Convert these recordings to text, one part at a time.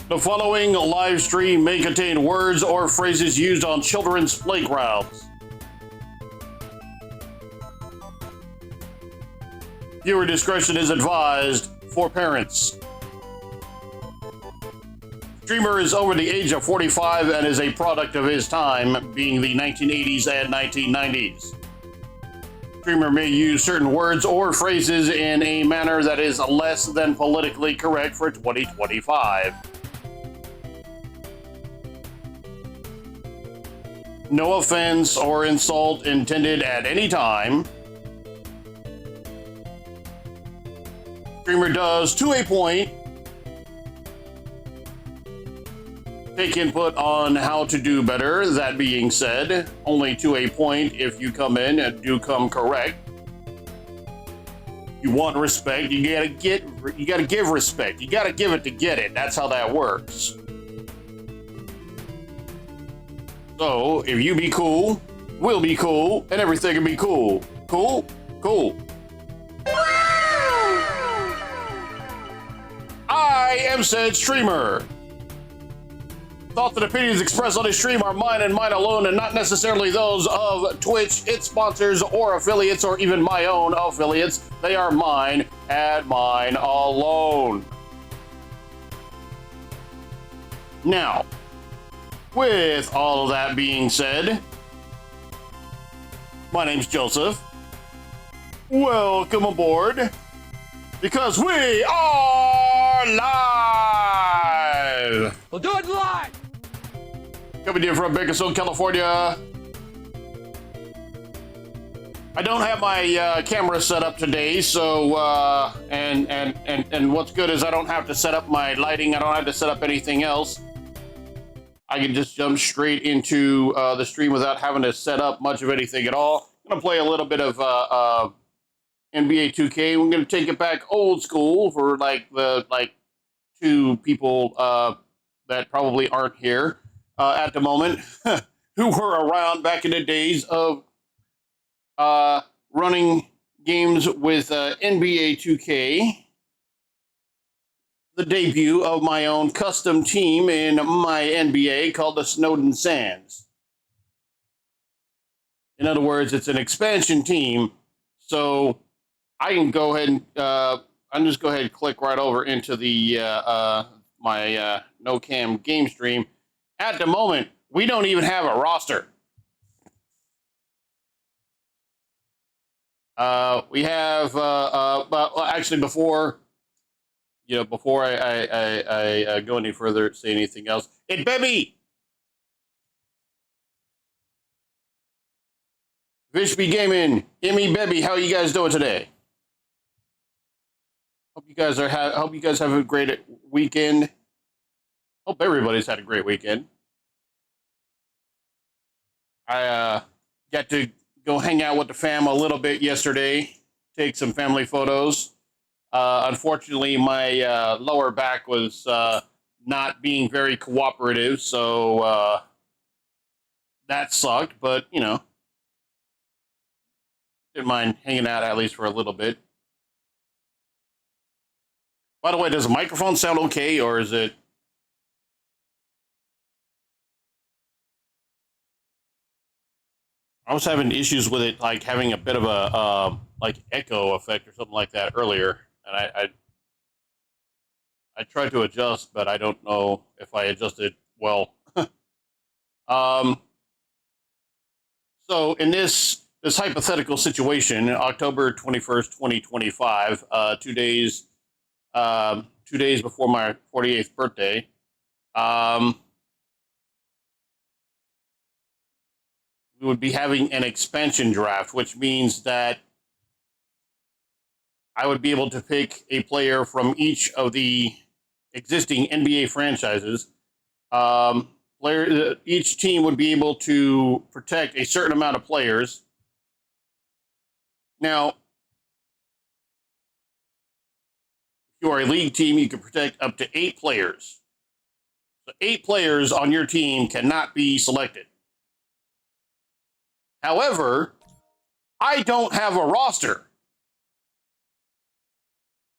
The following live stream may contain words or phrases used on children's playgrounds. Viewer discretion is advised for parents. Streamer is over the age of 45 and is a product of his time, being the 1980s and 1990s. Streamer may use certain words or phrases in a manner that is less than politically correct for 2025. No offense or insult intended at any time. Streamer does, to a point, take input on how to do better. That being said, only to a point. If you come in and do come correct. You want respect, you gotta give respect. You gotta give it to get it. That's how that works. So, if you be cool, we'll be cool, and everything will be cool. Cool? Cool. I am said streamer. Thoughts and opinions expressed on this stream are mine and mine alone, and not necessarily those of Twitch, its sponsors, or affiliates, or even my own affiliates. They are mine and mine alone. Now, with all of that being said, my name's Joseph. Welcome aboard, because we are live! We'll do it live! Coming to you from Bakersfield, California. I don't have my camera set up today, so and what's good is I don't have to set up my lighting. I don't have to set up anything else. I can just jump straight into the stream without having to set up much of anything at all. I'm gonna play a little bit of NBA 2K. We're gonna take it back old school for like two people that probably aren't here at the moment, who were around back in the days of running games with NBA 2K, the debut of my own custom team in my NBA called the Snowdin Sands. In other words, it's an expansion team, so I can go ahead and I'll just go ahead and click right over into the my no cam game stream. At the moment, we don't even have a roster. We have but actually before I go any further, say anything else. Hey, baby, Vishby Gaming, Emmy, Baby, how you guys doing today? Hope you guys have a great weekend. Hope everybody's had a great weekend. I got to go hang out with the fam a little bit yesterday, take some family photos. Unfortunately, my lower back was not being very cooperative, so that sucked. But didn't mind hanging out at least for a little bit. By the way, does the microphone sound okay, or is it? I was having issues with it, like having a bit of a like echo effect or something like that earlier, and I tried to adjust, but I don't know if I adjusted well. um, so in this hypothetical situation, October 21st, 2025, 2 days 2 days before my 48th birthday, we would be having an expansion draft, which means that I would be able to pick a player from each of the existing NBA franchises. Each team would be able to protect a certain amount of players. Now, if you are a league team, you can protect up to 8 players. So 8 players on your team cannot be selected. However, I don't have a roster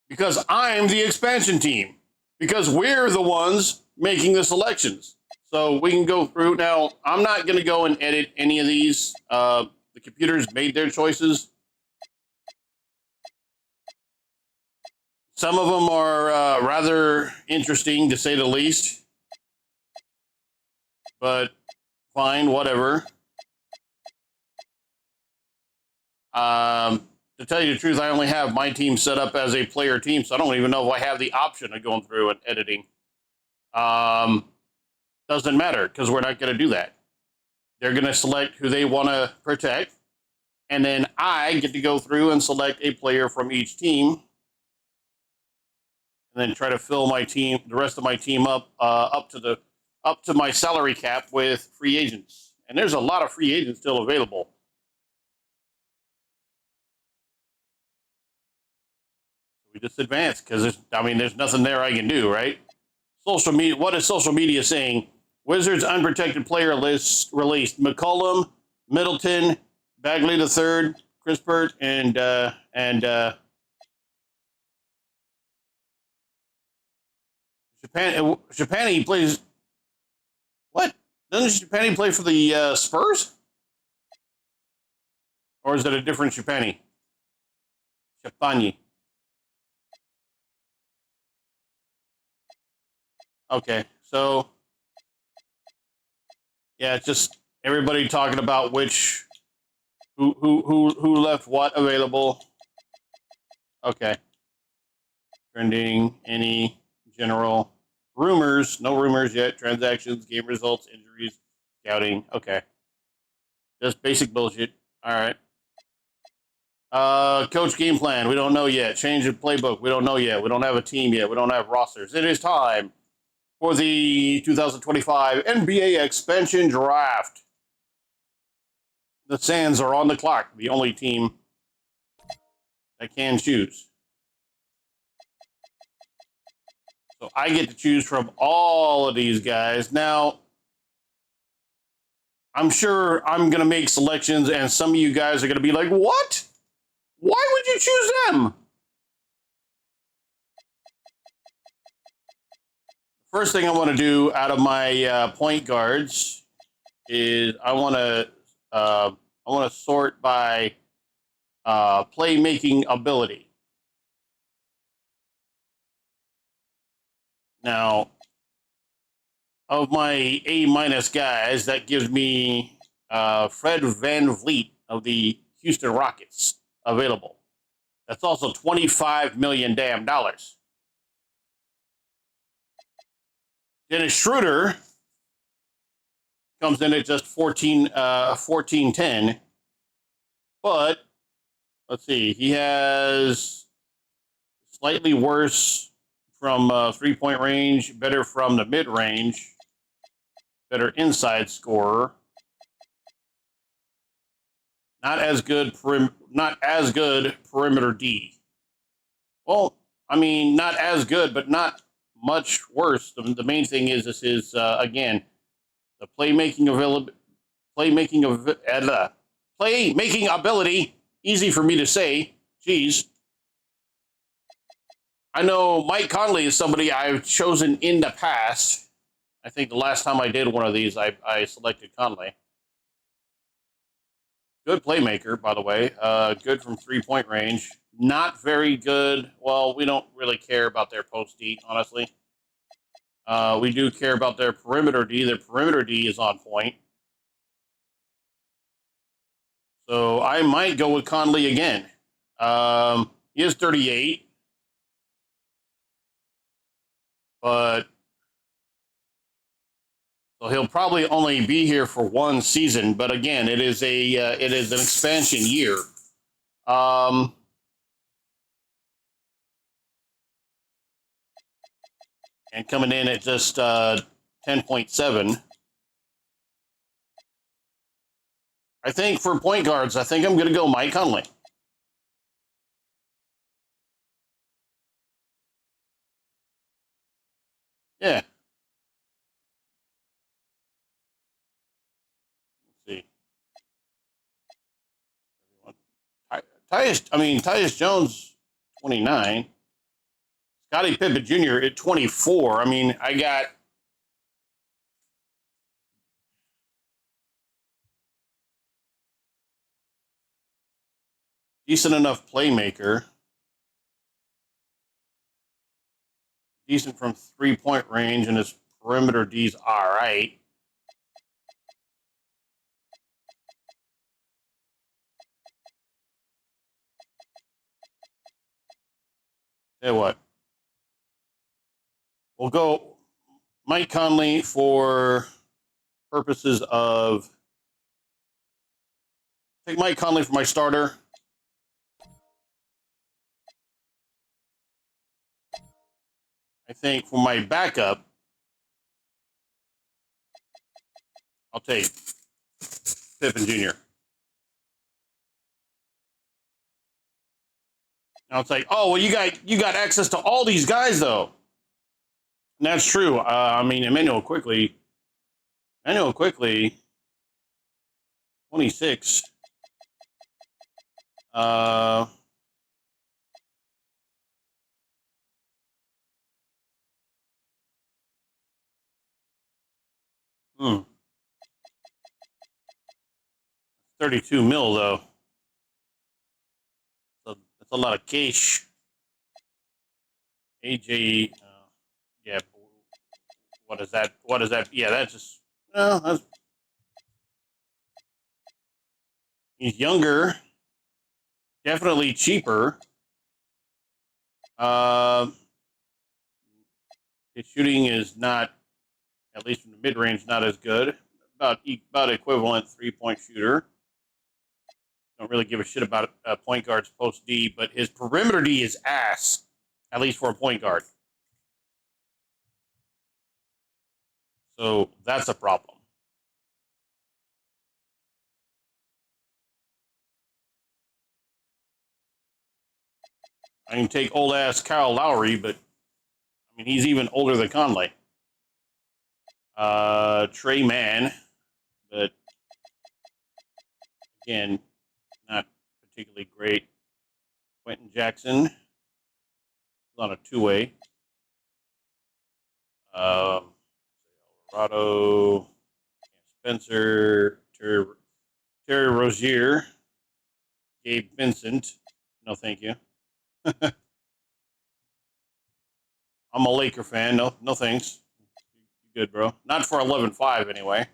because I'm the expansion team, because we're the ones making the selections. So we can go through. Now, I'm not going to go and edit any of these. The computers made their choices. Some of them are rather interesting, to say the least. But fine, whatever. To tell you the truth, I only have my team set up as a player team, so I don't even know if I have the option of going through and editing. Doesn't matter, because we're not going to do that. They're going to select who they want to protect, and then I get to go through and select a player from each team, and then try to fill my team, the rest of my team up to my salary cap with free agents. And there's a lot of free agents still available. We just advance because there's nothing there I can do, right? Social media. What is social media saying? Wizards unprotected player list released: McCollum, Middleton, Bagley III, Chris Burt, and Japani plays. What? Doesn't Japani play for the Spurs? Or is it a different Japani? Japani. Okay, so yeah, it's just everybody talking about who left what available. Okay. Trending, any general rumors, no rumors yet, transactions, game results, injuries, scouting. Okay. Just basic bullshit. All right. Coach game plan. We don't know yet. Change of playbook. We don't know yet. We don't have a team yet. We don't have rosters. It is time for the 2025 NBA expansion draft. The Sands are on the clock. The only team that can choose. So I get to choose from all of these guys. Now, I'm sure I'm going to make selections, and some of you guys are going to be like, what? Why would you choose them? First thing I want to do out of my point guards is I want to sort by playmaking ability. Now, of my A minus guys, that gives me Fred VanVleet of the Houston Rockets available. That's also $25 million damn dollars. Dennis Schroeder comes in at just 1410. But let's see, he has slightly worse from 3-point range, better from the mid range, better inside scorer. Not as good perimeter D. Well, I mean, not as good, but not much worse. The main thing is this is again the playmaking ability. Easy for me to say. Jeez. I know Mike Conley is somebody I've chosen in the past. I think the last time I did one of these, I selected Conley. Good playmaker, by the way. Good from 3-point range. Not very good. Well, we don't really care about their post D, honestly. We do care about their perimeter D. Their perimeter D is on point. So I might go with Conley again. He is 38, but so he'll probably only be here for one season. But again, it is an expansion year. And coming in at just 10.7. I think for point guards, I think I'm going to go Mike Conley. Yeah. Let's see. Tyus Jones, 29. Scottie Pippen Jr. at 24. I mean, I got decent enough playmaker. Decent from 3-point range, and his perimeter D's all right. Tell you what, we'll go Mike Conley for purposes of take Mike Conley for my starter. I think for my backup, I'll take Pippen Jr. And I'll say, oh well, you got access to all these guys though. And that's true. I mean, Emmanuel quickly, 26. Uh, hmm, 32 mil though. So that's a lot of cash. AJ, yeah. What is that? What is that? Yeah, that's just. No, that's, he's younger, definitely cheaper. Uh, his shooting is not, at least from the mid range, not as good. About equivalent 3-point shooter. Don't really give a shit about point guards post D, but his perimeter D is ass, at least for a point guard. So that's a problem. I can take old ass Kyle Lowry, but I mean he's even older than Conley. Trey Mann, but again, not particularly great. Quentin Jackson on a two-way. Alvarado, Spencer, Terry Rozier, Gabe Vincent. No, thank you. I'm a Laker fan. No, no thanks. You good, bro? Not for 11-5 anyway.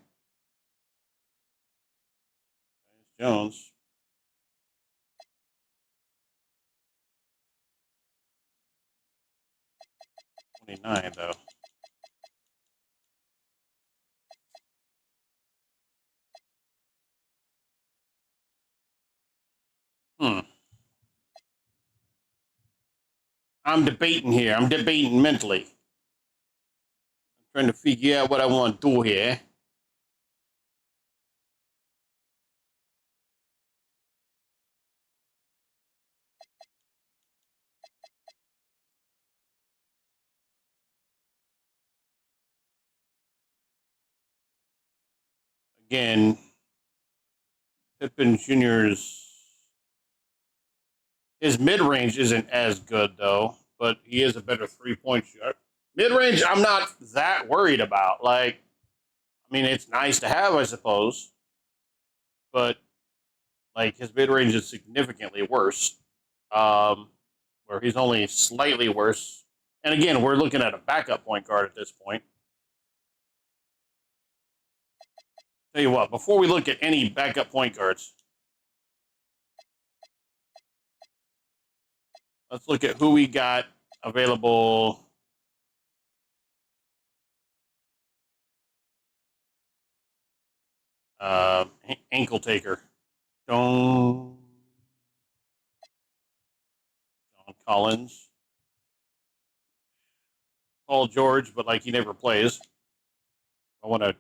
Jones. 29 though. Hmm. I'm debating here. I'm debating mentally. I'm trying to figure out what I want to do here. Again, Pippen Jr.'s his mid range isn't as good though, but he is a better 3-point shooter. Mid range, I'm not that worried about. Like, I mean, it's nice to have, I suppose, but like his mid range is significantly worse. Um, where he's only slightly worse. And again, we're looking at a backup point guard at this point. Tell you what, before we look at any backup point guards, let's look at who we got available. Ankle taker. John Collins. Paul George, but like he never plays. I want to.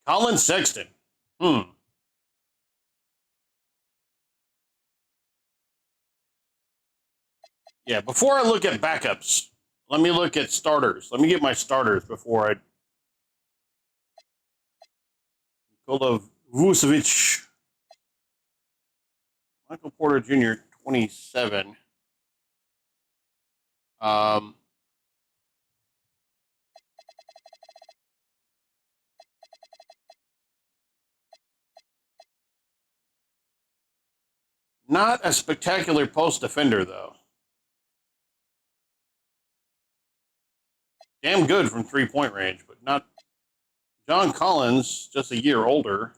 Colin Sexton. Hmm. Yeah, before I look at backups, let me look at starters. Let me get my starters before I. Nikola Vucevic. Michael Porter Jr., 27. Um, Not a spectacular post defender, though. Damn good from 3-point range, but not. John Collins, just a year older.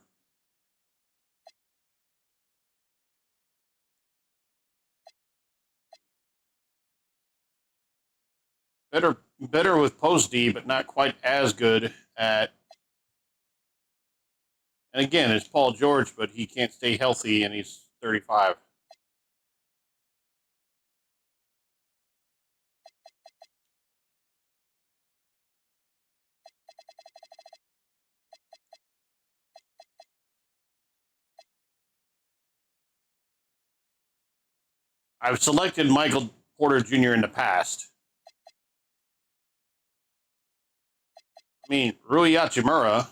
Better with post D, but not quite as good at. And again, it's Paul George, but he can't stay healthy, and he's 35. I've selected Michael Porter Jr. in the past. I mean, Rui Hachimura.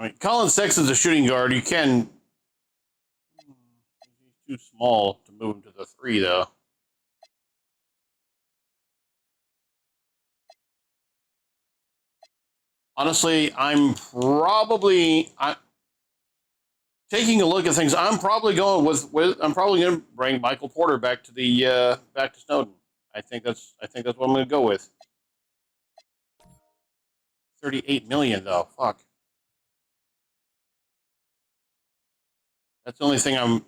I mean, Colin Sexton's a shooting guard. You can. He's too small to move him to the 3, though. Honestly, taking a look at things. I'm probably going with I'm probably going to bring Michael Porter back to the back to Snowdin. I think that's what I'm going to go with. 38 million though. Fuck. That's the only thing I'm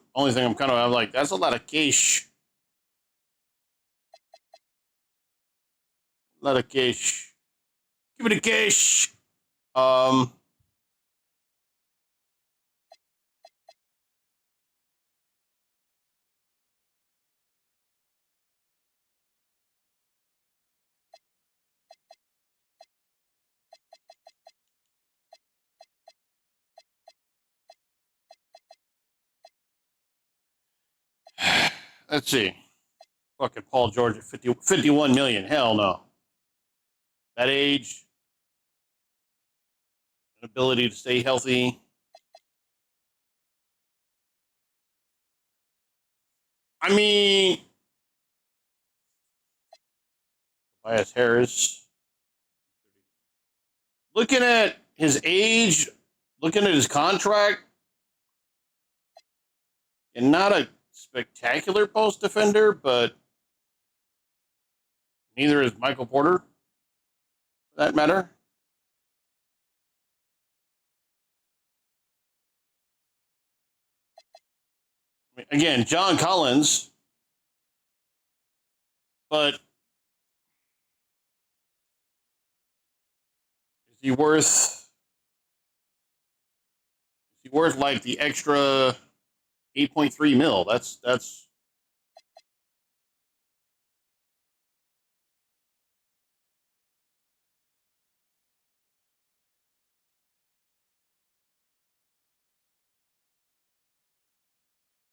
kind of I'm like that's a lot of cash. A lot of cash. Give me the cash. Um, Let's see. Fucking Paul George at 51 million. Hell no. That age, an ability to stay healthy. I mean, Tobias Harris. Looking at his age, looking at his contract, and not a spectacular post defender, but neither is Michael Porter, for that matter. I mean, again, John Collins, but is he worth? Is he worth like the extra 8.3 mil? That's.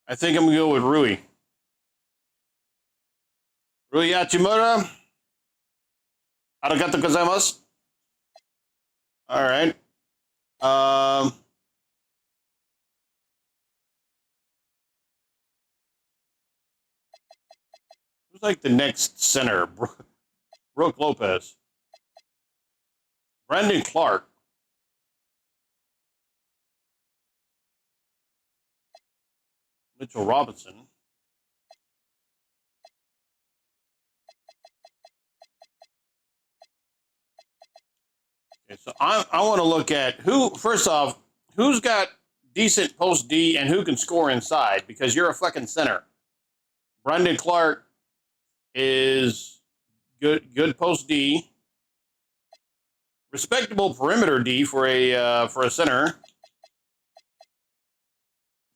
I think I'm gonna go with Rui. Rui Hachimura. Arigato gozaimasu. All right. Who's like the next center? Brooke Lopez. Brandon Clark. Mitchell Robinson. Okay, so I want to look at first off, who's got decent post D and who can score inside, because you're a fucking center. Brandon Clark is good post D, respectable perimeter D for a center.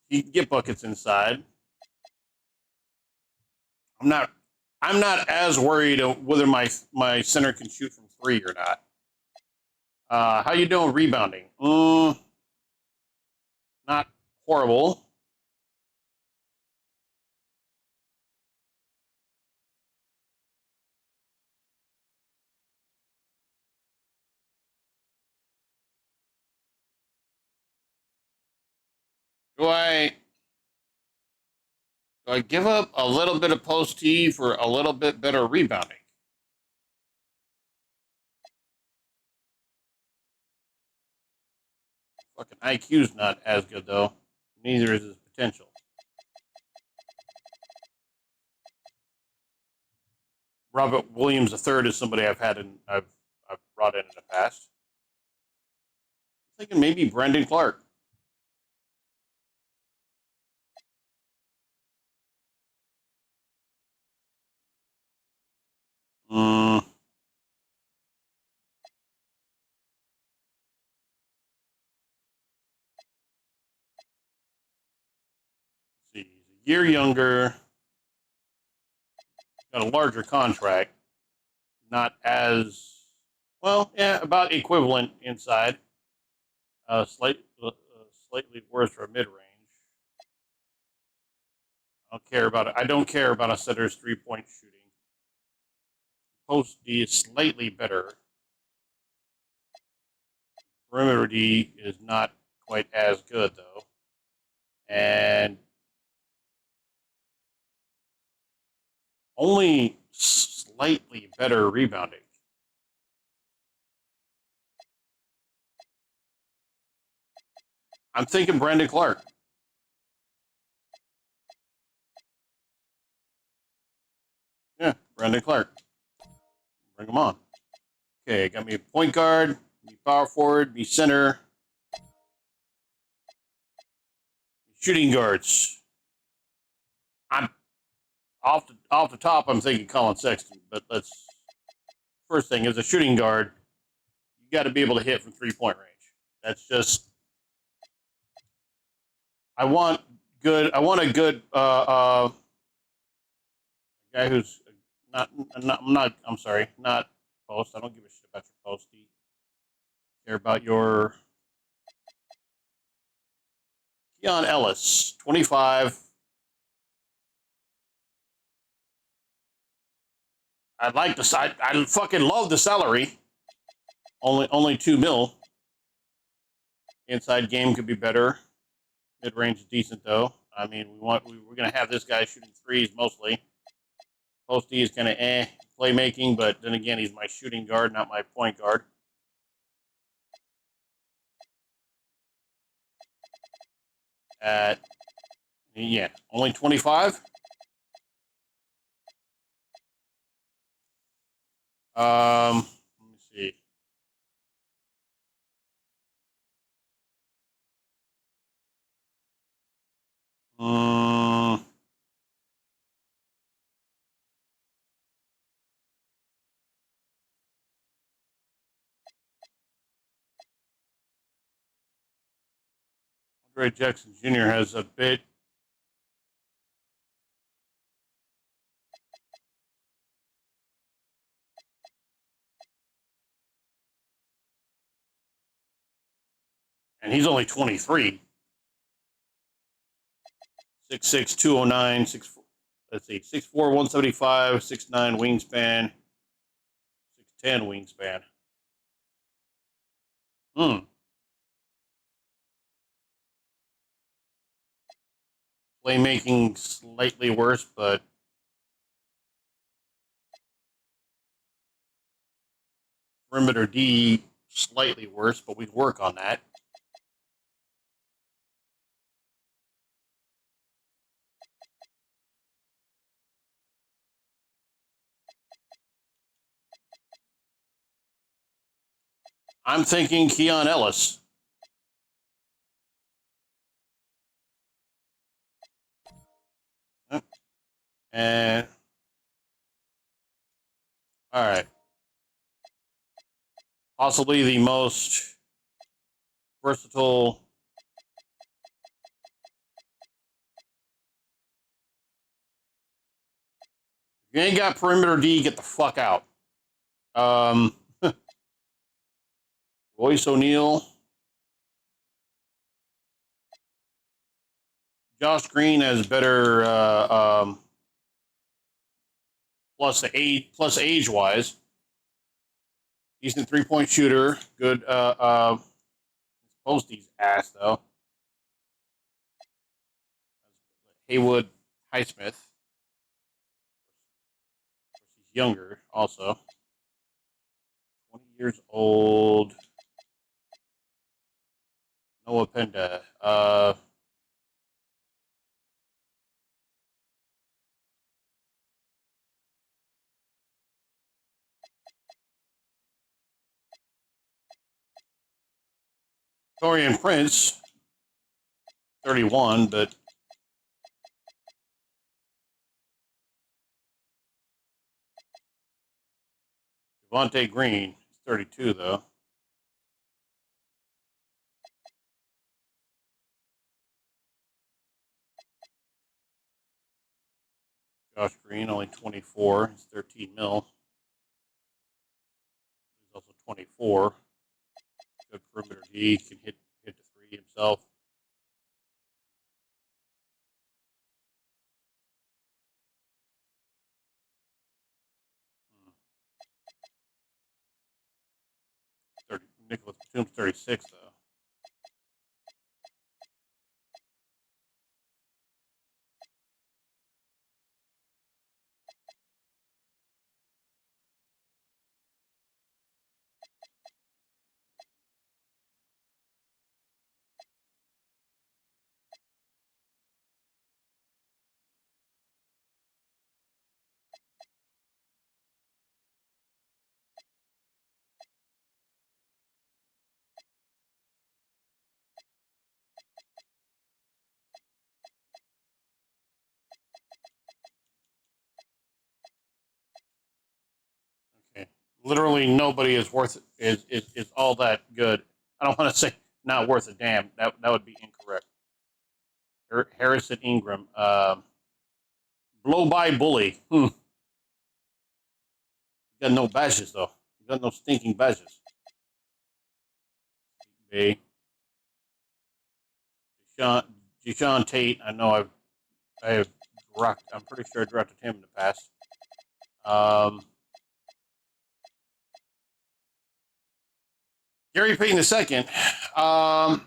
He can get buckets inside. I'm not as worried whether my center can shoot from three or not. How you doing rebounding? Not horrible. Do I give up a little bit of post T for a little bit better rebounding? Fucking IQ's not as good though. Neither is his potential. Robert Williams III is somebody I've brought in the past. I'm thinking maybe Brandon Clark. Mm, see, he's a year younger, got a larger contract, not as well, yeah, about equivalent inside. Slightly worse for mid range. I don't care about it. I don't care about a setter's 3-point shooting. Post D is slightly better. Perimeter D is not quite as good though, and only slightly better rebounding. I'm thinking Brandon Clark. Yeah, Brandon Clark. Bring him on. Okay, got me a point guard, me power forward, me center, me shooting guards. I'm off the top. I'm thinking Colin Sexton, but let's first thing is a shooting guard. You got to be able to hit from 3-point range. That's just I want good. I want a good guy who's I'm sorry, not post. I don't give a shit about your posty. I care about your Keon Ellis, 25. I like the side. I fucking love the salary. Only 2 mil. Inside game could be better. Mid range is decent though. I mean, we're gonna have this guy shooting threes mostly. Posty is kind of playmaking, but then again, he's my shooting guard, not my point guard. At yeah, only 25. Let me see. Um, Andre Jackson Jr. has a bit. And he's only 23. 6'6", 209, 6'4", let's see, 6'4", 175, 6'9" wingspan, 6'10" wingspan. Playmaking slightly worse, but perimeter D slightly worse, but we'd work on that. I'm thinking Keon Ellis. And all right, possibly the most versatile. If you ain't got perimeter D, get the fuck out. Royce O'Neal, Josh Green has better plus age wise. Decent 3-point shooter. Good Posty's ass though. Haywood Highsmith. He's younger also. 20 years old. Noah Penda. Torian Prince. 31, but Javante Green is 32 though. Josh Green only 24. He's 13 mil. He's also 24. Good perimeter D. Can hit the three himself. Hmm. 30. Nicholas Batum's 36 though. Okay. Literally nobody is worth is all that good. I don't want to say not worth a damn. That would be incorrect. Harrison Ingram. Blow by bully. You got no badges though. You got no stinking badges. B. Deshaun Tate. I know I have rocked. I'm pretty sure I drafted him in the past. Gary Payton II. I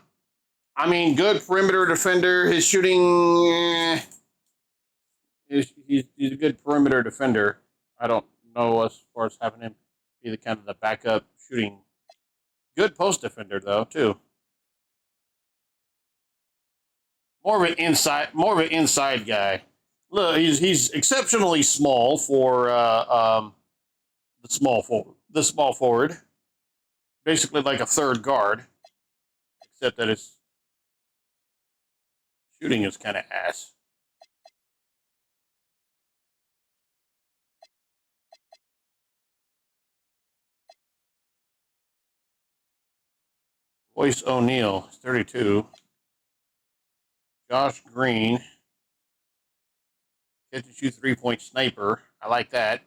mean, good perimeter defender. His shooting, he's a good perimeter defender. I don't know as far as having him be the kind of the backup shooting. Good post defender though too. More of an inside guy. Look, he's exceptionally small for the small forward. Basically like a third guard, except that his shooting is kind of ass. Royce O'Neal, 32. Josh Green, catch and shoot 3-point sniper. I like that.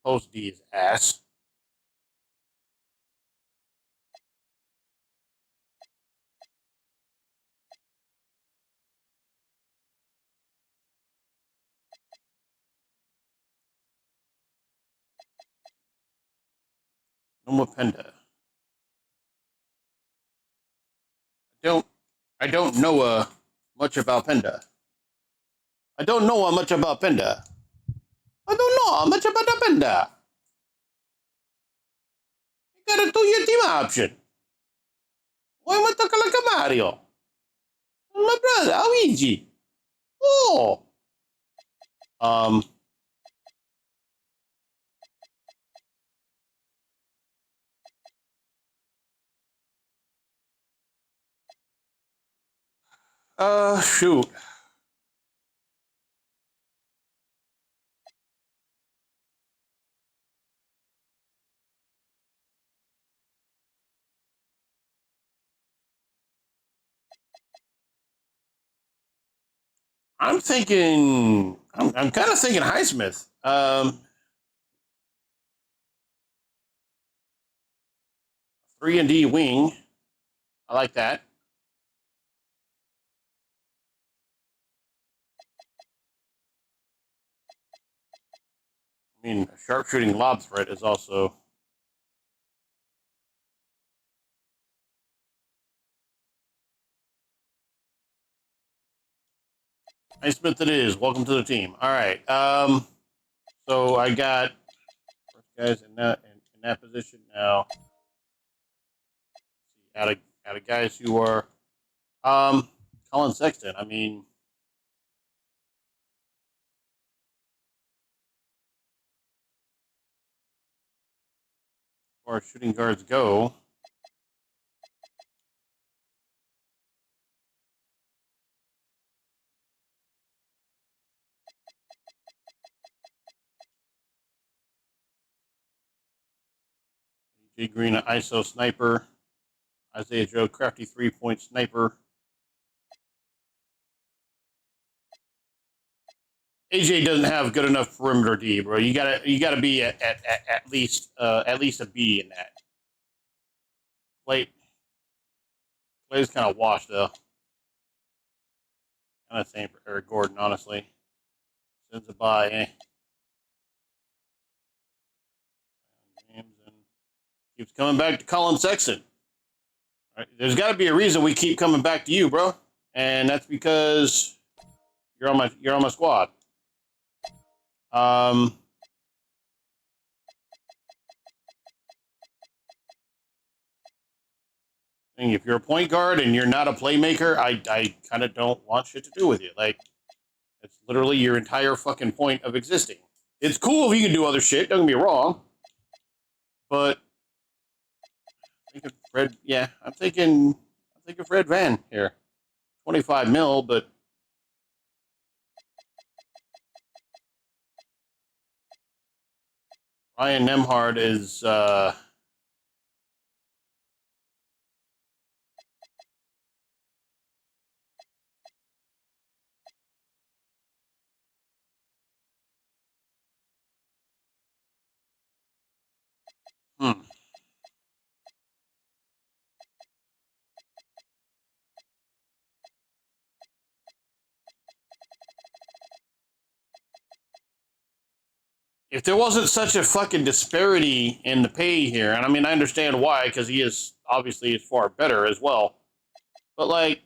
Post D is ass. Noma Penda. Don't I don't know much about Penda. I don't know much about Penda. I don't know much about the Penda. You gotta do your team option. Why am I talking like a Mario? My brother, Luigi. Oh. Um. Shoot. I'm kind of thinking Highsmith. 3-and-D wing. I like that. I mean, a sharpshooting lob threat is also. Highsmith it is. Welcome to the team. All right. So I got first guys in that position now. Out of guys who are Colin Sexton. I mean, as far as shooting guards go, AJ Green, an ISO sniper. Isaiah Joe, crafty 3-point sniper. AJ doesn't have good enough perimeter D, bro. You gotta be at least a B in that. Clay's kind of washed though. Kind of same for Eric Gordon, honestly. Sends a bye, eh? James and keeps coming back to Colin Sexton. Right, there's got to be a reason we keep coming back to you, bro, and that's because you're on my squad. Um, and if you're a point guard and you're not a playmaker, I kind of don't want shit to do with you. Like, it's literally your entire fucking point of existing. It's cool if you can do other shit. Don't get me wrong, but think of Fred. Yeah, I'm thinking Fred Van here, 25 mil, but Ryan Nemhard is. Hmm. if there wasn't such a fucking disparity in the pay here, and I mean, I understand why, because he is obviously is far better as well. But like,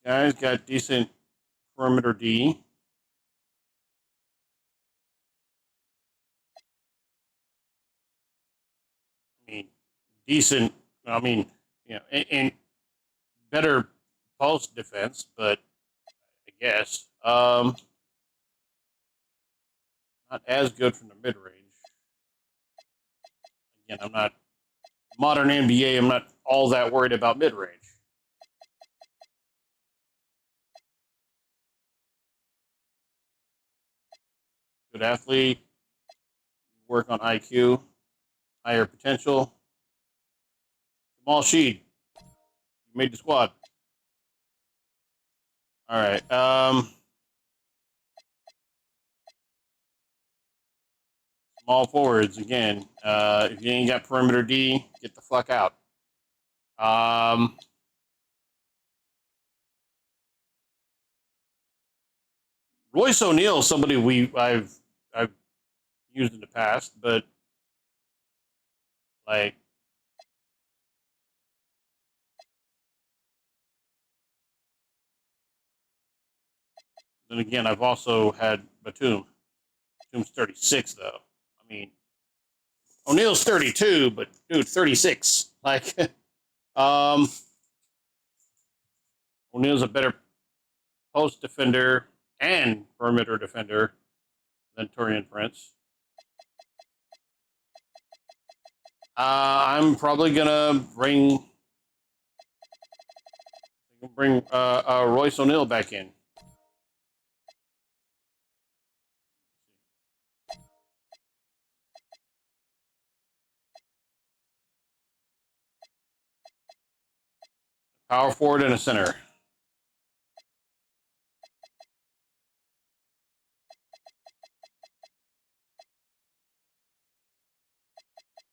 guys got decent perimeter D. I mean, decent. I mean, you know, and better post defense, but I guess not as good from the mid range. Again, I'm not modern NBA. I'm not all that worried about mid range. Good athlete. Work on IQ. Higher potential. Jamal Sheed, you made the squad. All right. Small forwards again. If you ain't got perimeter D, get the fuck out. Um, Royce O'Neal, somebody I've used in the past, but like then again, I've also had Batum. Batum's 36 though. I mean, O'Neal's 32, but dude, 36. Like, um, O'Neal's a better post defender and perimeter defender than Torian Prince. I'm probably gonna bring Royce O'Neal back in. Power forward and a center.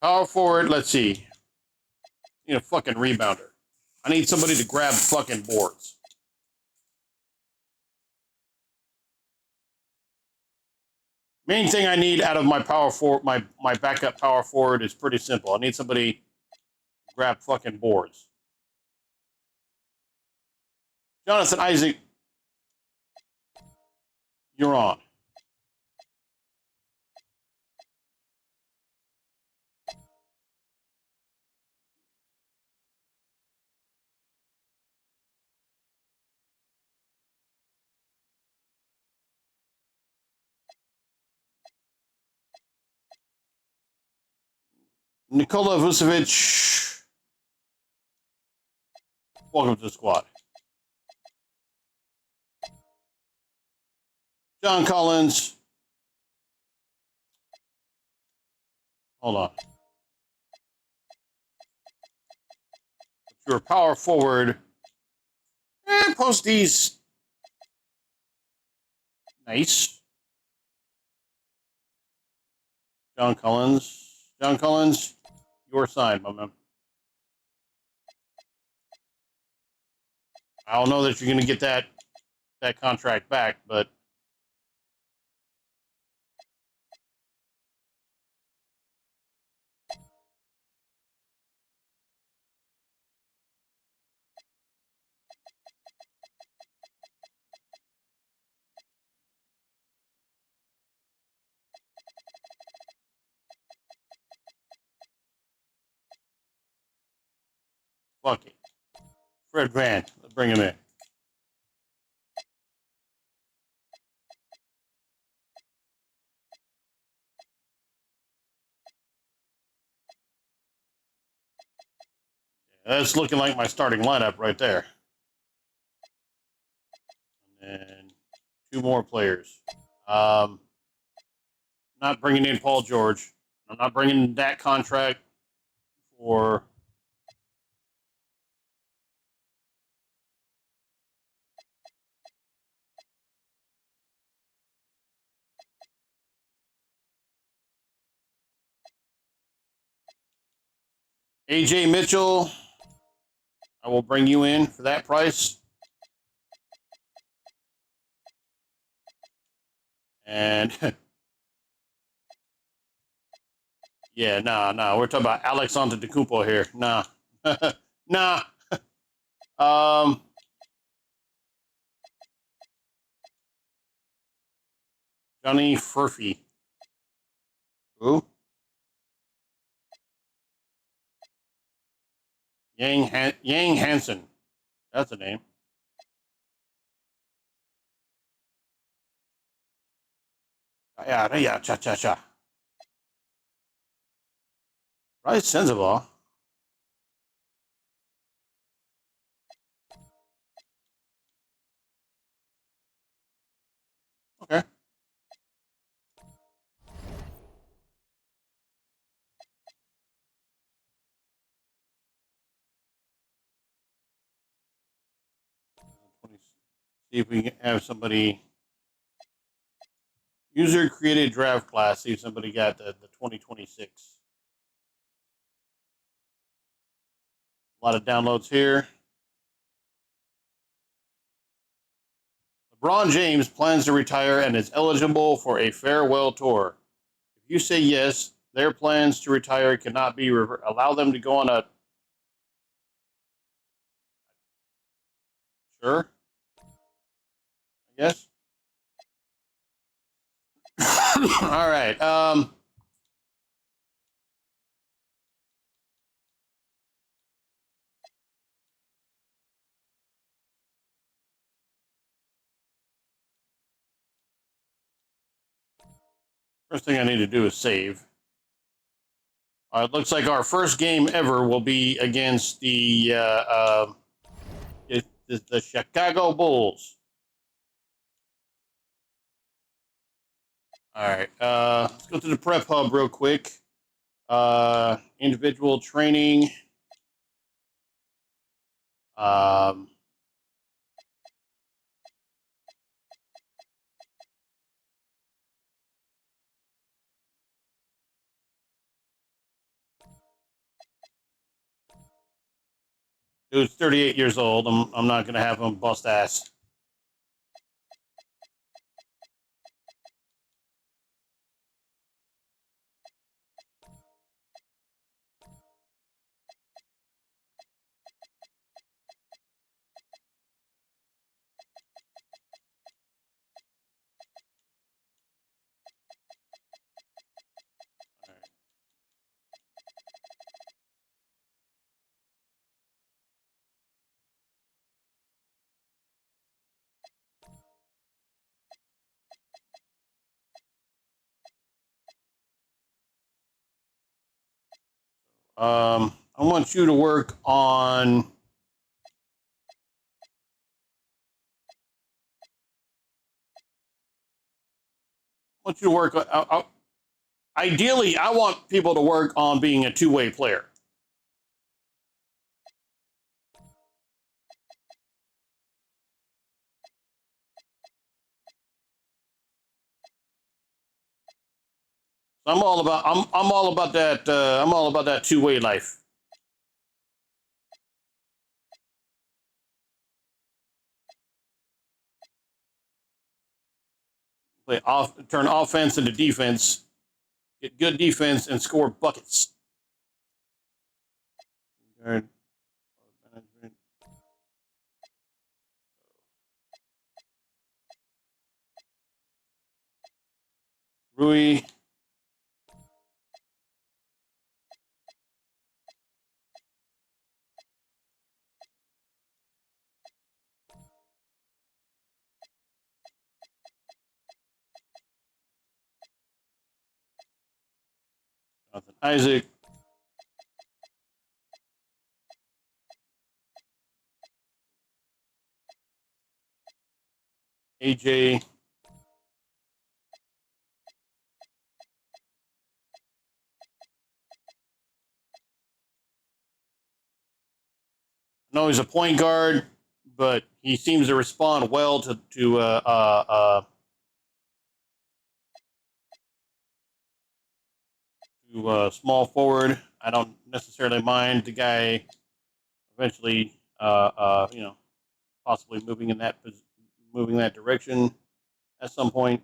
Power forward. Let's see. You know, fucking rebounder. I need somebody to grab fucking boards. Main thing I need out of my power forward, my backup power forward is pretty simple. I need somebody to grab fucking boards. Jonathan Isaac, you're on. Nikola Vucevic, welcome to the squad. John Collins, hold on. You're a power forward. Post these. Nice. John Collins. John Collins, your sign, my man. I don't know that you're going to get that contract back, but fuck it. Fred Van, let's bring him in. That's looking like my starting lineup right there. And then two more players. Not bringing in Paul George. I'm not bringing that contract for AJ Mitchell. I will bring you in for that price. And yeah, nah. We're talking about Alex Antetokounmpo here. Nah, nah. Um, Johnny Furphy. Who? Yang Hansen. That's a name. Yeah, cha. Right, sensible. Okay. See if we can have somebody. User created draft class. See if somebody got the 2026. A lot of downloads here. LeBron James plans to retire and is eligible for a farewell tour. If you say yes, their plans to retire cannot be allow them to go on a. Sure, I guess. All right. First thing I need to do is save. It looks like our first game ever will be against the Chicago Bulls. All right. Let's go to the prep hub real quick. Individual training. Um, Dude's 38 years old. I'm not gonna have him bust ass. I want you to work on. I want you to work. Ideally, I want people to work on being a two-way player. I'm all about that. I'm all about that two-way life. Turn offense into defense, get good defense, and score buckets. Guard management. Rui. Jonathan Isaac. AJ. I know he's a point guard, but he seems to respond well to small forward. I don't necessarily mind the guy eventually you know, possibly moving that direction at some point.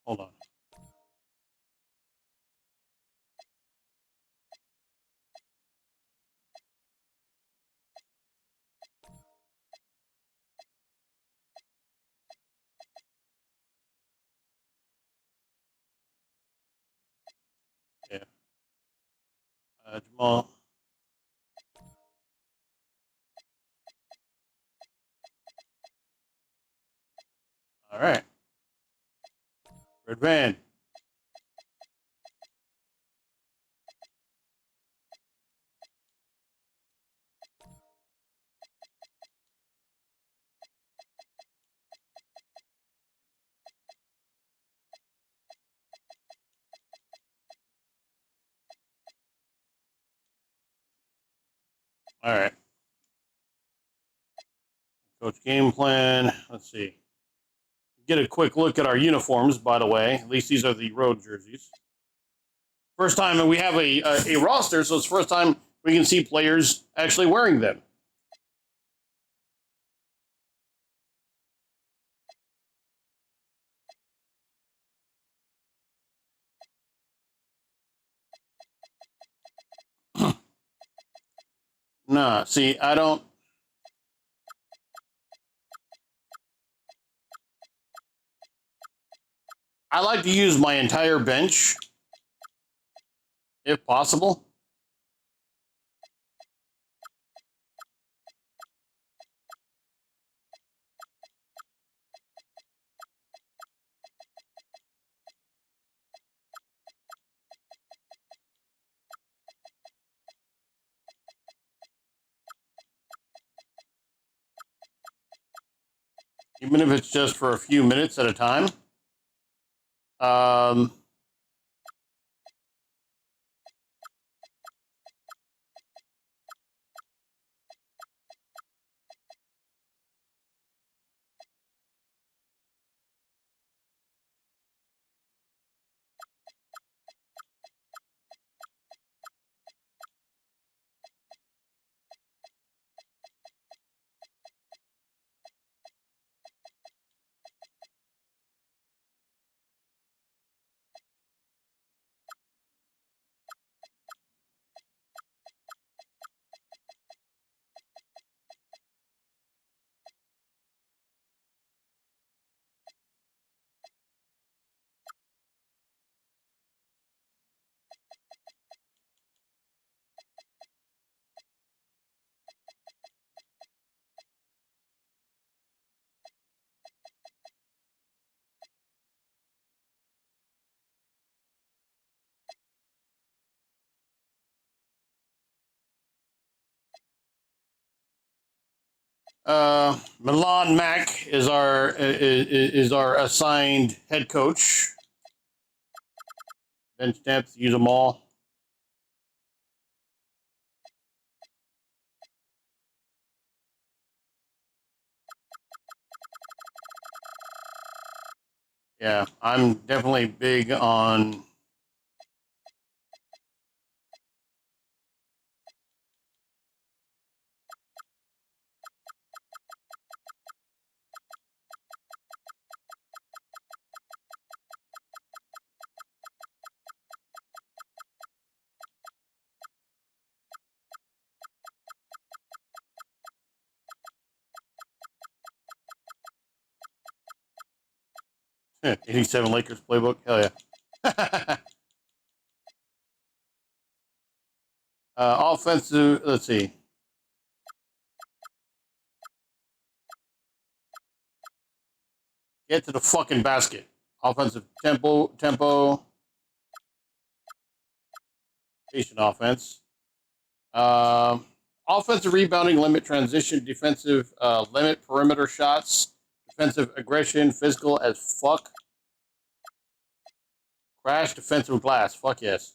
Hold on. Yeah. Jamal. All right. Red Van. All right. Coach game plan. Let's see. Get a quick look at our uniforms, by the way. At least these are the road jerseys. First time we have a roster, so it's the first time we can see players actually wearing them. Nah, see, I don't. I like to use my entire bench, if possible. Even if it's just for a few minutes at a time. Um, Milan Mack is our assigned head coach. Bench depth, use them all. Yeah, I'm definitely big on. '87 Lakers playbook. Hell yeah. Offensive. Let's see. Get to the fucking basket. Offensive tempo, patient offense. Offensive rebounding, limit transition, defensive limit perimeter shots, defensive aggression, physical as fuck. Crash defensive glass. Fuck yes.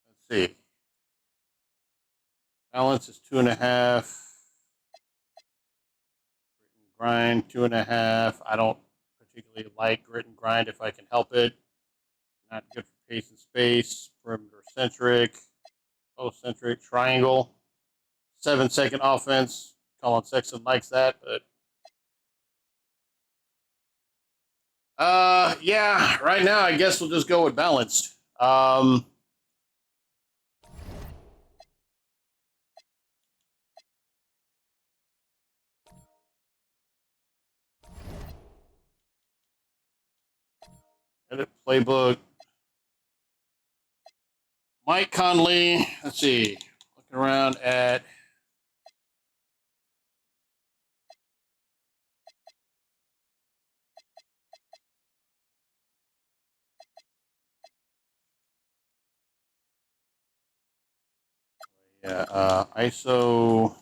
Let's see. Balance is 2.5. Grit and grind, 2.5. I don't particularly like grit and grind if I can help it. Not good for pace and space. Perimeter centric. Post centric. Triangle. 7-second offense. Colin Sexton likes that, but yeah, right now I guess we'll just go with balanced. Edit playbook. Mike Conley. Let's see. Looking around at ISO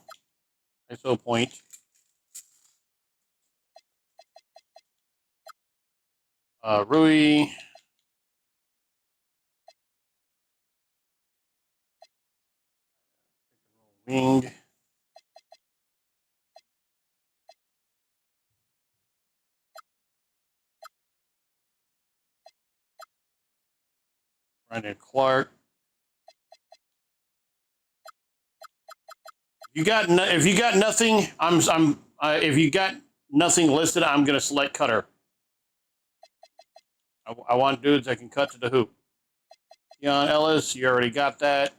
point. Rui. Wing. Brandon Clark. If you got nothing, if you got nothing listed, I'm gonna select cutter. I want dudes that can cut to the hoop. Keon Ellis, you already got that.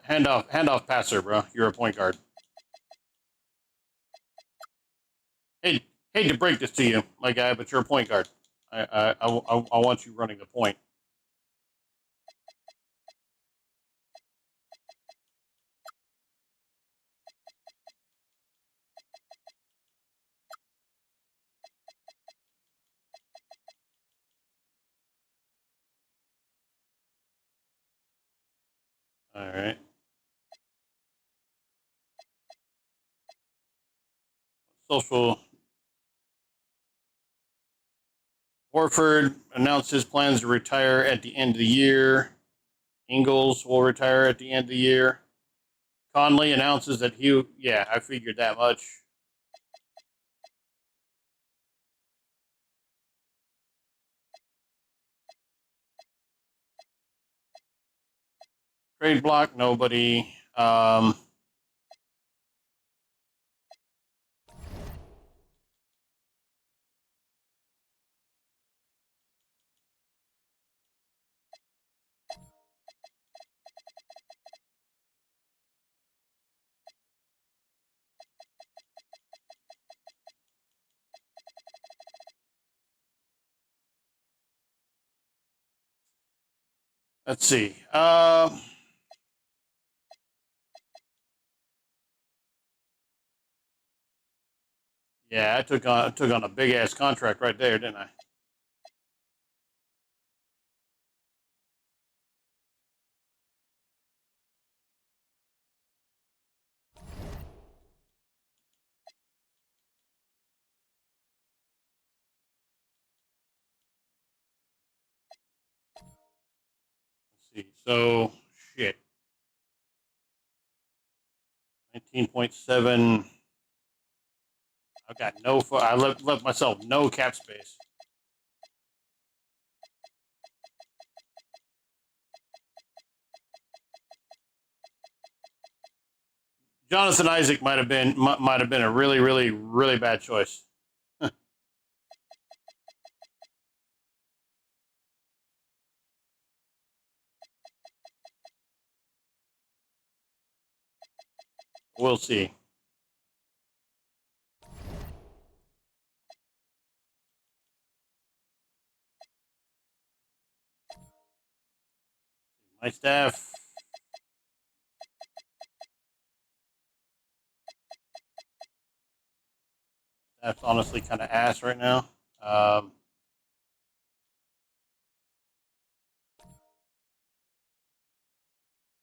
Handoff passer, bro. You're a point guard. Hate to break this to you, my guy, but you're a point guard. I want you running the point. All right. Social. Horford announced his plans to retire at the end of the year. Ingles will retire at the end of the year. Conley announces that yeah, I figured that much. Trade block, nobody. Let's see. Yeah, I took on a big ass contract right there, didn't I? Let's see. So shit. 19.7. I've got no. I left myself no cap space. Jonathan Isaac might have been a really, really, really bad choice. We'll see. My staff's honestly kind of ass right now.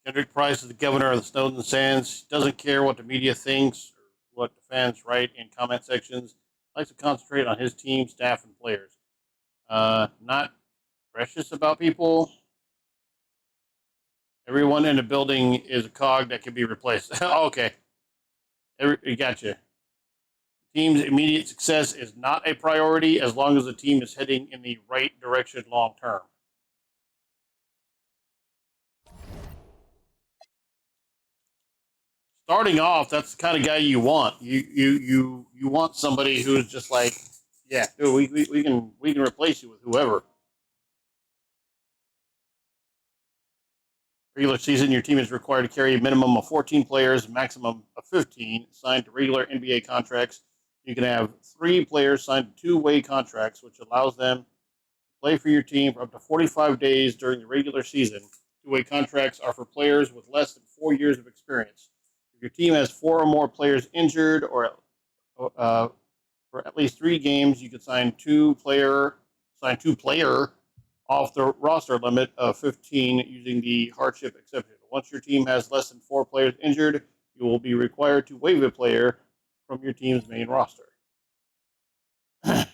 Kendrick Price is the governor of the Snowdin Sands. Doesn't care what the media thinks or what the fans write in comment sections. Likes to concentrate on his team, staff, and players. Not precious about people. Everyone in the building is a cog that can be replaced. Okay, gotcha. Team's immediate success is not a priority as long as the team is heading in the right direction long term. Starting off, that's the kind of guy you want. You want somebody who's just like, yeah, dude, we can replace you with whoever. Regular season, your team is required to carry a minimum of 14 players, maximum of 15 signed to regular NBA contracts. You can have 3 players signed to two-way contracts, which allows them to play for your team for up to 45 days during the regular season. Two-way contracts are for players with less than 4 years of experience. If your team has 4 or more players injured or for at least 3 games, you can sign two player off the roster limit of 15 using the hardship exception. Once your team has less than 4 players injured, you will be required to waive a player from your team's main roster. But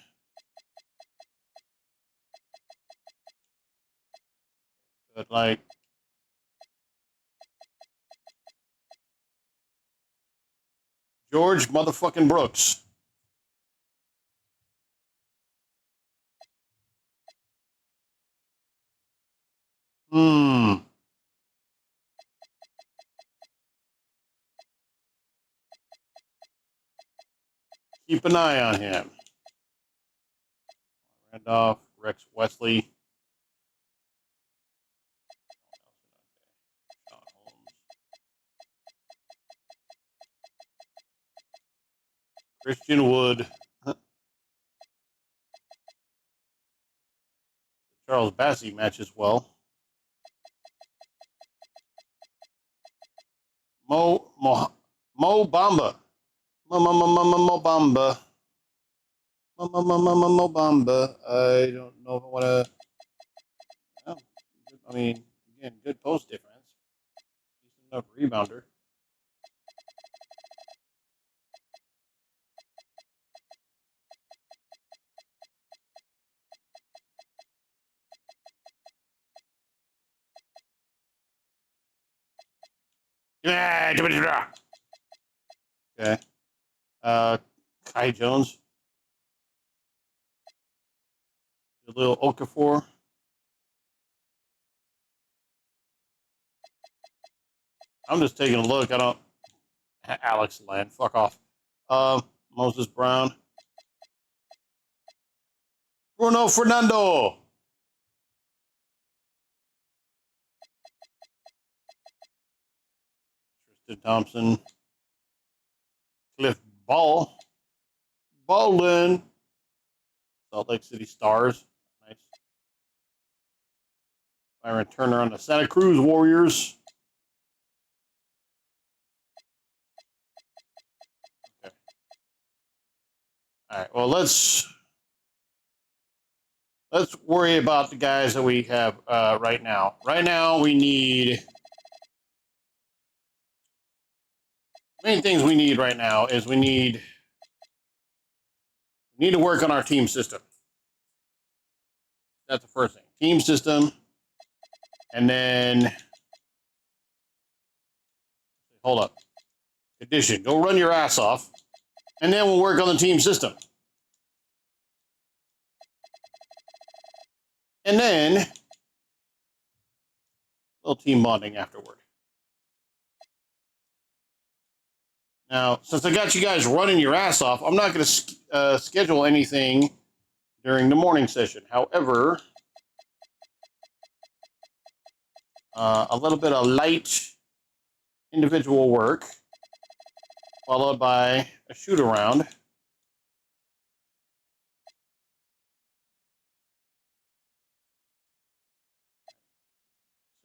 like George motherfucking Brooks. Hmm. Keep an eye on him. Randolph, Rex Wesley, Sean Holmes, Christian Wood, Charles Bassey matches well. Mo Bamba. Mo Bamba. Mo Bamba. I don't know if I want to. Oh, I mean, again, good post difference. Decent enough rebounder. Okay. Kai Jones. A little Okafor. I'm just taking a look. I don't. Alex Len. Fuck off. Moses Brown. Bruno Fernando. Tristan Thompson. Cliff Ball. Baldwin. Salt Lake City Stars. Nice. Byron Turner on the Santa Cruz Warriors. Okay. All right. Well, let's worry about the guys that we have right now. Right now, we need main things we need right now is we need to work on our team system. That's the first thing. Team system, and then hold up. Condition. Go run your ass off, and then we'll work on the team system, and then a little team bonding afterward. Now, since I got you guys running your ass off, I'm not going to schedule anything during the morning session. However, a little bit of light individual work, followed by a shoot around.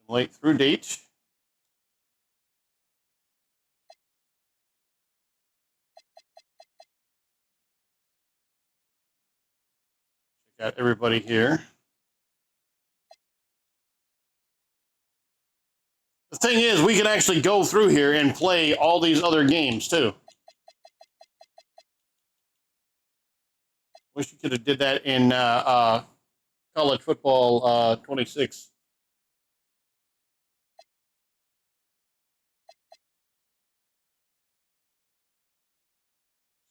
Simulate through date. Check out everybody here. The thing is, we can actually go through here and play all these other games too. Wish you could have did that in college football 26.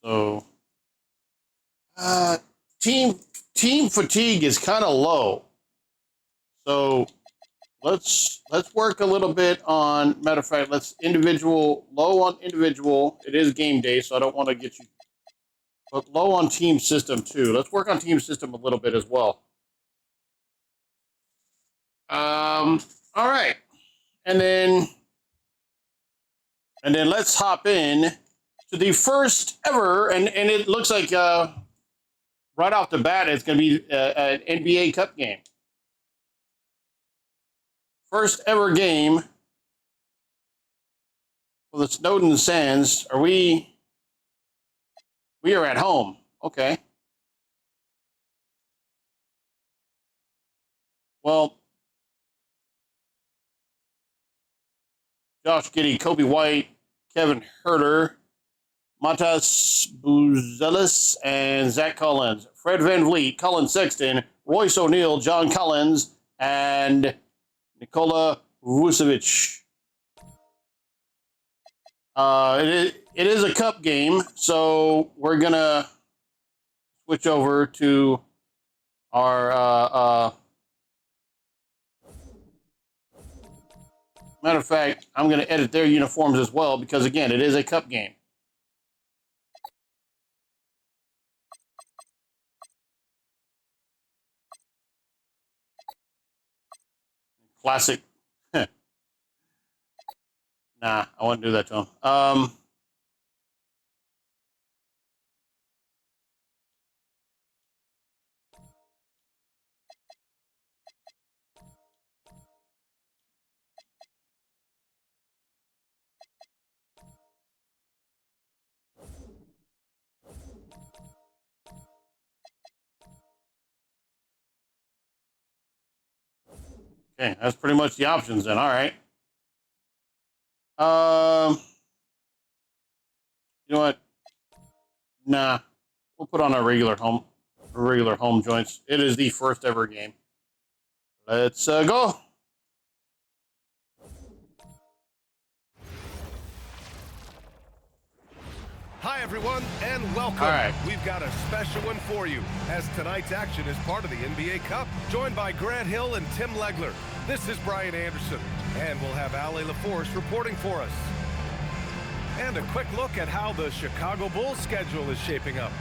So, team fatigue is kind of low. So let's work a little bit on. Matter of fact, let's low on individual. It is game day, so I don't want to get you, but low on team system too. Let's work on team system a little bit as well. All right, and then let's hop in to the first ever, and it looks like right off the bat it's going to be an NBA Cup game. First ever game for the Snowdin Sands. We are at home. Okay. Well, Josh Giddey, Kobe White, Kevin Herter, Matas Buzelis, and Zach Collins. Fred VanVleet, Colin Sexton, Royce O'Neal, John Collins, and Nikola Vucevic. It is a cup game, so we're going to switch over to our... matter of fact, I'm going to edit their uniforms as well because, again, it is a cup game. Classic. Nah, I wouldn't do that to him. Okay, that's pretty much the options then. All right. You know what? Nah, we'll put on our regular home joints. It is the first ever game. Let's go. Hi, everyone, and welcome. All right. We've got a special one for you, as tonight's action is part of the NBA Cup. Joined by Grant Hill and Tim Legler, this is Brian Anderson, and we'll have Ali LaForce reporting for us. And a quick look at how the Chicago Bulls schedule is shaping up.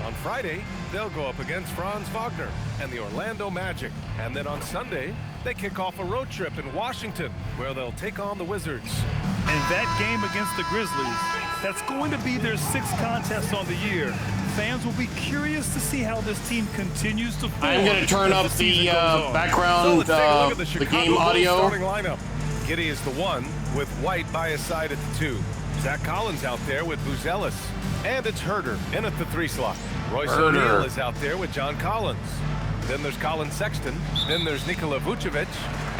On Friday, they'll go up against Franz Wagner and the Orlando Magic. And then on Sunday, they kick off a road trip in Washington, where they'll take on the Wizards. And that game against the Grizzlies, that's going to be their 6th contest on the year. Fans will be curious to see how this team continues to form. I'm going to turn up the background, the game audio. Starting lineup. Giddey is the 1, with White by his side at the 2. Zach Collins out there with Buzelis. And it's Herter in at the 3 slot. Royce O'Neal is out there with John Collins. Then there's Colin Sexton. Then there's Nikola Vucevic.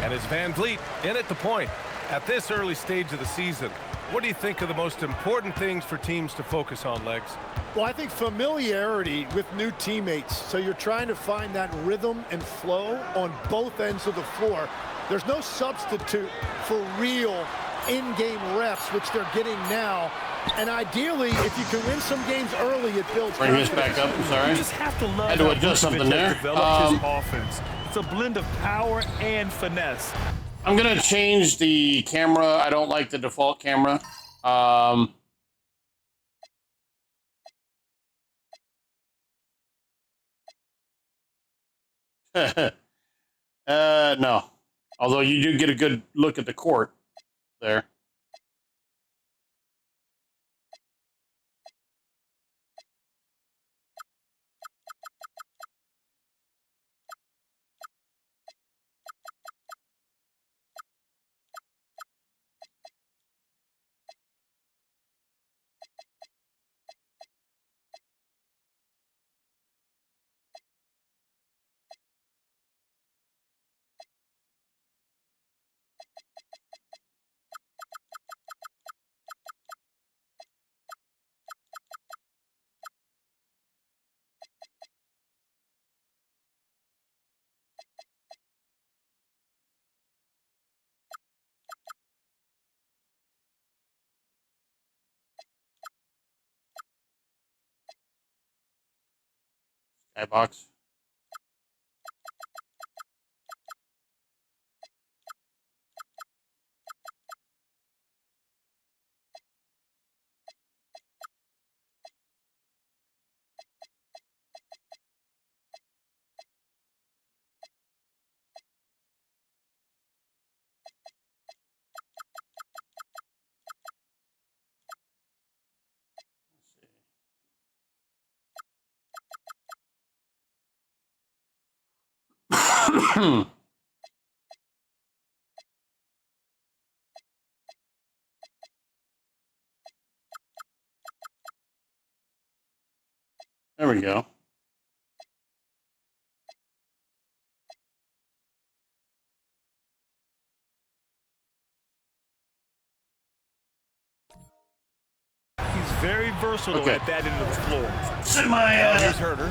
And it's VanVleet in at the point. At this early stage of the season, what do you think are the most important things for teams to focus on, Legs? Well, I think familiarity with new teammates. So you're trying to find that rhythm and flow on both ends of the floor. There's no substitute for real in-game reps, which they're getting now. And ideally, if you can win some games early, it builds Bring this back up. I'm sorry. You just have to love had to adjust something there. Developed his offense. It's a blend of power and finesse. I'm going to change the camera. I don't like the default camera. No. Although you do get a good look at the court there. Skybox. There we go. He's very versatile at that end of the floor. Set my Here's Herder.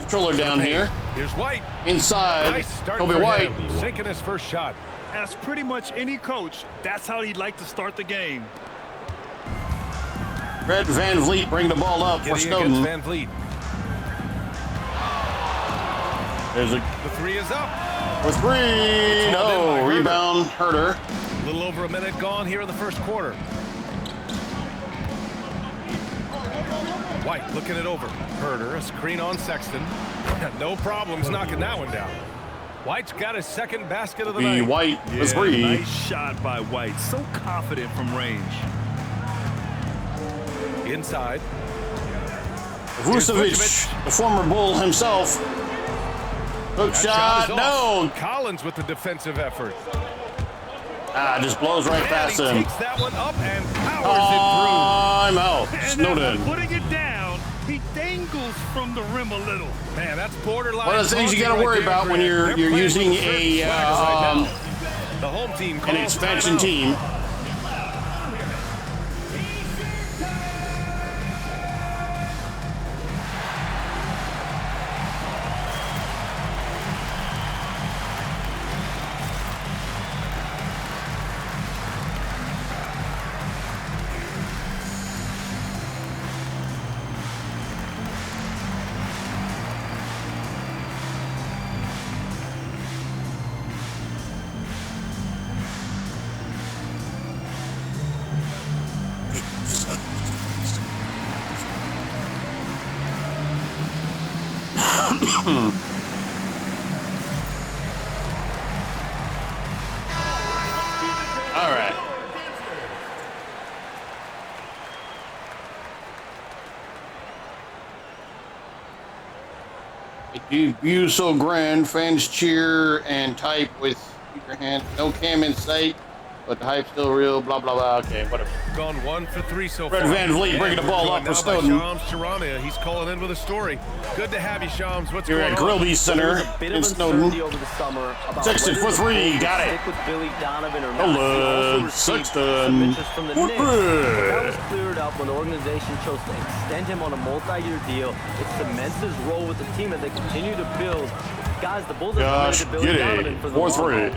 controller down here. Here's White. Inside. Nice start Kobe for White. him, sinking his first shot. As pretty much any coach, that's how he'd like to start the game. Fred Van Vliet bring the ball up for Giddy Snowdin. against Van Vliet. There's a The three is up. with three. No rebound. Herder. A little over a minute gone here in the first quarter. White looking it over. Herder, a screen on Sexton. No problems knocking that one down. White's got his second basket of the Be night. White with three. Nice shot by White. So confident from range. Inside. Vucevic, the former Bull himself. Hook That shot. is No. off. Collins with the defensive effort. Just blows right And past he him. takes that one up and powers Time out. And after Snowdin. putting it down, he dangles from the rim a little. it through. Man, that's borderline. One of the things you got to ballsy worry right there, about when Grant. you're They're you're playing using with certain a swaggers right now. The home team an calls expansion timeout. team. All right. A debut so grand, fans cheer and type with your hand. No cam in sight, but the hype's still real. Blah blah blah. Okay, whatever. Gone 1 for 3 so Fred far. Van Vliet bringing the ball Joined up for now by Snowdin. Shams Charania. He's calling in with a story. Good to have you, Shams. What's Here going at on? Grilby Center Bit in of Snowdin. uncertainty over the summer about Sexton whether for the three, Bulls got would it. stick with Billy Donovan or not. Hold He also on, received Sexton. some interest from the For Knicks, but that three. was cleared up when the organization chose to extend him on a multi-year deal. It cements his role with the team as they continue to build. Guys, the Bulls have Josh committed to Billy Donovan Giddey, for the 4-3.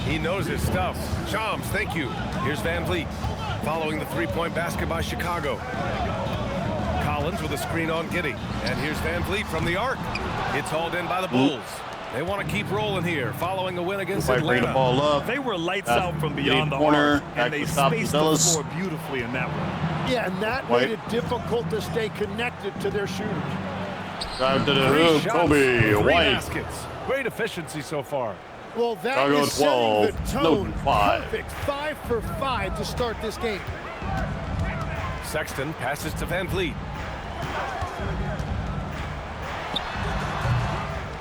He knows his stuff. Shams, thank you. Here's Van Vliet. Following the three-point basket by Chicago. Collins with a screen on Giddey. And here's Van Vliet from the arc. It's hauled in by the Bulls. They want to keep rolling here, following a win against Might bring the Atlanta. ball up. They were lights That's out from beyond the corner, arc, back and they to top spaced the Zealous. floor beautifully in that one. Yeah, and that White. made it difficult to stay connected to their shooters. Drive to the Three hoop. shots, Kobe three White. baskets. Great efficiency so far. Well, that Chicago is 12, setting the tone. Snowdin 5. Perfect. 5 for 5 to start this game. Sexton passes to Van Vliet.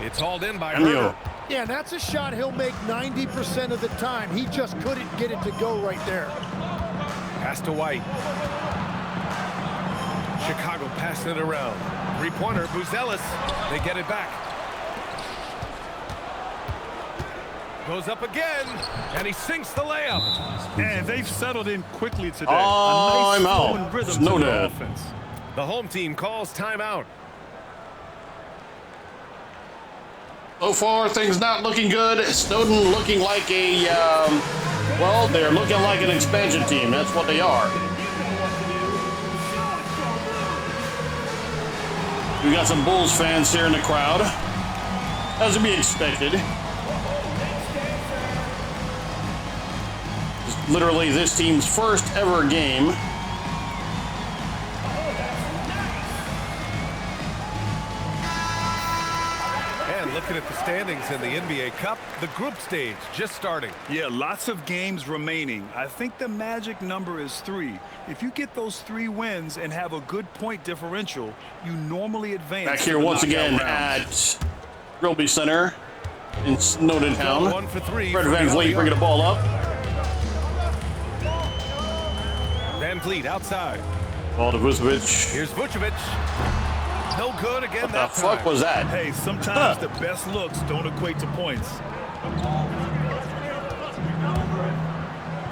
It's hauled in by Herter. Yeah, and that's a shot he'll make 90% of the time. He just couldn't get it to go right there. Pass to White. Chicago passing it around. Three-pointer, Buzelis. They get it back. Goes up again, and he sinks the layup. And they've settled in quickly today. Oh, a nice I'm out. flowing rhythm to Snowdin. their offense. The home team calls timeout. So far, things not looking good. Snowdin looking like a, well, they're looking like an expansion team. That's what they are. We got some Bulls fans here in the crowd, as to be expected. It's literally this team's first ever game. Looking at the standings in the NBA Cup, the group stage just starting. Yeah, lots of games remaining. I think the magic number is 3. If you get those 3 wins and have a good point differential, you normally advance. Back here once again at Trilby Center in Snowdin Town. 1 for 3. Fred Van Vliet bringing the ball up. Van Vliet outside. Ball to Vucevic. Here's Vucevic. No good again What the that fuck time. was that? Hey, sometimes the best looks don't equate to points.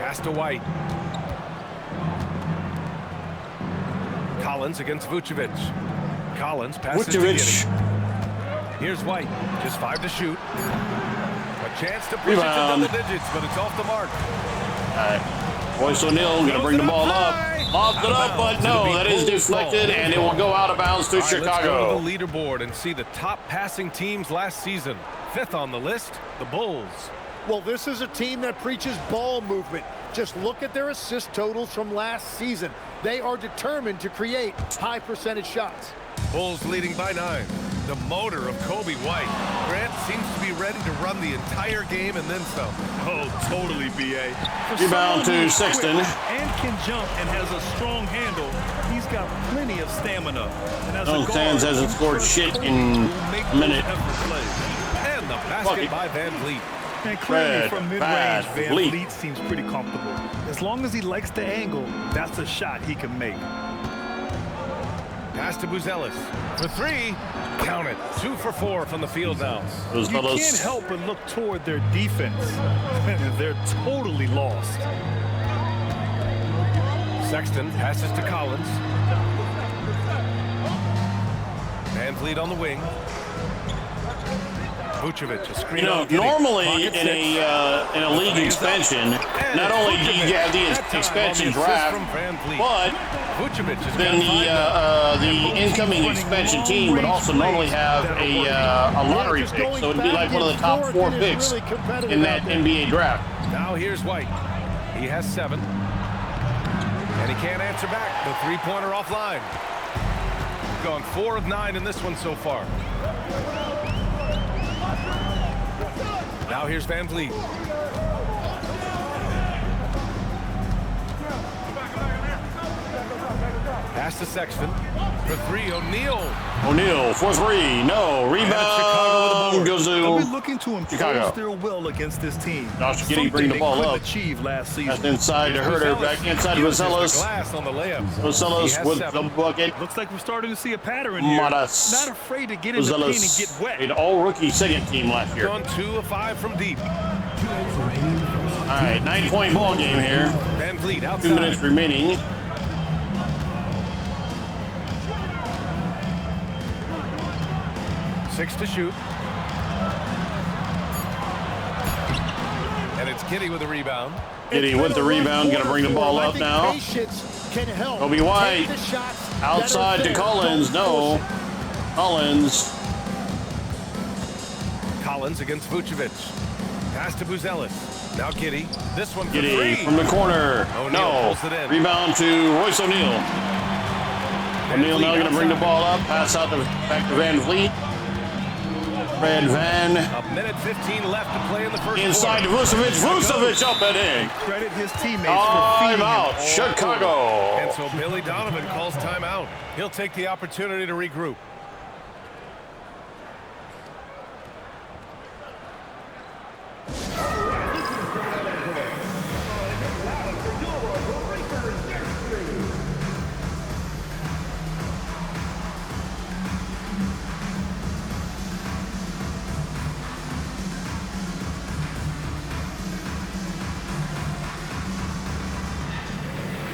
Pass to White. Collins against Vucevic. Collins passes to Vucevic. Giddey. Here's White. Just 5 to shoot. A chance to push Rebound. it to double digits, but it's off the mark. All right. Royce O'Neal going to bring the ball up. Lobbed it up, but no, that is deflected, and it will go out of bounds to All right, Chicago. let's go to the leaderboard and see the top passing teams last season. 5th on the list, the Bulls. Well, this is a team that preaches ball movement. Just look at their assist totals from last season. They are determined to create high percentage shots. Bulls leading by 9. The motor of Kobe White. Grant seems to be ready to run the entire game and then some. Oh, totally, B.A. Rebound to Sexton. And can jump and has a strong handle. He's got plenty of stamina. And as a guard, Sands hasn't scored shit in a minute. And the basket by Van Vliet. And clearly Fred from Van mid-range, Van Vliet. Vliet seems pretty comfortable. As long as he likes the angle, that's a shot he can make. Pass to Buzelis. For 3. Count it. 2 for 4 from the field now. You can't help but look toward their defense. They're totally lost. Sexton passes to Collins. Van Vliet on the wing. Vucevic, a screen. You know, on Giddey. normally Pocket in six. a league expansion, not only do you have the expansion draft, but then the incoming expansion team would also normally have a lottery pick, so it'd be like one of the top 4 picks in that NBA draft. Now here's White. He has 7. And he can't answer back. The three-pointer offline. Gone 4 of 9 in this one so far. Now here's Van Vliet. Pass to Sexton. For 3, O'Neal. O'Neal for 3, no. Rebound goes They'll be to looking to impose Chicago. their will against this team. Josh Giddey bring the ball up. Achieve last season. That's inside to Herter, back inside to Vazelis. Glass on the layup. Vazelis with the bucket. Looks like we're starting to see a pattern here. Matas. Not afraid to get in the paint and Vazelis, get wet. an all-rookie second team last year. Gone 2 of 5 from deep. All right, 9-point ball game here. Van Vliet 2 outside. minutes remaining. Six to shoot. And it's Giddey with the rebound. Giddey with the rebound, going to bring the ball up now. Kobe White outside to Collins. No. Collins. Collins against Vucevic. Pass to Buzelis. Now Giddey. This one for Giddey 3. from the corner. O'Neal No. pulls it in. Rebound to Royce O'Neal. O'Neal now going to bring the ball up. Pass out to back to Van Vliet. Fred Van. A minute 15 left to play in the first Inside to quarter. Vucevic up and in. Credit his teammates for Time feeding him out, all Chicago. And so Billy Donovan calls timeout. He'll take the opportunity to regroup.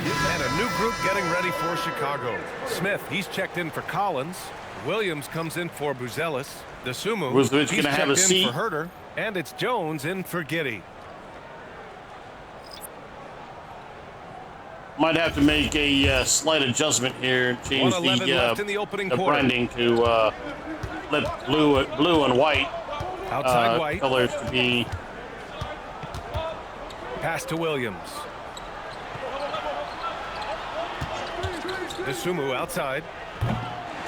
And a new group getting ready for Chicago. Smith, he's checked in for Collins. Williams comes in for Buzelis. DeSumo, Vucevic he's gonna have a checked in seat. for Herter. And it's Jones in for Giddey. Might have to make a slight adjustment here. Change 1:11 left in the opening quarter. branding to let blue and white Outside White. colors to be. Pass to Williams. DeSumo outside.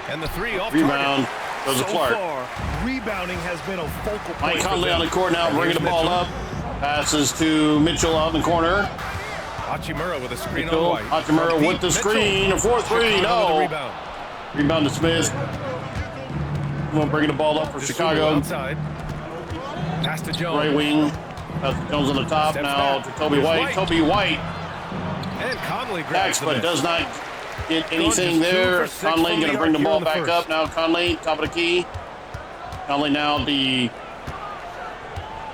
And the three off Rebound target. goes to So Clark. far, rebounding has been a focal point. Mike for Conley them. on the court now, bringing the ball up. Passes to Mitchell out in the corner. Hachimura with a screen Mitchell, on White. Hachimura From with the deep, screen. Mitchell. 4-3, Chicago with the no. rebound. Rebound to Smith. Bringing the ball up for DeSumo Chicago. outside. Pass to Jones. Right wing. Pass to Jones on the top. Steps Now back. to Toby Here's White. White. Toby White And Conley grabs backs, the but miss. does not get Going anything just 2 there. for 6 Conley from going the to bring the arc here ball in the back first. up. Now Conley, top of the key. Conley now the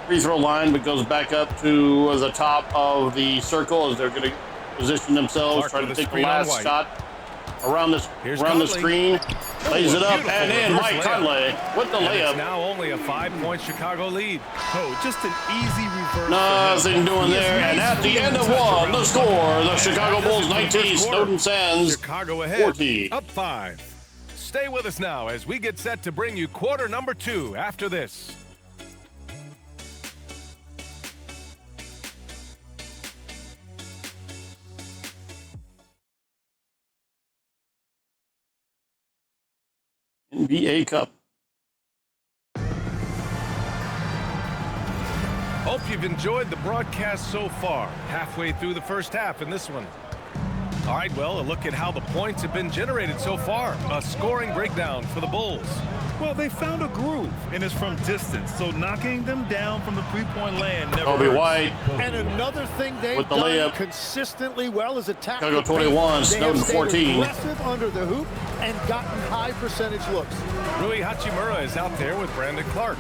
free throw line, but goes back up to the top of the circle as they're going to position themselves, Clark try to with a take the screen on last White. shot around the Here's around the Conley. screen. Lays it up Beautiful and in. reverse Mike layup. Conley with the And it's layup. now only a 5-point Chicago lead. Oh, just an easy reverse. Nothing doing there. And at the end of one, the score, the Chicago Bulls 19, Snowdin Sands Chicago ahead, 14. up 5. Stay with us now as we get set to bring you quarter number 2 after this. NBA Cup. Hope you've enjoyed the broadcast so far. Halfway through the first half in this one. All right, well, a look at how the points have been generated so far. A scoring breakdown for the Bulls. Well, they found a groove, and it's from distance. So knocking them down from the three-point land never Kobe hurts. White. And another thing they've With the done layup. consistently well is attack. Chicago the paint. 21, They Snowdin have stayed 14. aggressive under the hoop and gotten high percentage looks. Rui Hachimura is out there with Brandon Clark.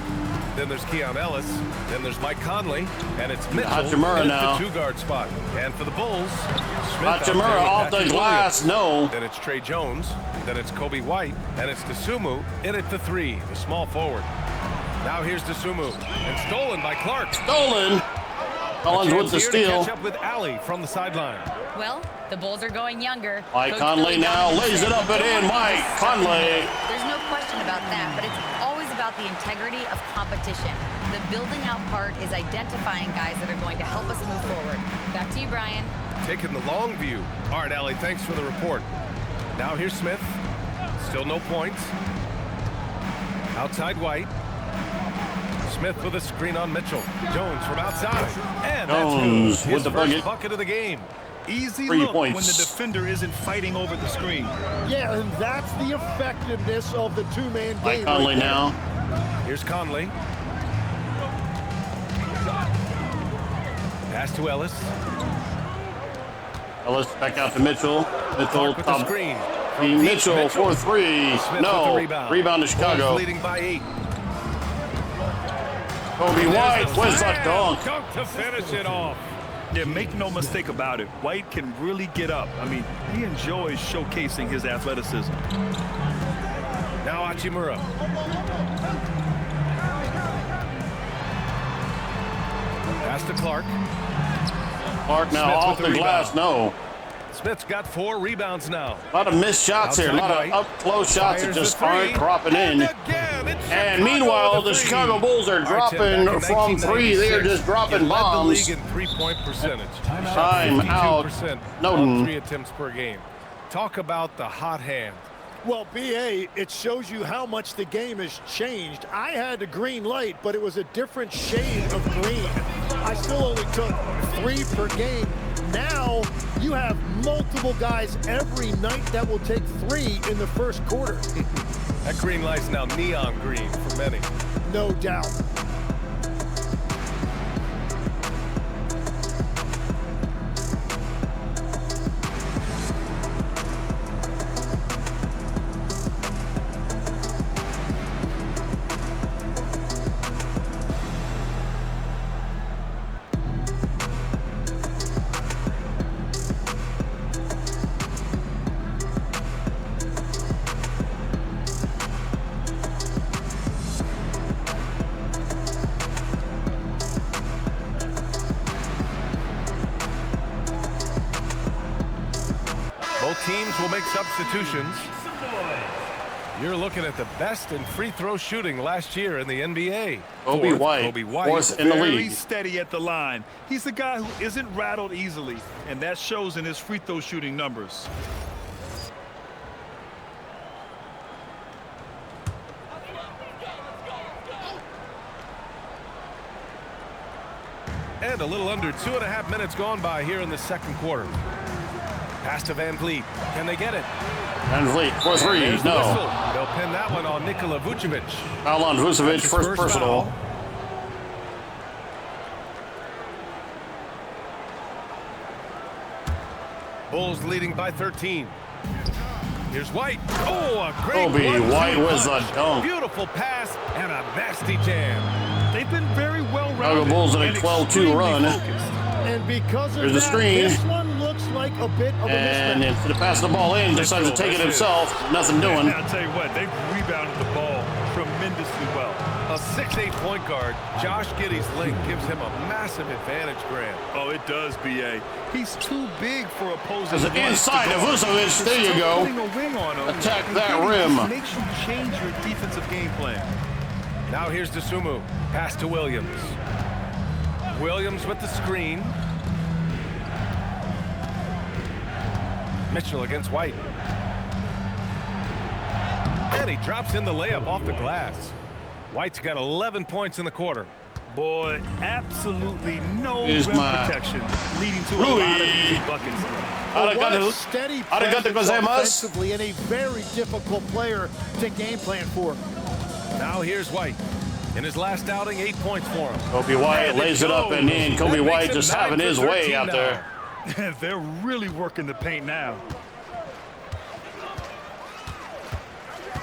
Then there's Keon Ellis. Then there's Mike Conley. And it's Mitchell Hachimura in now. the 2-guard spot. And for the Bulls, Smith out there Hachimura with off the Patrick glass, Williams. no. Then it's Trey Jones. Then it's Kobe White. And it's DeSumo in at the 3, the small forward. Now here's DeSumo. And stolen by Clark. Stolen. Collins with the Chance here to steal. catch up with Alley from the sideline. Well, the Bulls are going younger. Mike Coach Conley Billy now Donovan lays said, it up and in. Mike Conley. There's no question about that, but it's always about the integrity of competition. The building out part is identifying guys that are going to help us move forward. Back to you, Brian. Taking the long view. All right, Allie, thanks for the report. Now here's Smith. Still no points. Outside White. Smith with a screen on Mitchell. Jones from outside. And Jones that's good. with the His first bucket. bucket of the game. Easy 3 look points. when the defender isn't fighting over the screen. Yeah, and that's the effectiveness of the two-man Mike game. Conley right there. now. Here's Conley. Pass to Ellis. Ellis back out to Mitchell. Mitchell Clark with the top. screen. Mitchell for 3. Smith No. with the Rebound to Chicago. Bulls leading by 8. Kobe White with a dunk. Dunk to finish it off. Yeah, make no mistake about it. White can really get up. I mean, he enjoys showcasing his athleticism. Now Hachimura. Pass to Clark. Clark now Smith with off the the glass. No. Smith's got 4 rebounds now. A lot of missed shots here. A lot of Outside up close shots that Fires just the 3. aren't dropping in. And again, it's And Chicago meanwhile, with the 3. Chicago Bulls are All right, Tim, dropping back in from 3. They are 1996, just dropping you led the bombs. league in three-point percentage. Time out. 52% Snowdin. on 3 attempts per game. Talk about the hot hand. Well, BA, it shows you how much the game has changed. I had a green light, but it was a different shade of green. I still only took 3 per game. Now you have multiple guys every night that will take 3 in the first quarter. That green light's now neon green for many. No doubt. Both teams will make substitutions. You're looking at the best in free throw shooting last year in the NBA. Kobe White, fourth in the Very league. steady at the line. He's the guy who isn't rattled easily, and that shows in his free throw shooting numbers. And a little under 2.5 minutes gone by here in the second quarter. Pass to Van Vliet. Can they get it? Van Vliet for 3. There's the No. whistle. They'll pin that one on Nikola Vucevic. Foul on Vucevic, That's his first personal. foul. Bulls leading by 13. Here's White. Oh, a great Kobe 1-2 White with punch. a dunk. Beautiful pass and a nasty jam. They've been very well Chicago rounded. Bulls in a and 12-2 extremely run. focused. And because of Here's the that, screen. this one looks like a bit of a And mismatch. instead of passing the ball in, decides to take it himself. Nothing doing. I'll tell you what, they've rebounded the ball tremendously well. A 6'8" point guard, Josh Giddey's length gives him a massive advantage, Grant. Oh, it does, B.A. He's too big for opposing. As an inside to Vucevic, there you go. Putting a wing on him, Attack and that Giddey rim. just makes you change your defensive game plan. Now here's DeSumo. Pass to Williams. Williams with the screen. Mitchell against White. And he drops in the layup off the glass. White's got 11 points in the quarter. Boy, absolutely no Here's rim my protection, leading to a Rui. lot of easy buckets. What a steady Arigato presence gozaimasu. offensively and a very difficult player to game plan for. Now here's White. In his last outing, 8 points for him. Kobe White lays it up and in. Kobe That makes White it just 9 having for his way 13 out now. there. They're really working the paint now.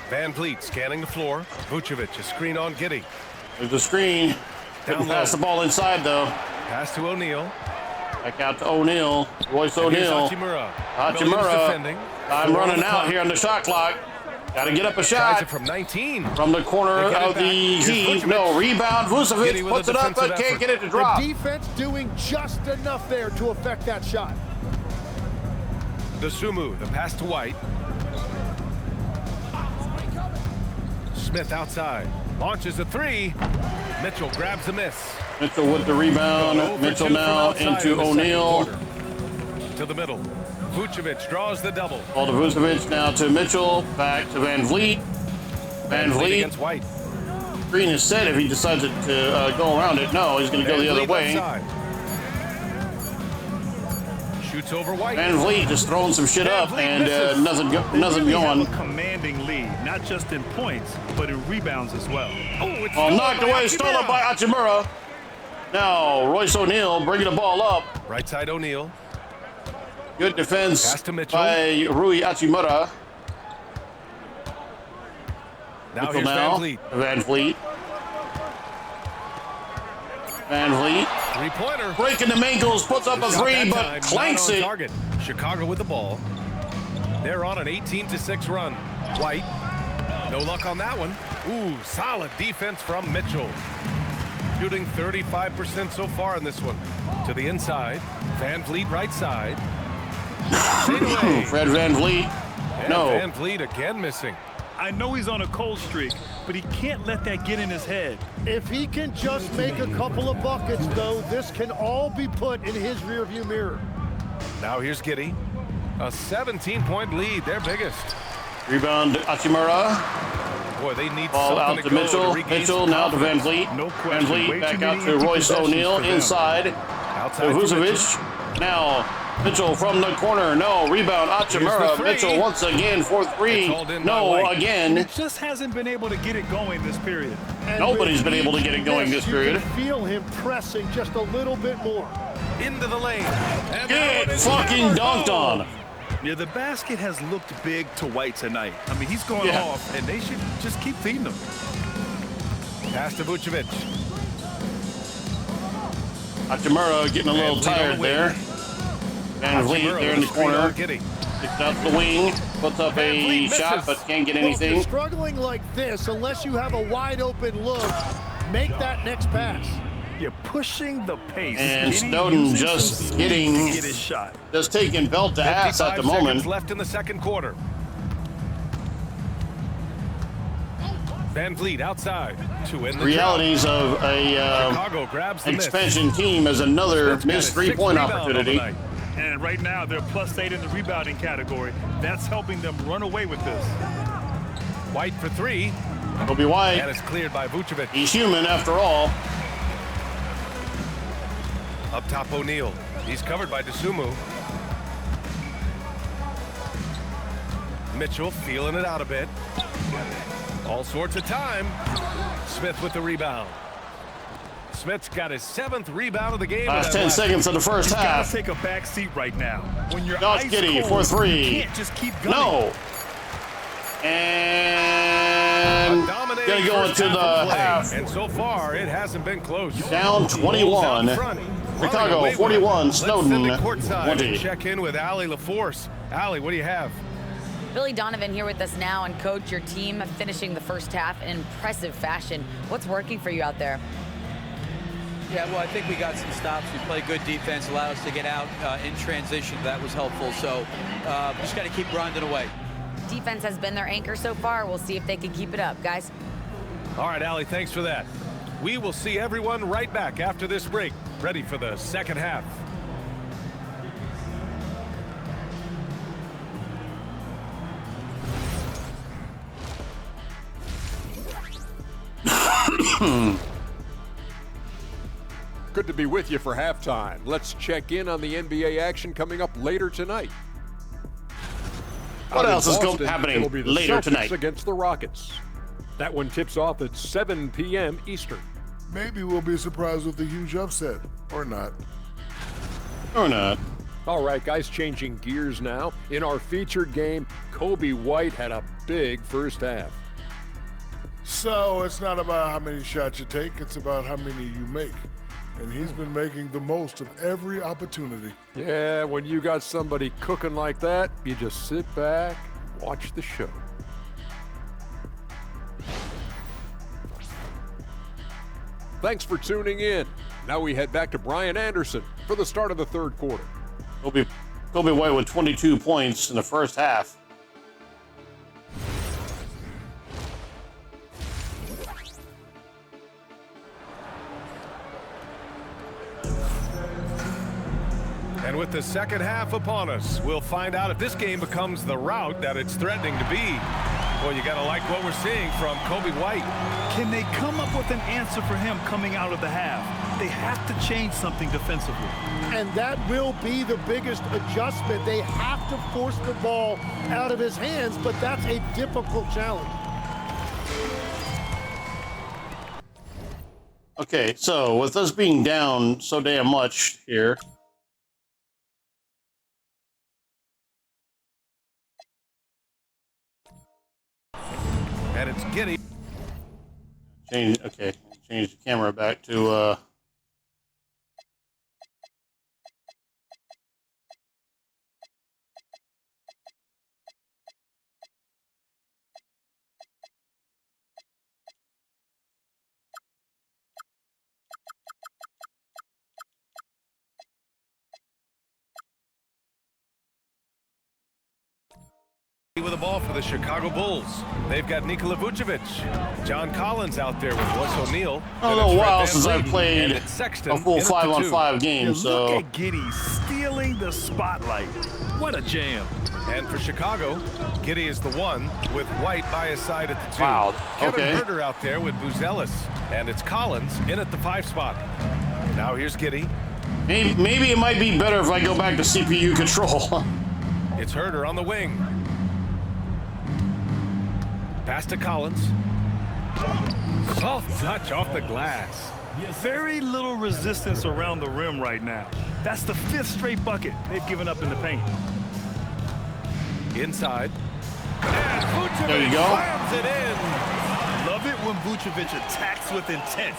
Van Vliet scanning the floor. Vucevic, a screen on Giddey. There's the screen. Couldn't Down pass the low. ball inside, though. Pass to O'Neal. Back out to O'Neal. Royce And here's O'Neal. Hachimura. Williams Hachimura. defending. I'm 4 on running the out clock. here on the shot clock. Got to get up a Tries shot it from 19. from the corner They get it of the back. Here's Heat. Vucevic. No, rebound. Giddey Vucevic with puts a it up, but defensive can't effort. get it to The drop. defense doing just enough there to affect that shot. DeSumo, the pass to White. Smith outside. Launches a 3. Mitchell grabs the miss. Mitchell with the rebound. Over Mitchell 2 from now outside into in the second O'Neal. quarter. To the middle. Vucevic draws the double. Ball to Vucevic, now to Mitchell. Back to Van Vliet. Van Vliet. against White. Screen is set if he decides to go around it. No, he's going to go the other Van Vliet way. left side. Shoots over White. Van Vliet just throwing some shit Van up Vliet and misses. nothing They nothing really going. have a commanding lead, not just in points, but in rebounds as well. Oh, it's Oh, stolen knocked by away, Hachimura. stolen by Hachimura. Now, Royce O'Neal bringing the ball up. Right side O'Neal. Good defense Pass to Mitchell. by Rui Hachimura. Now Mitchell here's now. Van Vliet. Van Vliet. Van Vliet. 3-pointer. Breaking the ankles, puts up a Shot 3, that but time, clanks not on it. target. Chicago with the ball. They're on an 18-6 run. White. No luck on that one. Ooh, solid defense from Mitchell. Shooting 35% so far in this one. To the inside. Van Vliet right side. Fade away. Fred Van Vliet. And No. Van Vliet again missing. I know he's on a cold streak, but he can't let that get in his head. If he can just make a couple of buckets, though, this can all be put in his rearview mirror. Now here's Giddey. A 17-point lead, their biggest. Rebound to Hachimura. Boy, they need Ball out something to go Mitchell. regain Mitchell some now to Van confidence. Vliet. No Van question. Vliet Way back too out many to empty Royce possessions O'Neal for them. inside. Outside To to Vucevic. Now Mitchell from the corner. No. Rebound Here's the Hachimura. three. Mitchell once again for three. It's hauled in by No White. He again. just hasn't been able to get it going this period. And Nobody's with been able to each get it going miss, this period. You can feel him pressing just a little bit more. into the lane. And that Get one is fucking good. dunked on. Yeah, the basket has looked big to White tonight. I mean, he's going Yeah. off, and they should just keep feeding him. Pass to Vucevic. Hachimura getting a little Van Vliet on tired the wing. there. Van Vliet Hachimura there with in a the screen corner. on Giddey. Kicks out to the wing. Puts up Van a Vliet shot misses. but can't get Well, if you're anything. struggling like this, unless you have a wide open look, make that next pass. You're pushing the pace. And Giddey Snowdin using just some speed getting- to get his shot. Just taking belt to ass at 55 the seconds moment. left in the second quarter. Van Vliet outside to end the Realities of a Chicago grabs the miss. expansion team as another Smith's got missed his three-point sixth rebound opportunity. on the night. And right now, they're +8 in the rebounding category. That's helping them run away with this. White for three, Kobe and White, it's cleared by Vucevic. he's human after all. Up top, O'Neal. He's covered by DeSumo. Mitchell feeling it out a bit. All sorts of time. Smith with the rebound. Smith's got his 7th rebound of the game. Last with that 10 seconds of the first He's got half. to take a back seat right now. When you're Josh ice Giddey cold, for three. you can't just keep gunning. No. And Dominating gonna go first into half the of play. half. And so far, it hasn't been close. Down 21. Bulls out front. Chicago Running away with it. 41, Let's send Snowdin it courtside 20. and check in with Allie LaForce. Allie, what do you have? Billy Donovan here with us now, and coach, your team finishing the first half in impressive fashion. What's working for you out there? Yeah, well, I think we got some stops. We played good defense, allowed us to get out in transition. That was helpful. So just got to keep grinding away. Defense has been their anchor so far. We'll see if they can keep it up, guys. All right, Allie, thanks for that. We will see everyone right back after this break, ready for the second half. Good to be with you for halftime. Let's check in on the NBA action coming up later tonight. What Out in else is Boston, happening it'll be the later Celtics tonight? against the Rockets. That one tips off at 7 p.m. Eastern. Maybe we'll be surprised with a huge upset, or not. Or not. All right, guys, changing gears now. In our featured game, Kobe White had a big first half. So it's not about how many shots you take, it's about how many you make. And he's been making the most of every opportunity. Yeah, when you got somebody cooking like that, you just sit back, watch the show. Thanks for tuning in. Now we head back to Brian Anderson for the start of the third quarter. Kobe White with 22 points in the first half. And with the second half upon us, we'll find out if this game becomes the rout that it's threatening to be. Well, you got to like what we're seeing from Kobe White. Can they come up with an answer for him coming out of the half? They have to change something defensively. And that will be the biggest adjustment. They have to force the ball out of his hands, but that's a difficult challenge. Okay, so with us being down so damn much here, And it's Giddey. change the camera back to With the ball for the Chicago Bulls. They've got Nikola Vucevic. John Collins out there with Royce O'Neal. I don't know a while since I've played a full 5-on-5 game, Yeah, so look at Giddey stealing the spotlight. What a jam. And for Chicago, Giddey is the 1 with White by his side at the 2. Wow, Kevin okay. Huerter out there with Buzelis. And it's Collins in at the 5 spot. Now here's Giddey. Maybe it might be better if I go back to CPU control. It's Huerter on the wing. Pass to Collins. Soft touch off the glass. Very little resistance around the rim right now. That's the 5th straight bucket they've given up in the paint. Inside. And Vucevic There you go. slams it in. Love it when Vucevic attacks with intent.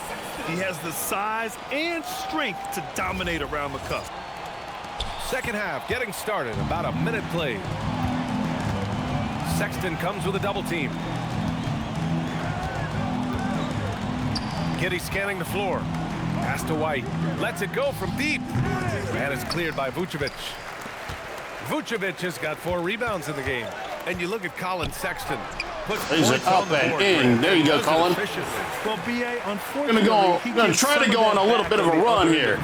He has the size and strength to dominate around the cup. Second half getting started. About a minute played. Sexton comes with a double team. Giddey scanning the floor. Pass to White. Lets it go from deep. And it's cleared by Vucevic. Vucevic has got 4 rebounds in the game. And you look at Colin Sexton. Puts He's points up on the and board. in. There you go, Does it Colin. efficiently. Well, B.A., unfortunately, Gonna try to go on a little bit of a run here.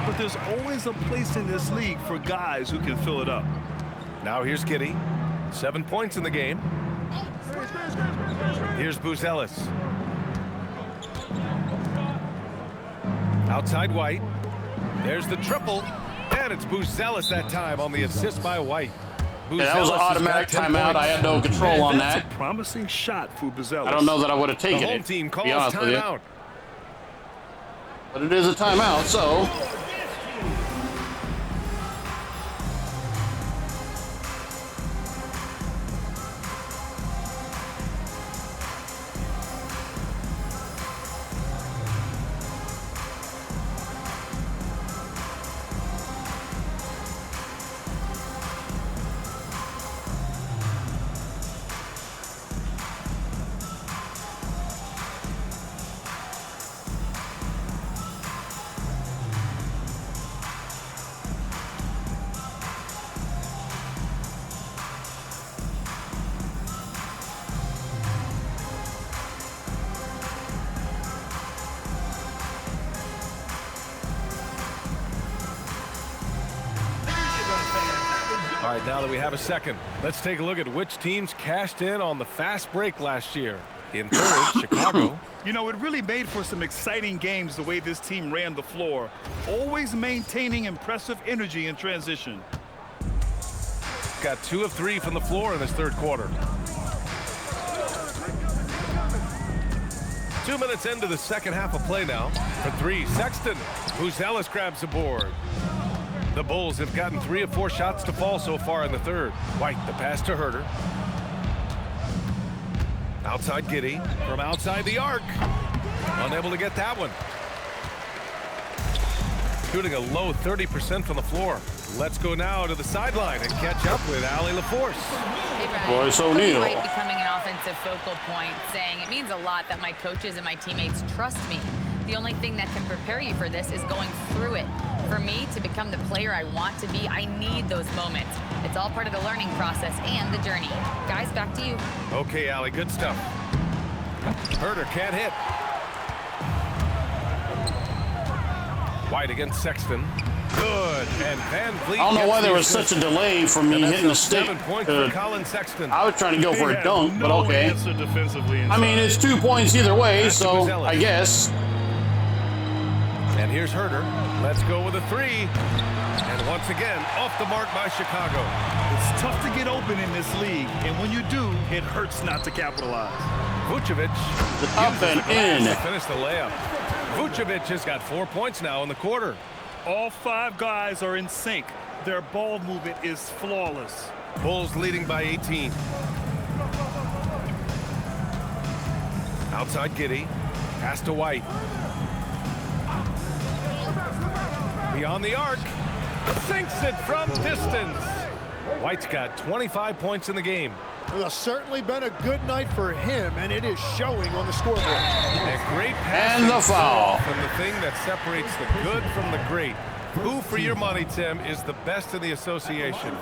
But there's always a place in this league for guys who can fill it up. Now here's Giddey. 7 points in the game. Here's Buzelis. Outside White. There's the triple. And it's Buzelis that time on the assist by White. Yeah, that was an Buzelis has automatic got 10 timeout. I had no control on That's that. a promising shot for Buzelis. I don't know that I would have The taken home it, team to calls be honest with you. timeout. But it is a timeout, so... All right, now that we have a second, let's take a look at which teams cashed in on the fast break last year. In third, Chicago. You know, it really made for some exciting games the way this team ran the floor, always maintaining impressive energy in transition. Got 2 of 3 from the floor in this third quarter. 2 minutes into the second half of play now. For 3, Sexton. Buzelis grabs the board. The Bulls have gotten 3 of 4 shots to fall so far in the third. White, the pass to Huerter. Outside Giddey from outside the arc. Unable to get that one. Shooting a low 30% from the floor. Let's go now to the sideline and catch up with Allie LaForce. Hey, Brian. Royce O'Neal. White becoming an offensive focal point, saying it means a lot that my coaches and my teammates trust me. The only thing that can prepare you for this is going through it. For me to become the player I want to be, I need those moments. It's all part of the learning process and the journey. Guys, back to you. Okay, Allie, good stuff. Huerter can't hit. White against Sexton. Good. And Van Vliet. I don't know gets why the there was assist. such a delay from me And that's hitting the a stick. 7 points for Colin Sexton. I was trying to go for They a had dunk, but no okay. answer defensively I mean, it's 2 points either way, Back to so Buzelis. I guess. And here's Huerter. Let's go with a 3. And once again, off the mark by Chicago. It's tough to get open in this league, and when you do, it hurts not to capitalize. Vucevic Up uses and the glass in. to finish the layup. Vucevic has got 4 points now in the quarter. All 5 guys are in sync. Their ball movement is flawless. Bulls leading by 18. Outside Giddey. Pass to White. Beyond the arc. Sinks it from distance. White's got 25 points in the game. Well, it's certainly been a good night for him, and it is showing on the scoreboard. A great pass. And the foul. From the thing that separates the good from the great. Who, for your money, Tim, is the best in the association?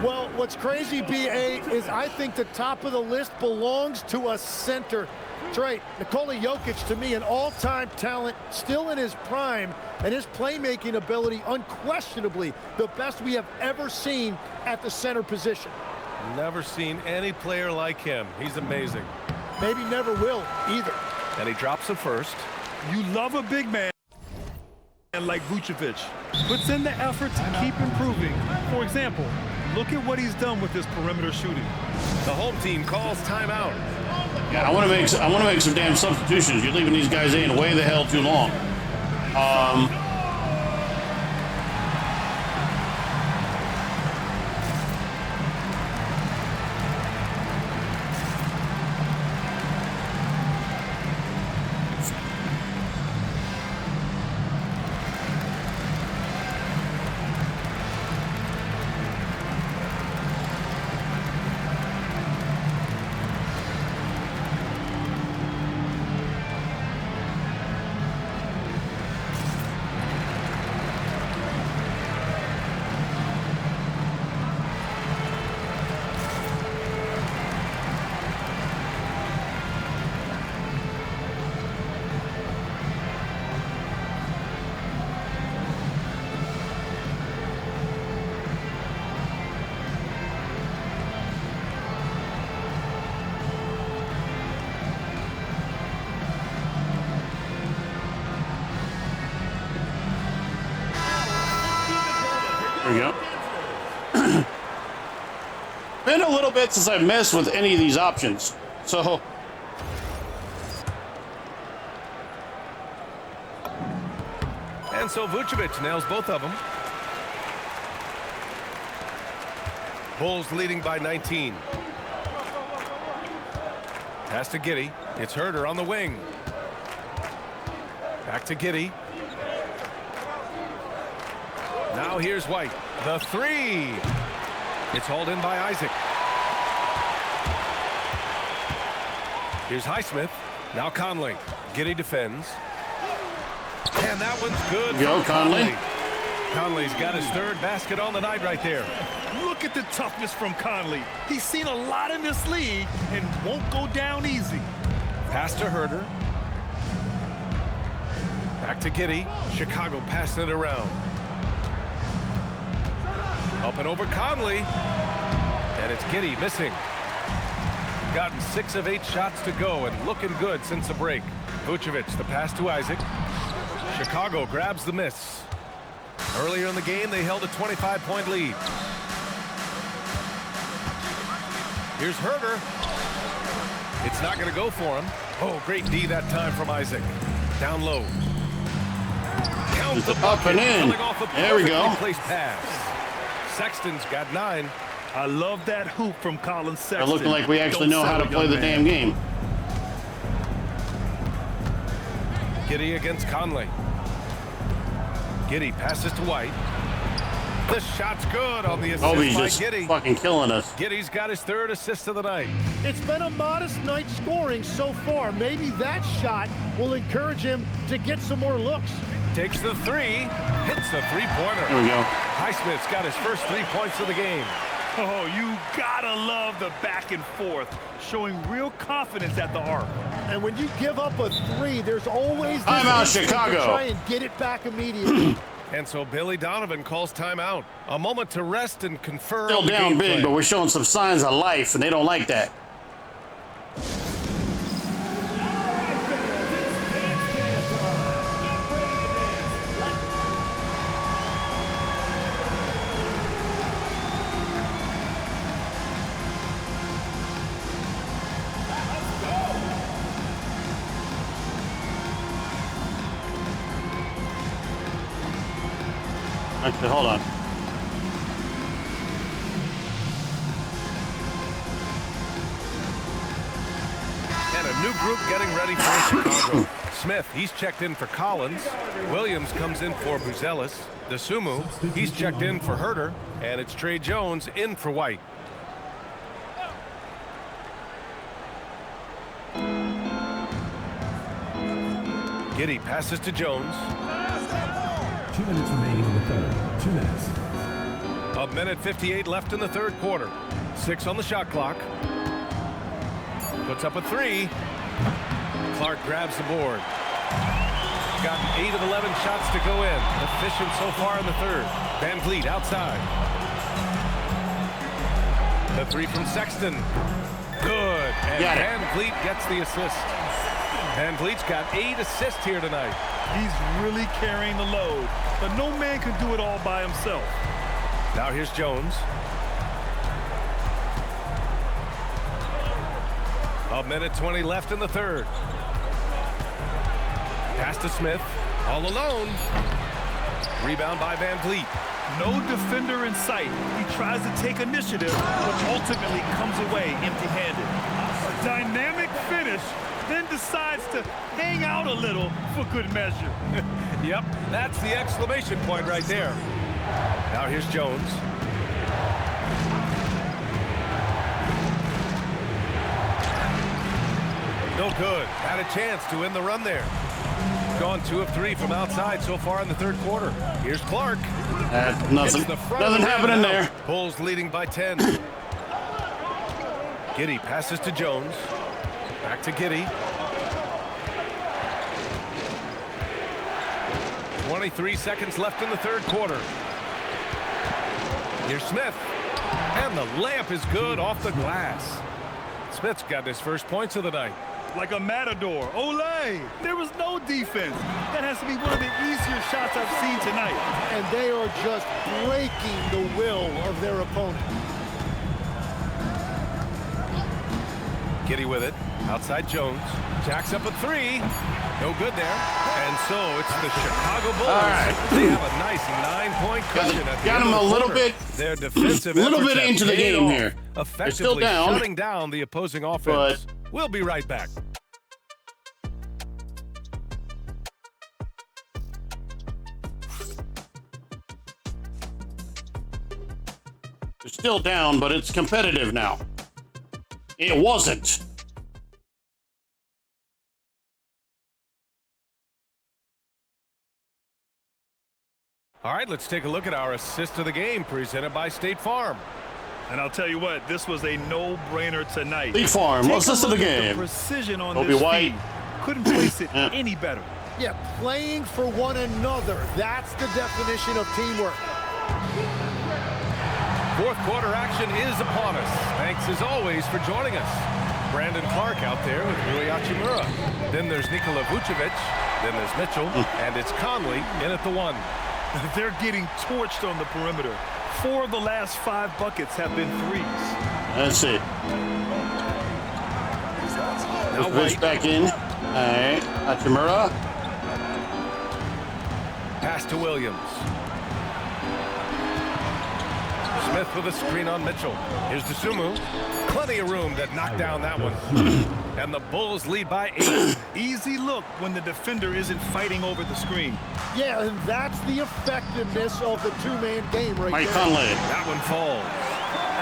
Well, what's crazy, B.A., is I think the top of the list belongs to a center. That's right. Nikola Jokic, to me, an all-time talent, still in his prime, and his playmaking ability unquestionably the best we have ever seen at the center position. Never seen any player like him. He's amazing. Maybe never will either. And he drops it first. You love a big man like Vucevic. Puts in the effort to keep improving. For example, look at what he's done with his perimeter shooting. The home team calls timeout. Yeah, I want to make some damn substitutions. You're leaving these guys in way the hell too long. There we go. Been a little bit since I've messed with any of these options, so. And so Vucevic nails both of them. Bulls leading by 19. Pass to Giddey. It's Herder on the wing. Back to Giddey. Now here's White. The three. It's hauled in by Isaac. Here's Highsmith. Now Conley. Giddey defends. And that one's good. Go, Conley. Conley's got his third basket on the night right there. Look at the toughness from Conley. He's seen a lot in this league and won't go down easy. Pass to Herder. Back to Giddey. Chicago passing it around. Up and over Conley. And it's Giddey missing. Gotten 6 of 8 shots to go and looking good since the break. Vucevic, the pass to Isaac. Chicago grabs the miss. Earlier in the game, they held a 25-point lead. Here's Herder. It's not going to go for him. Oh, great D that time from Isaac. Down low. Count the up and in. There we go. Placed pass. Sexton's got 9. I love that hoop from Colin Sexton. They're looking like we actually know how to play the damn game. Giddey against Conley. Giddey passes to White. The shot's good on the assist Oh, he's by just Giddey. fucking killing us. Giddey's got his 3rd assist of the night. It's been a modest night scoring so far. Maybe that shot will encourage him to get some more looks. Takes the 3, hits the 3-pointer. There we go. Highsmith's got his first 3 points of the game. Oh, you gotta love the back and forth, showing real confidence at the arc. And when you give up a 3, there's always this Timeout, instinct to Chicago. try and get it back immediately. And so Billy Donovan calls timeout. A moment to rest and confer Still on the down game big, plan. but we're showing some signs of life, and they don't like that. Actually, hold on. And a new group getting ready for Chicago. Smith, he's checked in for Collins. Williams comes in for Buzelis. The Sumu, he's checked in for Herder. And it's Trey Jones in for White. Giddey passes to Jones. 2 minutes remaining in the third. 2 minutes. A minute 58 left in the third quarter. 6 on the shot clock. Puts up a 3. Clark grabs the board. Got 8 of 11 shots to go in. Efficient so far in the third. Van Vliet outside. The three from Sexton. Good. And Van Vliet gets the assist. Van Vliet's got 8 assists here tonight. He's really carrying the load, but no man can do it all by himself. Now here's Jones. A minute 20 left in the third. Pass to Smith. All alone. Rebound by Van Vliet. No defender in sight. He tries to take initiative, but ultimately comes away empty-handed. A dynamic finish, then decides to hang out a little for good measure. Yep, that's the exclamation point right there. Now here's Jones. No good. Had a chance to win the run there. Gone 2 of 3 from outside so far in the third quarter. Here's Clark. Nothing happening there. Bulls leading by 10. Giddey passes to Jones. Back to Giddey. 23 seconds left in the third quarter. Here's Smith. And the layup is good off the glass. Smith's got his first points of the night. Like a matador. Olay! There was no defense. That has to be one of the easier shots I've seen tonight. And they are just breaking the will of their opponent. Giddey with it. Outside Jones. Jacks up a 3. No good there. And so it's the Chicago Bulls. All right. They have a nice 9-point cushion at the Got end them of a the little quarter. bit, Their defensive little efforts bit have into the paid game off, here. effectively They're still down. shutting down the opposing offense. We'll be right back. They're still down, but it's competitive now. It wasn't. All right, let's take a look at our assist of the game presented by State Farm. And I'll tell you what, this was a no-brainer tonight. State Farm, assist of the game. The precision on Kobe this White. feed. Couldn't place it any better. Yeah, playing for one another. That's the definition of teamwork. Fourth quarter action is upon us. Thanks as always for joining us. Brandon Clark out there with Rui Hachimura. Then there's Nikola Vucevic. Then there's Mitchell. And it's Conley in at the 1. They're getting torched on the perimeter. 4 of the last 5 buckets have been threes. Let's see. Now Vucevic back in. All right, Hachimura. Pass to Williams. Smith with a screen on Mitchell. Here's DeSumo. Plenty of room to knock down that one. And the Bulls lead by 8. Easy look when the defender isn't fighting over the screen. Yeah, and that's the effectiveness of the two-man game right Mike there. Conley. That one falls.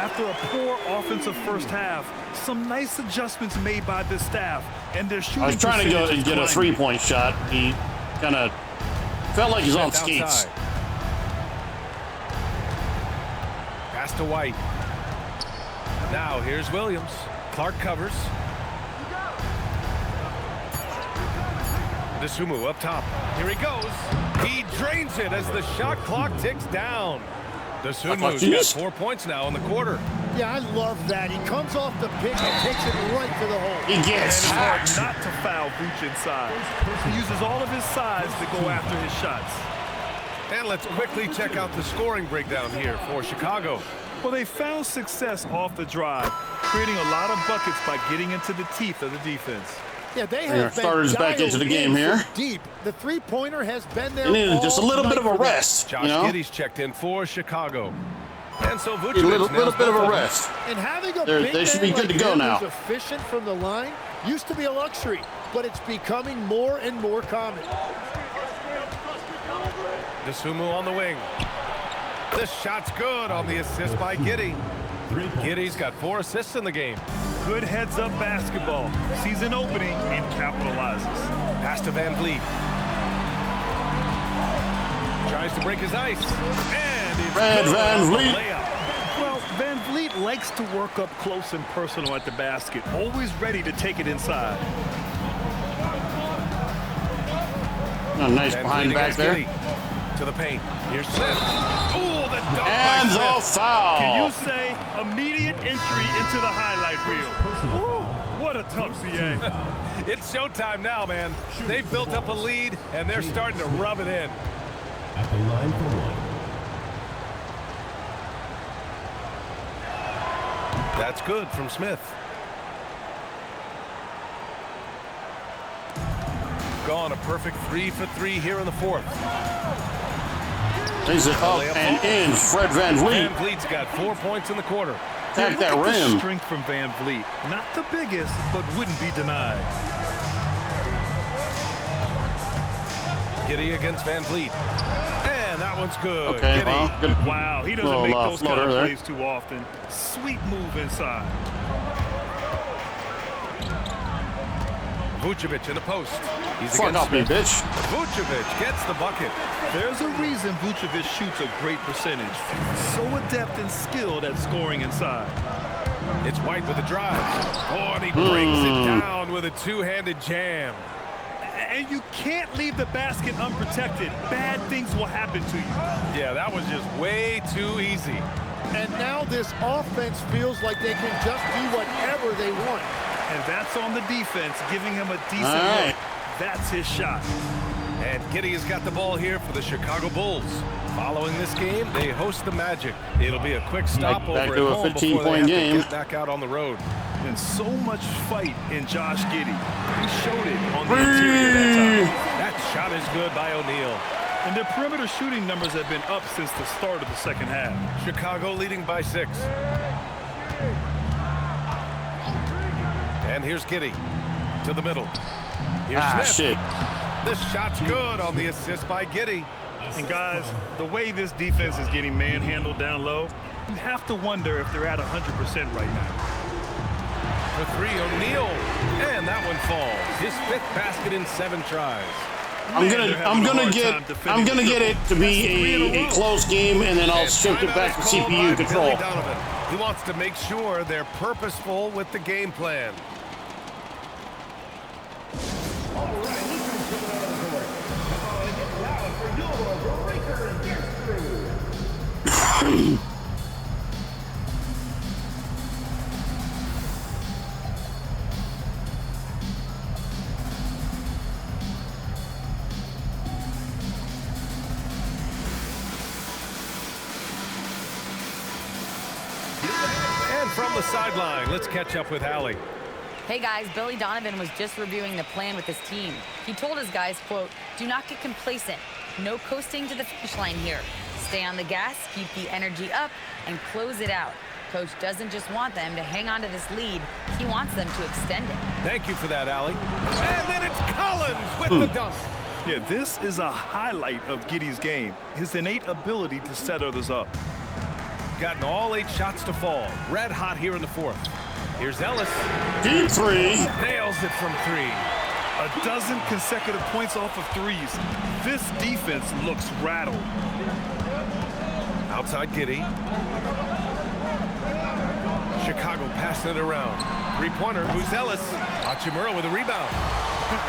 After a poor offensive first half, some nice adjustments made by the staff, and their shooting I was trying to go percentage and get a is climbing. 3-point shot. He kind of felt like he's on Smith skates. outside. Pass to White. Now here's Williams. Clark covers. DeSumo up top. Here he goes. He drains it as the shot clock ticks down. DeSumo's got 4 points now in the quarter. Yeah, I love that. He comes off the pick and takes it right to the hole. He gets And it's hard hacked. not to foul Vooch inside. He uses all of his size to go after his shots. And let's quickly check out the scoring breakdown here for Chicago. Well, they found success off the drive, creating a lot of buckets by getting into the teeth of the defense. Yeah, they Our have been starters back into the dialed game in here. from deep. The three-pointer has been there. They needed just a all little bit of a night for them. rest, Josh you know? Giddey's checked in for Chicago. And so A Vucevic little nails bit of both a them. rest. And having a They big should man be good like to go him now. who's efficient from the line used to be a luxury, but it's becoming more and more common. DeSumo on the wing. The shot's good on the assist by Giddey. Giddey's got 4 assists in the game. Good heads-up basketball. Sees an opening and capitalizes. Pass to Van Vliet. Tries to break his ice. And it's Red good Van off the Vliet. layup. Well, Van Vliet likes to work up close and personal at the basket, always ready to take it inside. Oh, nice Van behind Vliet back against there. Giddy. To the paint. Here's Smith. Ooh, the dunk And by the Smith. foul. Can you say immediate entry into the highlight reel? Woo, what a tough CA. It's showtime now, man. They've built up a lead, and they're starting to rub it in. At the line for one. That's good from Smith. Gone a perfect 3 for 3 here in the fourth. Takes it up and in. Fred Van Vliet. Van Vliet's got 4 points in the quarter. Attack that Look at the rim. strength from Van Vliet. Not the biggest, but wouldn't be denied. Giddy against Van Vliet. And that one's good. Okay, Giddy. well, good. Wow, he doesn't Little, make those kind floater of there. plays too often. Sweet move inside. Vucevic in the post. He's Fuck against off me, Smith. bitch. Vucevic gets the bucket. There's a reason Vucevic shoots a great percentage. So adept and skilled at scoring inside. It's White with the drive. Oh, and he brings it down with a two-handed jam. And you can't leave the basket unprotected. Bad things will happen to you. Yeah, that was just way too easy. And now this offense feels like they can just do whatever they want. And that's on the defense, giving him a decent All right. look. That's his shot. And Giddy has got the ball here for the Chicago Bulls. Following this game, they host the Magic. It'll be a quick stop Back over to at a home 15 before they point have game. to get back out on the road. And so much fight in Josh Giddey. He showed it on the interior that time. That shot is good by O'Neal. And their perimeter shooting numbers have been up since the start of the second half. Chicago leading by 6. And here's Giddy to the middle. Here's Smith. Shit. This shot's good on the assist by Giddy. And guys, the way this defense is getting manhandled down low, you have to wonder if they're at 100% right now. For 3, O'Neal. And that one falls. His 5th basket in 7 tries. I'm gonna get it to be a close game, and then I'll And shift it timeout back to is called CPU by control. Billy Donovan. He wants to make sure they're purposeful with the game plan. And from the sideline, let's catch up with Allie. Hey guys, Billy Donovan was just reviewing the plan with his team. He told his guys, quote, "Do not get complacent. No coasting to the finish line here. Stay on the gas, keep the energy up, and close it out." Coach doesn't just want them to hang on to this lead. He wants them to extend it. Thank you for that, Allie. And then it's Collins with the dunk. Yeah, this is a highlight of Giddey's game. His innate ability to set others up. Gotten all 8 shots to fall. Red hot here in the 4th. Here's Ellis. Deep 3. Nails it from 3. A dozen consecutive points off of threes. This defense looks rattled. Outside Giddy. Chicago passing it around. 3-pointer. Who's Ellis? Hachimura with a rebound.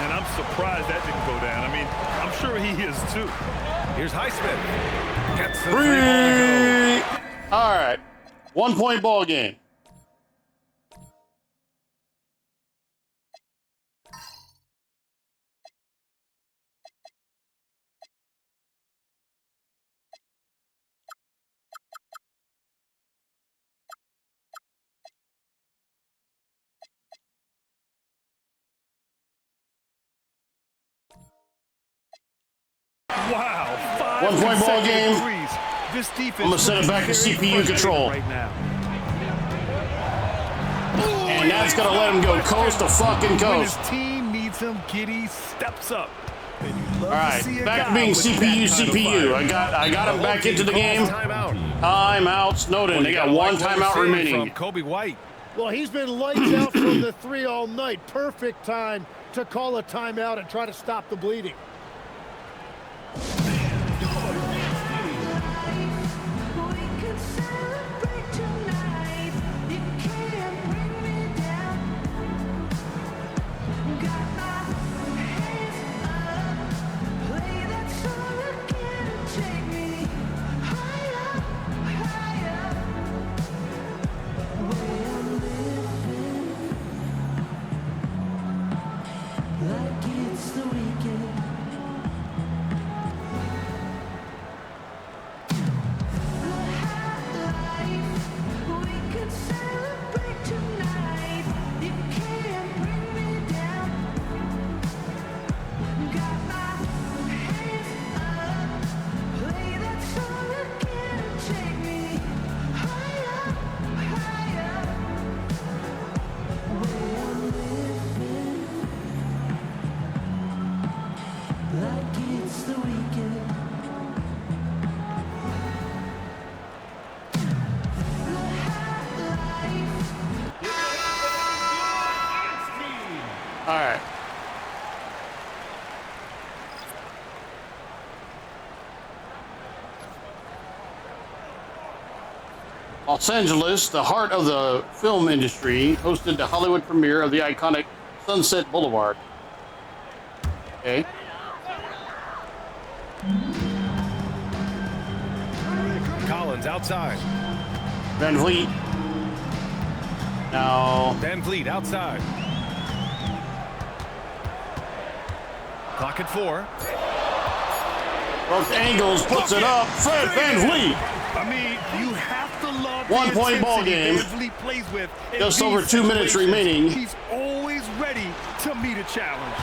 And I'm surprised that didn't go down. I mean, I'm sure he is too. Here's Highsmith. Gets the 3 ball to go. All right. 1 point ball game. Wow, 5 1 point ball consecutive game. threes. This defense I'm gonna set it back to looks very CPU frustrating control. right now. And that's gonna let him go coast to fucking When coast. his team needs him, Giddey steps up. And you'd love All right, to see a back to guy being with CPU, that kind of CPU. fire. I got him back into the game. Timeout. Timeout, Snowdin. They got one timeout remaining. From Kobe White. Well, he's been lights out from the 3 all night. Perfect time to call a timeout and try to stop the bleeding. All right. Los Angeles, the heart of the film industry, hosted the Hollywood premiere of the iconic Sunset Boulevard. Okay. Collins outside. Van Vliet. Now. Van Vliet outside. Clock at 4. Broke angles, puts it up. Fred Van Vliet. I mean, you have to love 1 point ball game. Van Vliet plays with. Just over 2 minutes remaining. He's always ready to meet a challenge.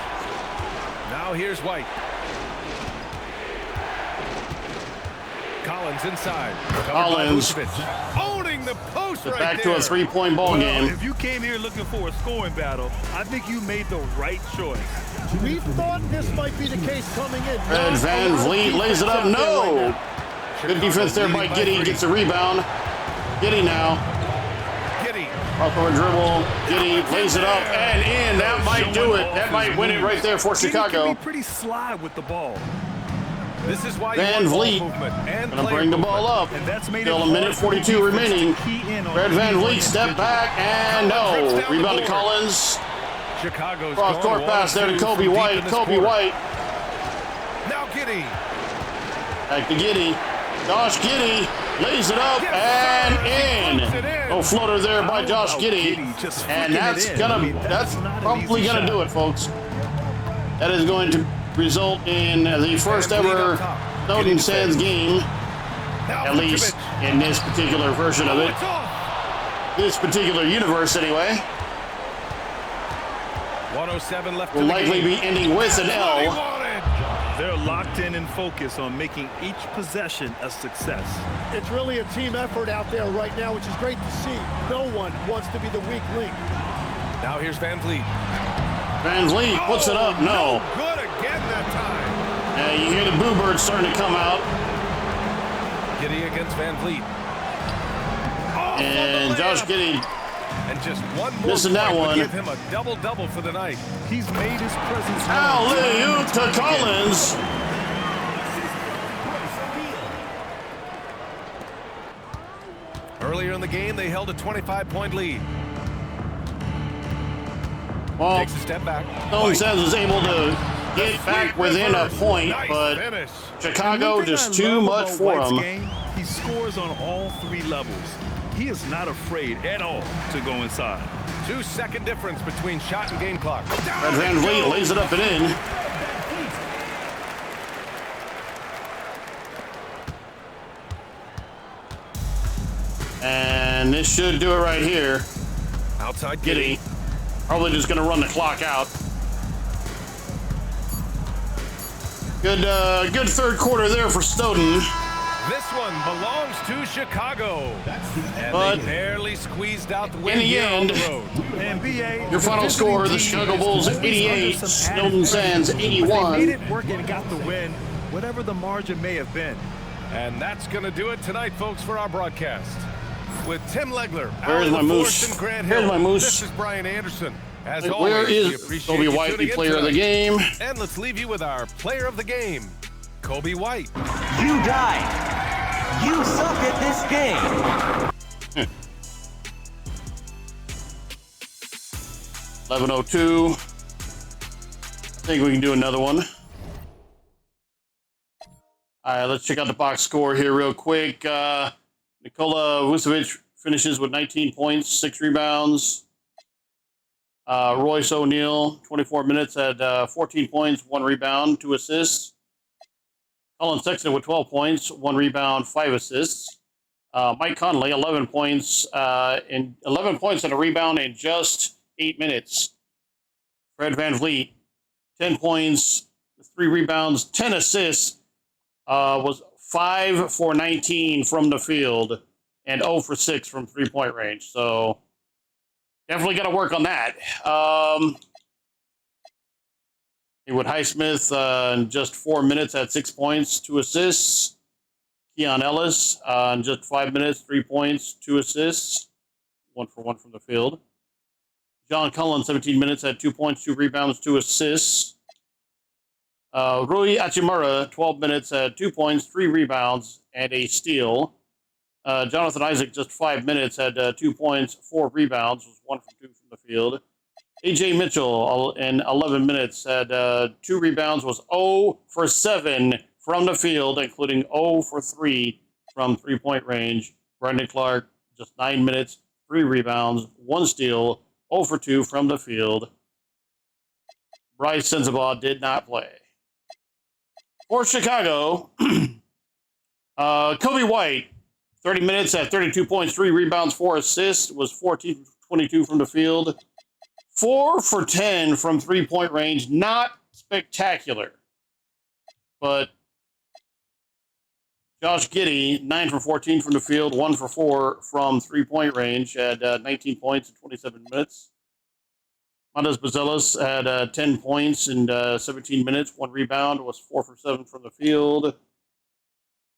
Now here's White. Collins inside. Collins owning the post right back there. to a 3-point ball game. If you came here looking for a scoring battle, I think you made the right choice. We thought this might be the case coming in. Fred Van Vliet lays it up. No. Good defense there by Giddey. Gets a rebound. Giddey now. Giddey. Off of a dribble. Giddey lays it up and in. That might do it. That might win it right there for Chicago. Can be pretty sly with the ball. This is why Van Vliet gonna bring the ball up. And that's made Still a minute 42 remaining. Fred Van Vliet step back and no. Rebound to Collins. Chicago's Cross court pass there to Kobe White. Kobe White. Now Giddey. Back to Giddey. Josh Giddey lays it up and in. No floater there by Josh Giddey. And that's probably gonna do it, folks. That is going to result in the first ever Snowdin Sands game, at least in this particular version of it. This particular universe, anyway. 107 left. Will likely be ending with an L. They're locked in and focused on making each possession a success. It's really a team effort out there right now, which is great to see. No one wants to be the weak link. Now here's Van Vliet. Van Vliet puts it up. No. Good again that time. You hear the boo birds starting to come out. Giddey against Van Vliet. And Josh Giddey and just one more missing that one. Give him a double-double for the night. He's made his presence known. Alley-oop to Collins. Earlier in the game, they held a 25-point lead. Well, takes a step back. Snowdin Sands was able to get back within a point, nice but finish. Chicago just too much for him. He scores on all 3 levels. He is not afraid at all to go inside. 2-second difference between shot and game clock. Fred Van Vliet lays it up and in. And this should do it right here. Outside Giddey. Probably just going to run the clock out. Good third quarter there for Snowdin. This one belongs to Chicago. And but they barely squeezed out the win in the end, NBA, your final score, the Chicago Bulls 88, Snowdin Sands 81. They made it work and got the win, whatever the margin may have been. And that's going to do it tonight, folks, for our broadcast. With Tim Legler, Where's my moose? and Grant Hill, Here's my moose. This is Brian Anderson. As Where always, we is appreciate Kobe you White, tuning the in player of the tonight. game? And let's leave you with our player of the game, Kobe White. You died. You suck at this game. 11:02. I think we can do another one. All right, let's check out the box score here real quick. Nikola Vucevic finishes with 19 points, 6 rebounds. Royce O'Neal, 24 minutes, had 14 points, 1 rebound, 2 assists. Colin Sexton with 12 points, 1 rebound, 5 assists. Mike Conley, 11 points and a rebound in just 8 minutes. Fred Van Vliet, 10 points, 3 rebounds, 10 assists, was 5 for 19 from the field and 0 for 6 from three-point range. So definitely got to work on that. Haywood Highsmith, in just 4 minutes, had 6 points, 2 assists. Keon Ellis, in just 5 minutes, 3 points, 2 assists. 1 for 1 from the field. John Cullen, 17 minutes, had 2 points, 2 rebounds, 2 assists. Rui Hachimura, 12 minutes, had 2 points, 3 rebounds, and a steal. Jonathan Isaac, just 5 minutes, had 2 points, 4 rebounds, was 1 from 2 from the field. A.J. Mitchell, in 11 minutes, had 2 rebounds, was 0 for 7 from the field, including 0 for 3 from three-point range. Brendan Clark, just 9 minutes, 3 rebounds, 1 steal, 0 for 2 from the field. Bryce Sensabaugh did not play. For Chicago, Kobe White, 30 minutes at 32 points, 3 rebounds, 4 assists, was 14 for 22 from the field. 4 for 10 from three-point range, not spectacular. But Josh Giddey, 9 for 14 from the field, 1 for 4 from three-point range, had 19 points in 27 minutes. Montes Bazelis had 10 points in 17 minutes, 1 rebound, was 4 for 7 from the field.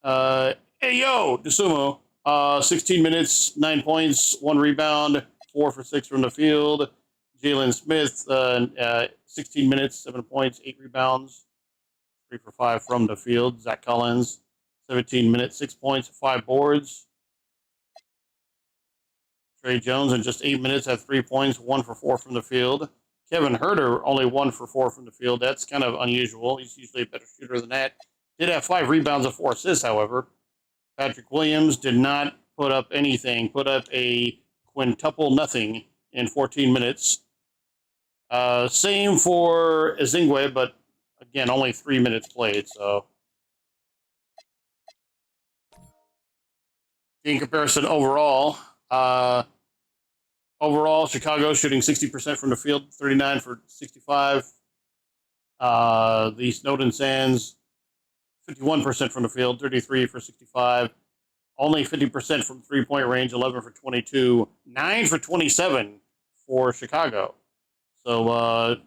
Ayo Dosunmu, 16 minutes, 9 points, 1 rebound, 4 for 6 from the field. Jalen Smith, 16 minutes, 7 points, 8 rebounds, 3 for 5 from the field. Zach Collins, 17 minutes, 6 points, 5 boards. Trey Jones, in just 8 minutes, had 3 points, 1 for 4 from the field. Kevin Huerter, only 1 for 4 from the field. That's kind of unusual. He's usually a better shooter than that. Did have 5 rebounds and 4 assists, however. Patrick Williams did not put up anything, put up a quintuple nothing in 14 minutes. Same for Ezingwe, but again, only 3 minutes played, so. In comparison overall, Chicago shooting 60% from the field, 39 for 65. The Snowdin Sands, 51% from the field, 33 for 65. Only 50% from three-point range, 11 for 22. 9 for 27 for Chicago. So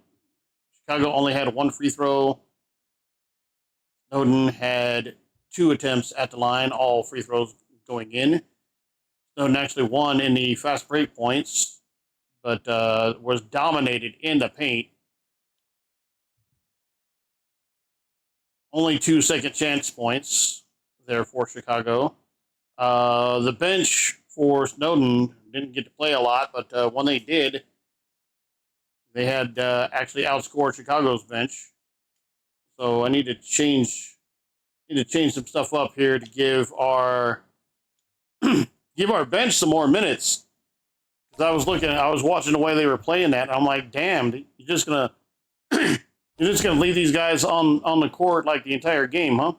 Chicago only had 1 free throw. Snowdin had 2 attempts at the line, all free throws going in. Snowdin actually won in the fast break points, but was dominated in the paint. Only 2 second chance points there for Chicago. The bench for Snowdin didn't get to play a lot, but when they did, they had actually outscored Chicago's bench. So I need to change some stuff up here to give our bench some more minutes. Because I was watching the way they were playing that, and I'm like, damn, you're just gonna leave these guys on the court like the entire game, huh?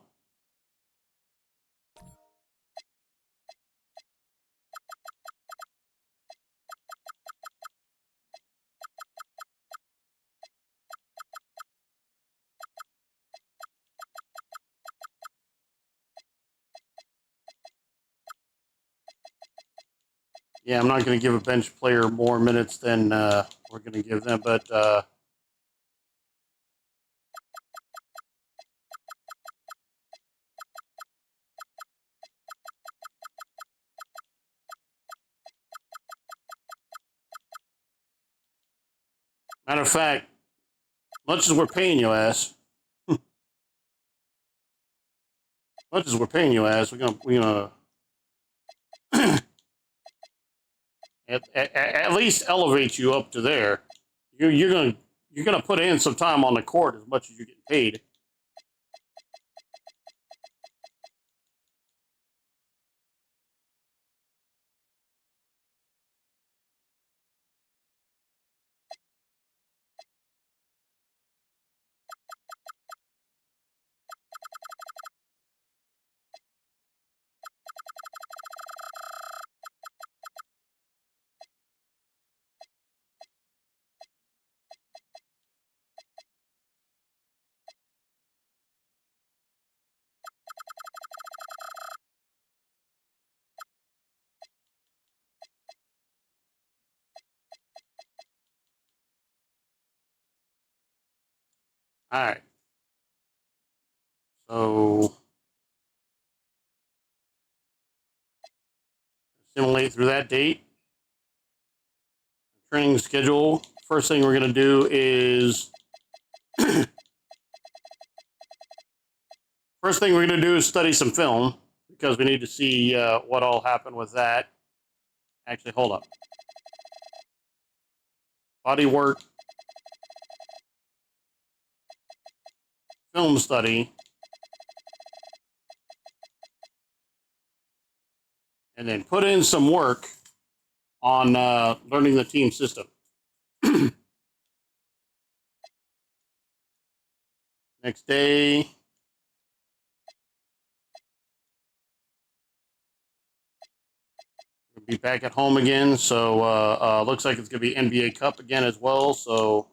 Yeah, I'm not going to give a bench player more minutes than we're going to give them, but matter of fact, much as we're paying you ass, we're gonna at least elevate you up to there. You're gonna put in some time on the court as much as you get paid. All right. So assimilate through that date. training schedule. First thing we're going to do is study some film because we need to see what all happened with that. Actually, hold up. Body work, film study, and then put in some work on learning the team system. Next day, we'll be back at home again. So looks like it's going to be NBA Cup again as well. So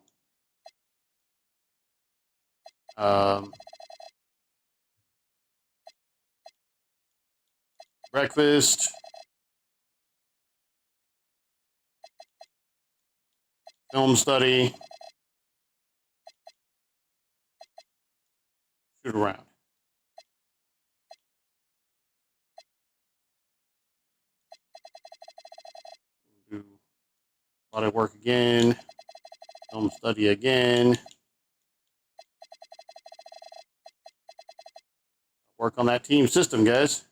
breakfast, film study, shoot around. Do body work again, film study again. Work on that team system, guys.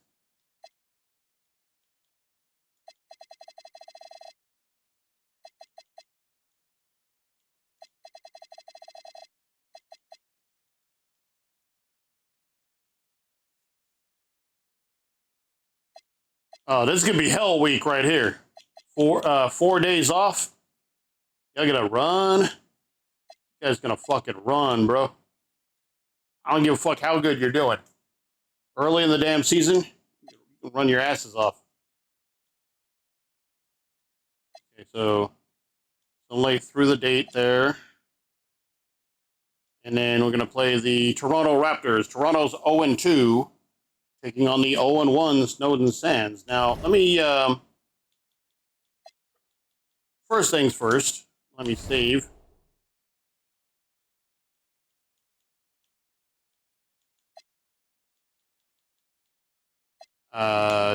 Oh, this is gonna be hell week right here. 4 days off. Y'all gonna run. You guys gonna fucking run, bro. I don't give a fuck how good you're doing. Early in the damn season, you can run your asses off. Okay, so late through the date there. And then we're gonna play the Toronto Raptors. Toronto's 0-2, taking on the 0-1 Snowdin Sands. Now, let me first things first, let me save.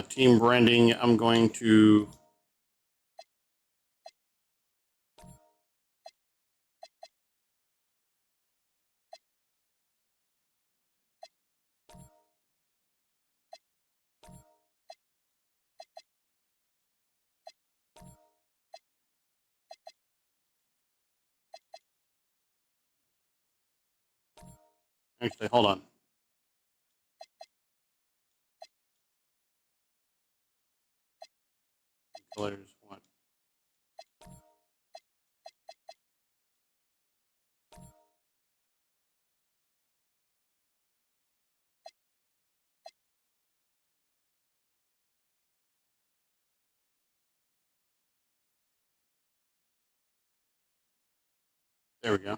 Team branding, I'm going to actually hold on. Colors one. There we go.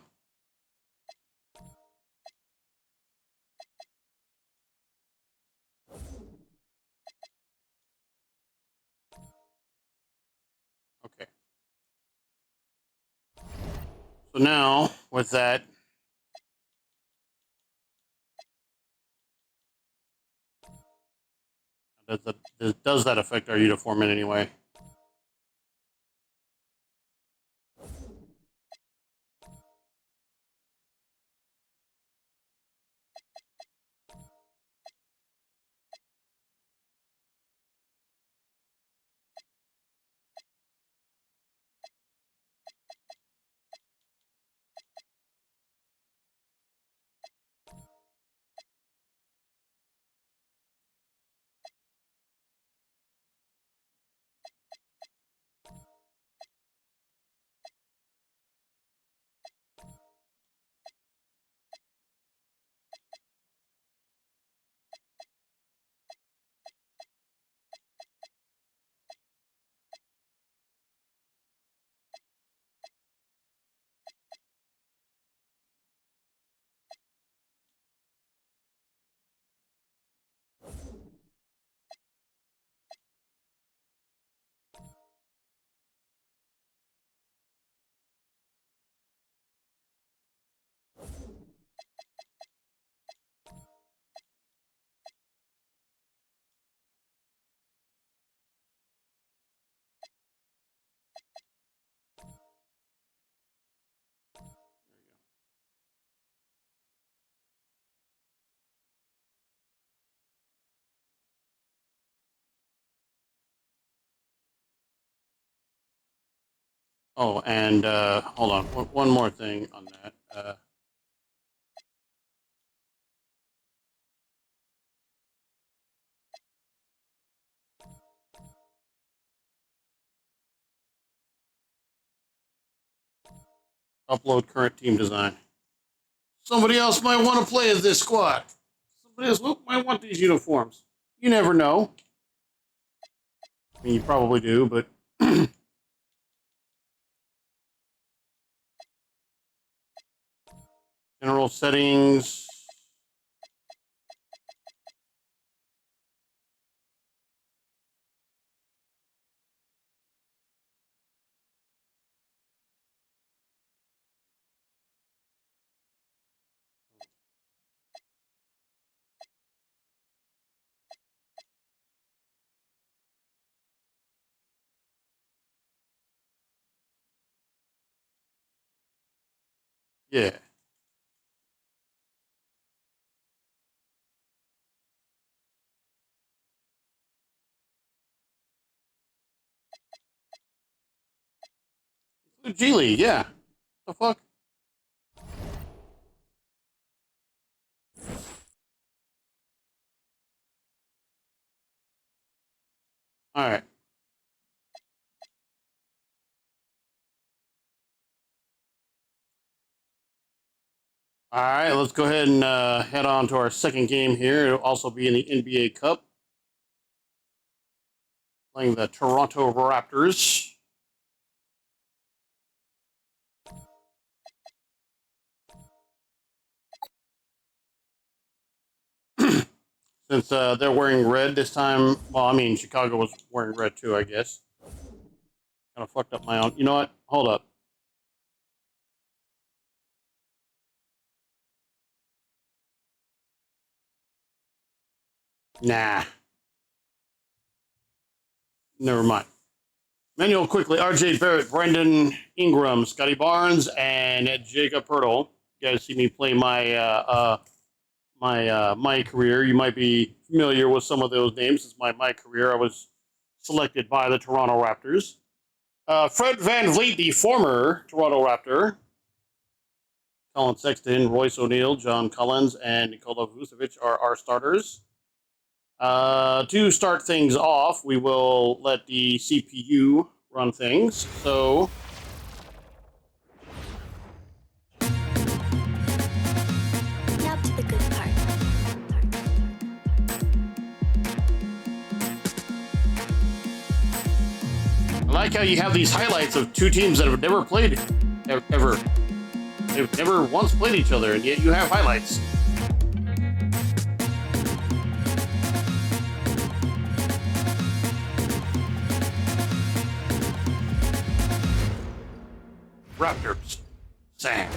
Okay. So now, with that, does that affect our uniform in any way? Oh, and hold on, one more thing on that. Upload current team design. Somebody else might want to play as this squad. Somebody else might want these uniforms. You never know. I mean, you probably do, but... General settings. Yeah. G League, yeah. The fuck? Alright. Alright, let's go ahead and head on to our second game here. It'll also be in the NBA Cup. Playing the Toronto Raptors. Since they're wearing red this time, well, I mean, Chicago was wearing red too, I guess. Kind of fucked up my own. You know what? Hold up. Nah. Never mind. Manual quickly. RJ Barrett, Brandon Ingram, Scotty Barnes, and Jacob Pertl. You guys see me play my my career. You might be familiar with some of those names. It's my career. I was selected by the Toronto Raptors. Fred VanVleet, the former Toronto Raptor. Colin Sexton, Royce O'Neal, John Collins, and Nikola Vucevic are our starters. To start things off, we will let the CPU run things. So... Now to the good part. I like how you have these highlights of two teams that have never played ever. They've never once played each other, and yet you have highlights. Raptors. Sam.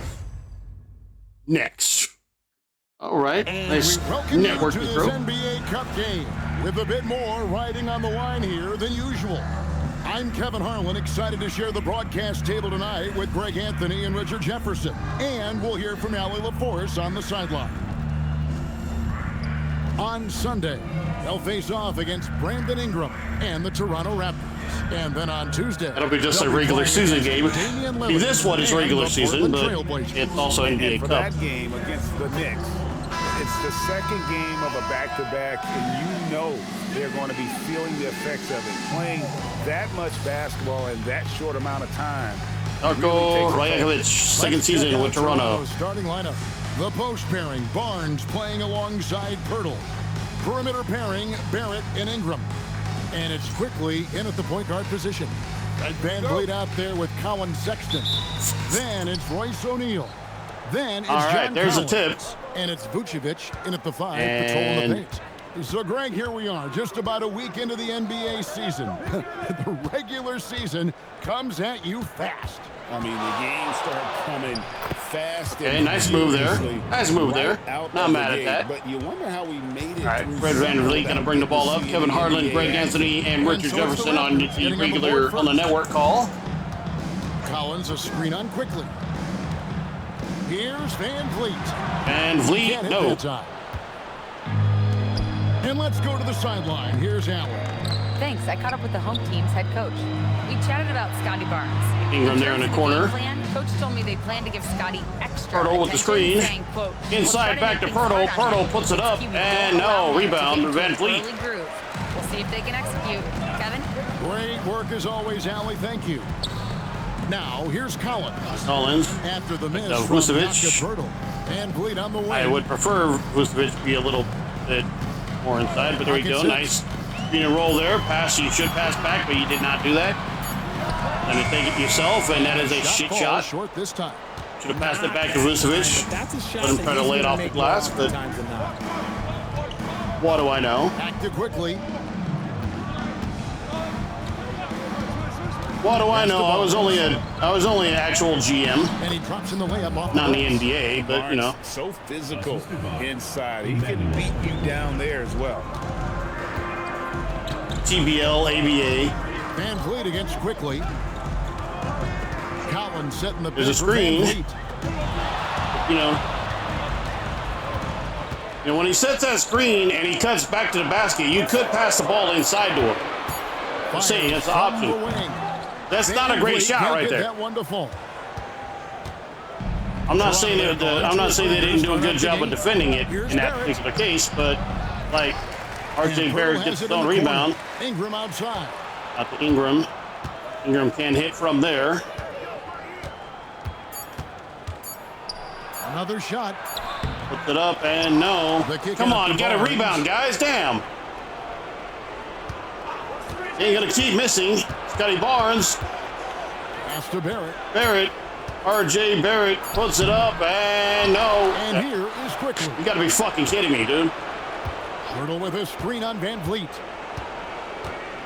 Next. All right. Nice networking through. NBA Cup game with a bit more riding on the line here than usual. I'm Kevin Harlan, excited to share the broadcast table tonight with Greg Anthony and Richard Jefferson. And we'll hear from Allie LaForce on the sideline. On Sunday, they'll face off against Brandon Ingram and the Toronto Raptors. And then on Tuesday, that'll be just a regular season game. This one is regular season, but it's also NBA Cup. For that game against the Knicks, it's the second game of a back-to-back, and you know they're going to be feeling the effects of it. Playing that much basketball in that short amount of time. Darko Rajakovic, second season with Toronto. Starting lineup. The post pairing, Barnes playing alongside Pertl. Perimeter pairing, Barrett and Ingram. And it's quickly in at the point guard position. VanVleet out there with Colin Sexton. Then it's Royce O'Neal. Then it's John there's Collins. a tip. And it's Vucevic in at the 5, patrolling the paint. So, Greg, here we are, just about a week into the NBA season. The regular season comes at you fast. I mean, the games start coming fast. Okay, nice move there. Nice move there. Not mad at that. But you wonder how we made it. All right, Fred VanVleet going to bring the ball up. Kevin Harlan, Greg Anthony, and Richard Jefferson on the regular on the network call. Collins a screen on quickly. Here's VanVleet. VanVleet, no. And let's go to the sideline. Here's Allen. Thanks. I caught up with the home team's head coach. We chatted about Scotty Barnes. Ingram there in the corner. Coach told me they plan to give Scotty extra Pirtle with the screen. saying, quote, Inside back to Pirtle. Pirtle puts it up. And no, rebound. Van Vliet. We'll see if they can execute. Kevin? Great work as always, Allie. Thank you. Now, here's Collins. Collins. After the miss from Vucevic. Pirtle. Van Vliet on the way. I would prefer Vucevic to be a little bit more inside, but there we go. Nice screen and roll there. Pass, you should pass back, but you did not do that. And to take it yourself, and that is a shit shot. Short this time. Should have passed it back to Vucevic. Let him try to lay it off the glass, but what do I know? Acted quickly. What do I know? I was only an actual GM. And he drops in the layup off not in the NBA, but you know. So physical inside. He can beat you down there as well. TBL, ABA. Van Vliet against quickly. Collins setting the there's a screen. You know, when he sets that screen and he cuts back to the basket, you could pass the ball inside to him. I'm saying that's an option. That's not a great shot right there. That one to fall. I'm not saying that they didn't do a good job of defending it in that particular case, but like RJ Barrett gets his own rebound. Ingram outside. Out to Ingram. Ingram can hit from there. Another shot. Puts it up and no. Come on, get a rebound, guys. Damn. Ain't gonna keep missing. Scotty Barnes. Pass to Barrett. Barrett. RJ Barrett puts it up and no. And here is quickly. You gotta be fucking kidding me, dude. Pirtle with a screen on Van Vliet.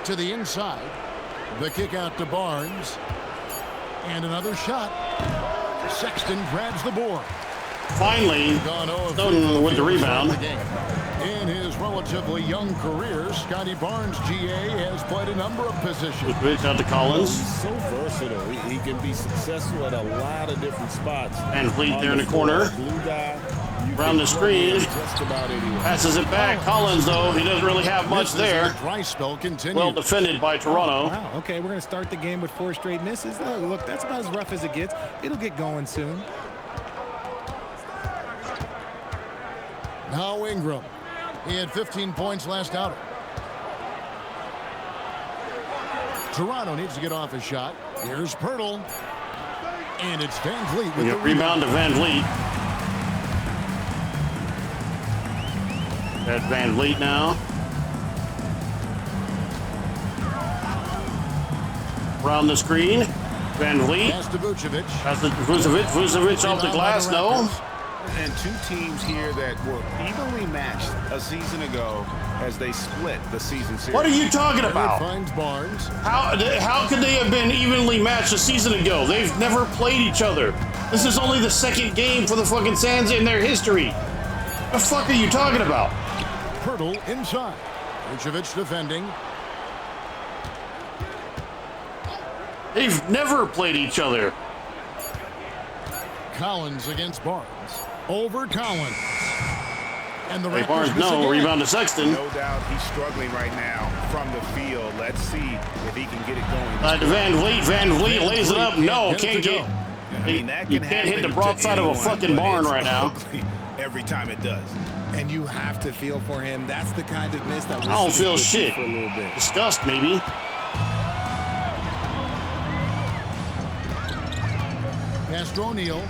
To the inside. The kick out to Barnes. And another shot. Sexton grabs the board. Finally, Snowdin with the rebound. In his relatively young career, Scotty Barnes, GA, has played a number of positions. Pitch out to Collins. He's so versatile. He can be successful at a lot of different spots. And Vliet there in the corner. Around the screen. Passes it back. Collins, though, he doesn't really have much there. Dry spell continues. Well defended by Toronto. Wow, okay, we're going to start the game with 4 straight misses. Look, that's about as rough as it gets. It'll get going soon. Now Ingram. He had 15 points last outing. Toronto needs to get off a shot. Here's Pirtle. And it's Van Vliet with the rebound to Van Vliet. That's Van Vliet now. Around the screen. Van Vliet. Pass to Vucevic. Pass to Vucevic. Vucevic off the glass. No. And two teams here that were evenly matched a season ago as they split the season series. What are you talking about? Finds Barnes. How could they have been evenly matched a season ago? They've never played each other. This is only the second game for the fucking Sands in their history. What the fuck are you talking about? Pirtle inside. Vucevic defending. They've never played each other. Collins against Barnes. Over Collins. And the Barnes, no. Rebound to Sexton. No doubt he's struggling right now from the field. Let's see if he can get it going. To Van Vliet. Van Vliet lays it up. No, can't get. You can't hit the broadside of a fucking barn right now. Every time it does. And you have to feel for him. That's the kind of miss that I don't feel shit. For a little bit. Disgust, maybe. Pass to O'Neal.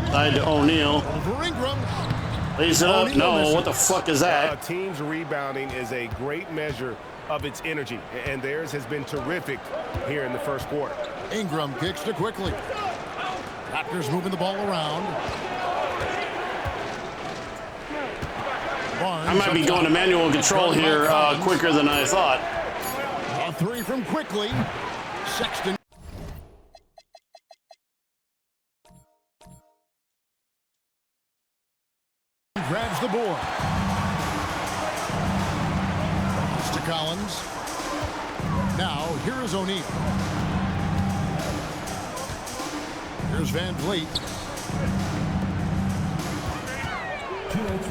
Side to O'Neal. Over Ingram. Lays it up. No, what the fuck is that? A team's rebounding is a great measure of its energy, and theirs has been terrific here in the first quarter. Ingram kicks to quickly. Raptors moving the ball around. Barnes I might be going to manual control here quicker than I thought. A 3 from quickly. Sexton. Grabs the board. It's to Collins. Now, here is O'Neal. Here's Van Vliet.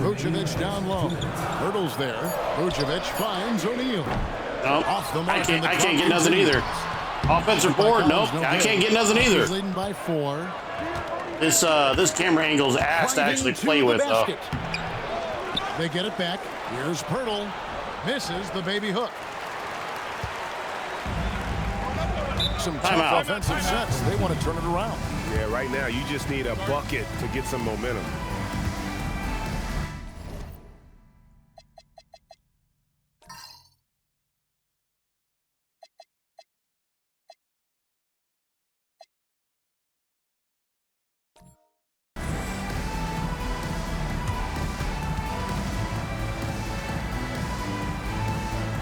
Vucevic down low. Hurdles there. Vucevic finds O'Neal. Nope. Off the mark I in the can't get top nothing continues. either. Offensive board, nope. I can't get nothing either. Leading by 4. This camera angle's ass to actually play with, though. They get it back. Here's Pirtle. Misses the baby hook. Some tough offensive sets. They want to turn it around. Yeah, right now you just need a bucket to get some momentum.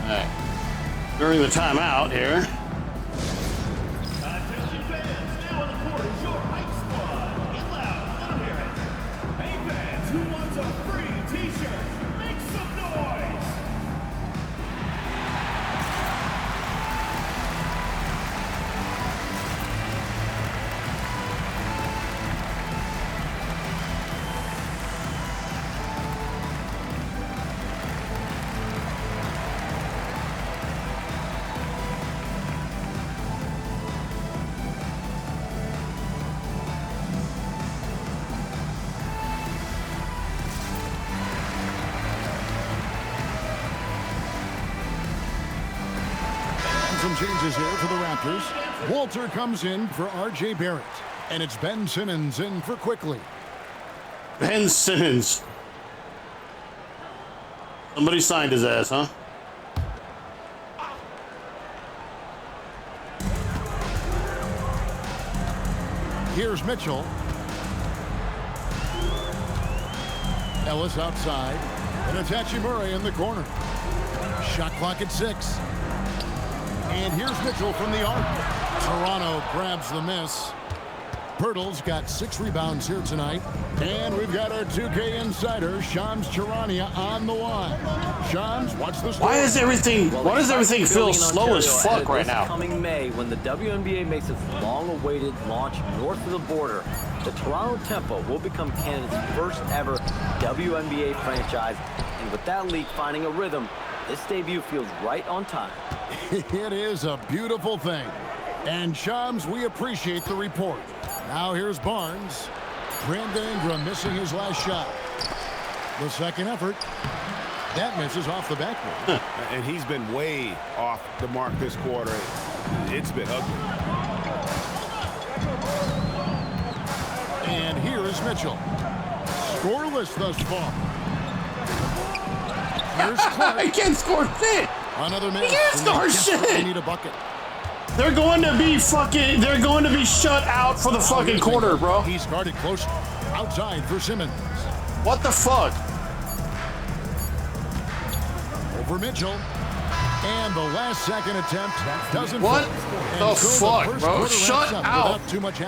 All right. During the timeout here. Attention fans, now on the court is your hype squad. Get loud, let 'em hear it. Hey fans, who wants a free t-shirt? Make some noise. Some changes here for the Raptors. Walter comes in for R.J. Barrett. And it's Ben Simmons in for Quickly. Ben Simmons. Somebody signed his ass, huh? Here's Mitchell. Ellis outside. And Itachi Murray in the corner. Shot clock at 6. And here's Mitchell from the arc. Toronto grabs the miss. Pirtle's got 6 rebounds here tonight. And we've got our 2K insider, Shams Charania, on the line. Shams, what's the score? Why does everything feel slow as fuck right now? Coming May, when the WNBA makes its long-awaited launch north of the border, the Toronto Tempo will become Canada's first ever WNBA franchise. And with that league finding a rhythm, this debut feels right on time. It is a beautiful thing. And Shams, we appreciate the report. Now here's Barnes. Brandon Ingram missing his last shot. The second effort. That misses off the backboard. And he's been way off the mark this quarter. It's been ugly. And here is Mitchell. Scoreless thus far. Here's Clark. He can't score shit. Another miss. He can't score shit. They need a bucket. They're going to be shut out for the fucking quarter, bro. He's guarded close. Outside for Simmons. What the fuck? Over Mitchell. And the last second attempt doesn't What fall. the fuck, bro? Shut out.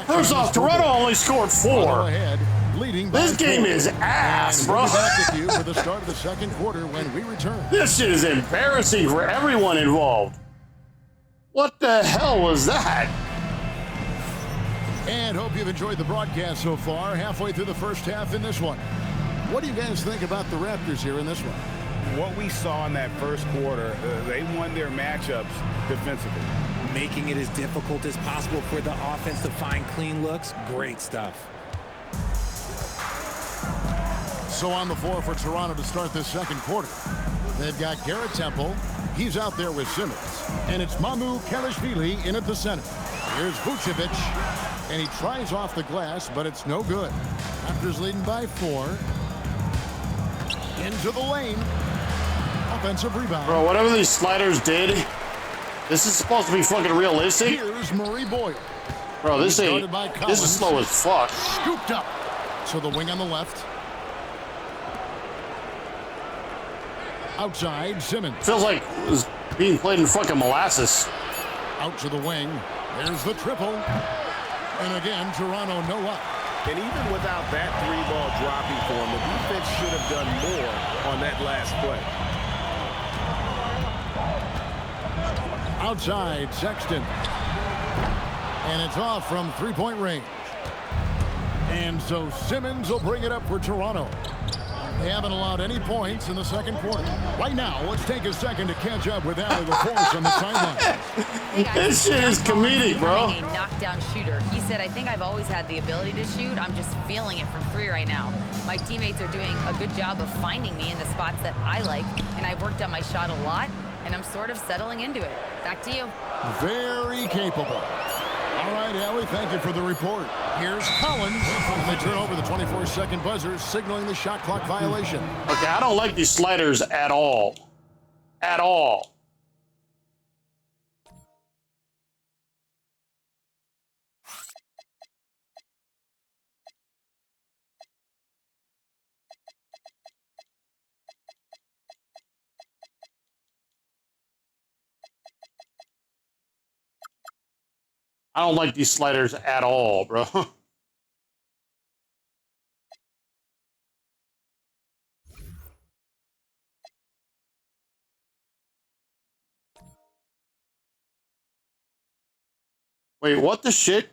First off, Toronto only scored 4. This game is ass, bro. We'll be back with you for the start of the second quarter when we return. This shit is embarrassing for everyone involved. What the hell was that? And hope you've enjoyed the broadcast so far. Halfway through the first half in this one. What do you guys think about the Raptors here in this one? What we saw in that first quarter, they won their matchups defensively. Making it as difficult as possible for the offense to find clean looks. Great stuff. So on the floor for Toronto to start this second quarter. They've got Garrett Temple. He's out there with Simmons. And it's Mamu Kalashvili in at the center. Here's Vucevic. And he tries off the glass, but it's no good. Raptors leading by 4. Into the lane. Offensive rebound. Bro, whatever these sliders did, this is supposed to be fucking realistic. Here's Murray Boyle. Bro, this is slow as fuck. Scooped up. So the wing on the left. Outside, Simmons. Feels like it was being played in fucking molasses. Out to the wing. There's the triple. And again, Toronto no up. And even without that 3-ball dropping for him, the defense should have done more on that last play. Outside, Sexton. And it's off from 3-point range. And so Simmons will bring it up for Toronto. They haven't allowed any points in the second quarter. Right now, let's take a second to catch up with Allie LaForce on the sideline. Hey guys, This shit is comedic, bro. a knockdown shooter. He said, I think I've always had the ability to shoot. I'm just feeling it from 3 right now. My teammates are doing a good job of finding me in the spots that I like, and I've worked on my shot a lot, and I'm sort of settling into it. Back to you. Very capable. All right, Allie, thank you for the report. Here's Collins. And they turn over the 24-second buzzer, signaling the shot clock violation. Okay, I don't like these sliders at all. At all. I don't like these sliders at all, bro. Wait, what the shit?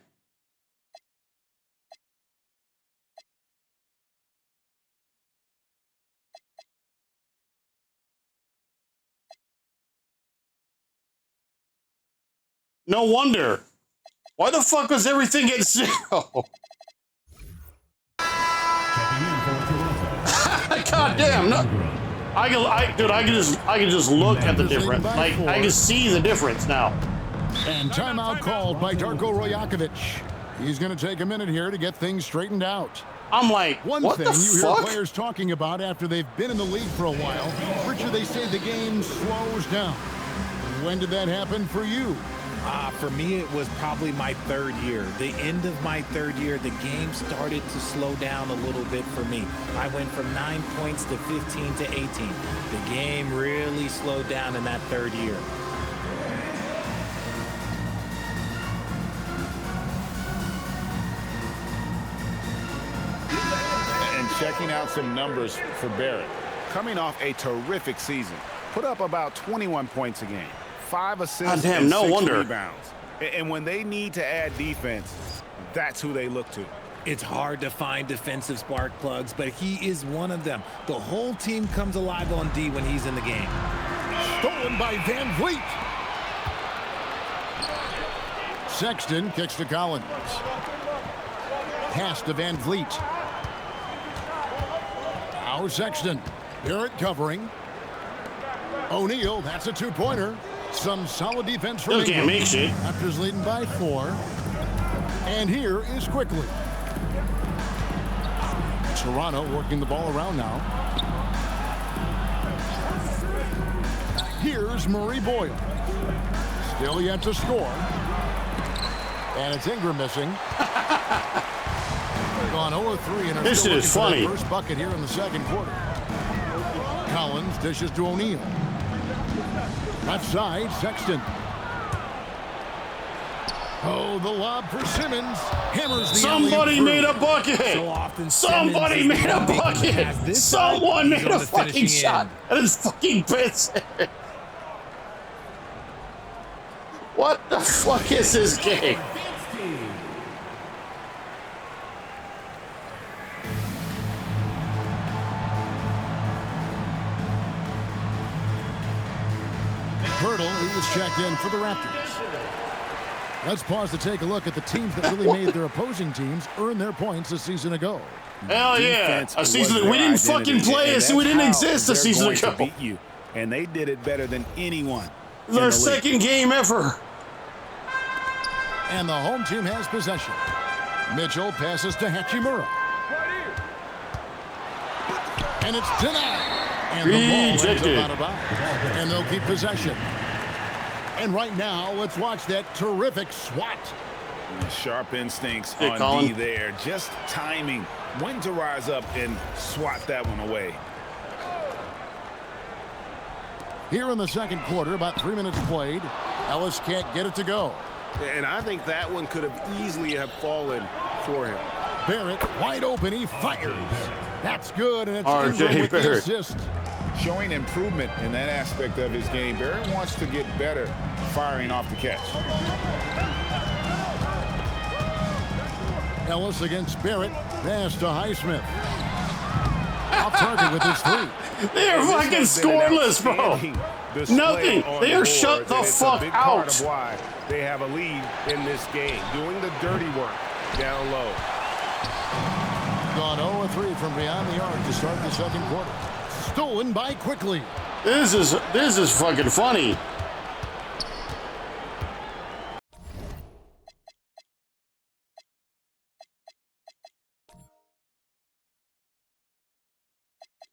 No wonder. Why the fuck was everything at 0? God damn, no. Dude, I can just look at the difference. Like, I can see the difference now. And timeout called by Darko Rojakovic. He's going to take a minute here to get things straightened out. I'm like, One what thing the you fuck? hear players talking about after they've been in the league for a while, Richard, they say the game slows down. When did that happen for you? For me, it was probably my 3rd year. The end of my 3rd year, the game started to slow down a little bit for me. I went from 9 points to 15 to 18. The game really slowed down in that 3rd year. And checking out some numbers for Barrett. Coming off a terrific season, put up about 21 points a game. 5 assists and 6 rebounds. And when they need to add defense, that's who they look to. It's hard to find defensive spark plugs, but he is one of them. The whole team comes alive on D when he's in the game. Stolen by Van Vliet. Sexton kicks to Collins. Pass to Van Vliet. Now Sexton. Barrett covering. O'Neal, that's a 2-pointer. Some solid defense from Still can't make shit. Raptors leading by 4. And here is Quickly. Toronto working the ball around now. Here's Murray Boyle. Still yet to score. And it's Ingram missing. Gone 0-3 and this is funny. First bucket here in the second quarter. Collins dishes to O'Neal. Left side, Sexton. Oh, the lob for Simmons. Hammers the Somebody made a bucket. So often Somebody made a bucket. Someone made a fucking shot. That is fucking pissing. What the fuck is this game? Hurdle, he was checked in for the Raptors. Let's pause to take a look at the teams that really made their opposing teams earn their points a season ago. Hell yeah. A season we didn't fucking play it, so we didn't exist a season ago. Beat you, and they did it better than anyone. It's our second game ever. And the home team has possession. Mitchell passes to Hachimura. And it's denied. And the ball ends up out of bounds. And they'll keep possession. And right now, let's watch that terrific swat. Sharp instincts Hey, on Colin. D there. Just timing. When to rise up and swat that one away. Here in the second quarter, about 3 minutes played. Ellis can't get it to go. And I think that one could have easily have fallen for him. Barrett wide open. He fires. That's good. And it's RJ Ingram with the Barrett. assist. Showing improvement in that aspect of his game. Barrett wants to get better firing off the catch. Ellis against Barrett. Pass to Highsmith. off target with his three. They are fucking scoreless, bro. Nothing. They are shut the fuck out. Why they have a lead in this game, doing the dirty work down low. Gone 0-3 from beyond the arc to start the second quarter. Stolen by Quickly. This is fucking funny.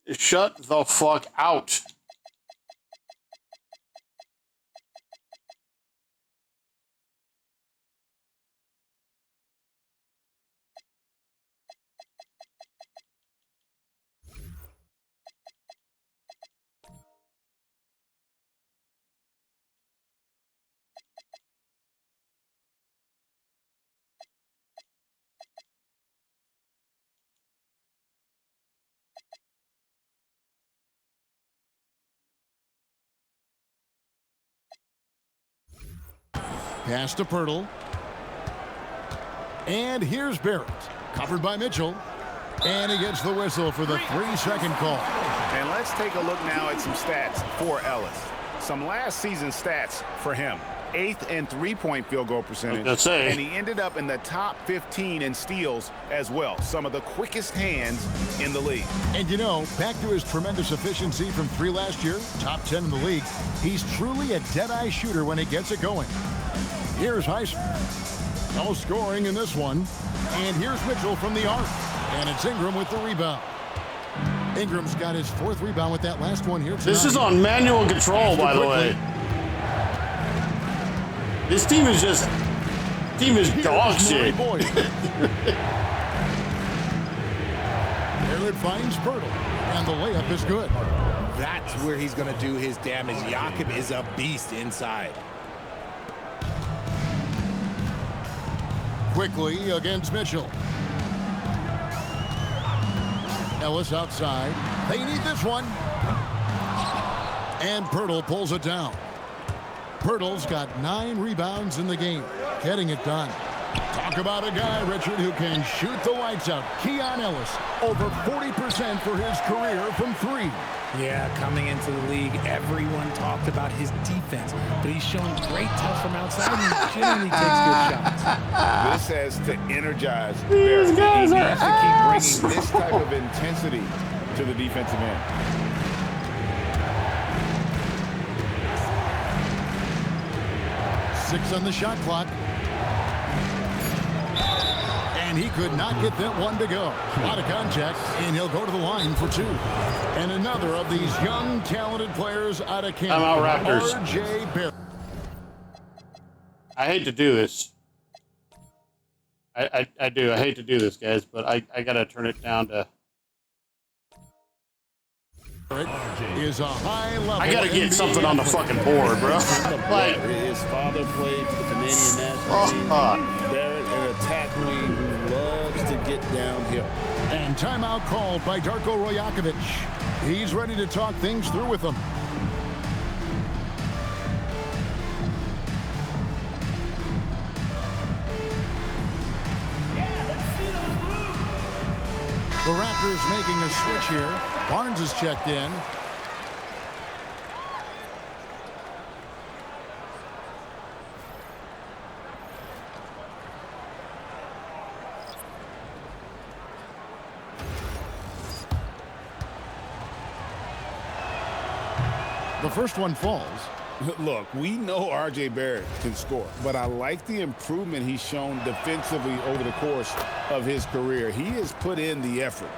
Shut the fuck out. Pass to Pirtle. And here's Barrett. Covered by Mitchell. And he gets the whistle for the 3-second call. And let's take a look now at some stats for Ellis. Some last season stats for him. 8th in three-point field goal percentage. And he ended up in the top 15 in steals as well. Some of the quickest hands in the league. And you know, back to his tremendous efficiency from 3 last year, top 10 in the league, he's truly a dead-eye shooter when he gets it going. Here's Heisman. No scoring in this one. And here's Mitchell from the arc. And it's Ingram with the rebound. Ingram's got his 4th rebound with that last one here tonight. This is on manual control, by the way. This team is dog shit. There it finds Pirtle. And the layup is good. That's where he's going to do his damage. Jakob is a beast inside. Quickly against Mitchell. Ellis outside. They need this one. And Pirtle pulls it down. Pirtle's got 9 rebounds in the game. Getting it done. Talk about a guy, Richard, who can shoot the lights out. Keon Ellis, over 40% for his career from 3. Yeah, coming into the league, everyone talked about his defense, but he's shown great touch from outside and he generally takes good shots. This has to energize These guys he are has to keep bringing this type of intensity to the defensive end. 6 on the shot clock. And he could not get that one to go. A lot of contact, and he'll go to the line for 2. And another of these young, talented players out of Canada. Timeout, Raptors. R.J. Barrett. I hate to do this. I do. I hate to do this, guys, but I gotta turn it down to. Is a high level I gotta get NBA something on the fucking board, bro. Like, his father played for the Canadian national team. Barrett, an attack wing who loves to get downhill. And timeout called by Darko Rajakovic. He's ready to talk things through with them. The Raptors making a switch here. Barnes is checked in. The first one falls. Look, we know R.J. Barrett can score, but I like the improvement he's shown defensively over the course of his career. He has put in the effort.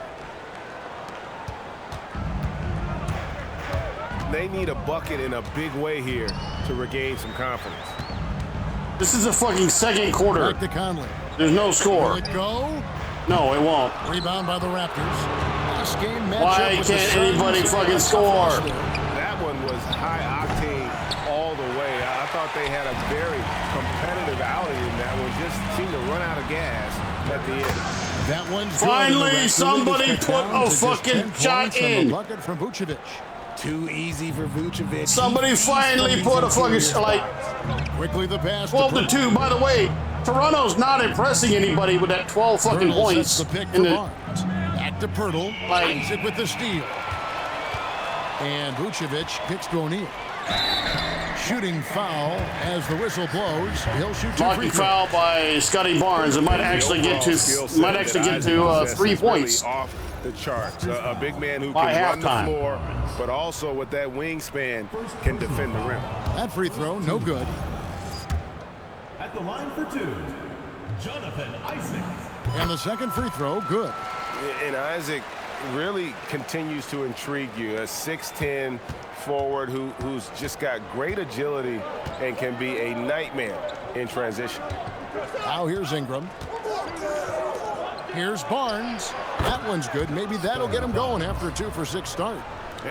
They need a bucket in a big way here to regain some confidence. this is a fucking second quarter. Back to Conley. There's no score. Will it go? No, it won't. Rebound by the Raptors. Last game matchup. Why can't anybody fucking score? That one was high octane all the way. I thought they had a very competitive outing in that one. Just seemed to run out of gas at the end. That one's finally somebody put a fucking shot in. Bucket from Vucevic. Too easy for Vucevic. Somebody finally put a fucking like. Quickly the pass. 12-2. By the way, Toronto's not impressing anybody with that 12 fucking points. The pick in for the, Barnes. That Back to Pirtle. Isaac with the steal. And Vucevic kicks to O'Neal. Shooting foul as the whistle blows. He'll shoot 2 free throws. Foul by Scotty Barnes. It might actually get to 3 points. Really off the charts. A big man who can run the floor, but also with that wingspan can defend the rim. That free throw, no good. At the line for 2, Jonathan Isaac. And the second free throw, good. And Isaac really continues to intrigue you. A 6'10" forward who's just got great agility and can be a nightmare in transition. Now here's Ingram. Here's Barnes. That one's good. Maybe that'll get him going after a 2-for-6 start.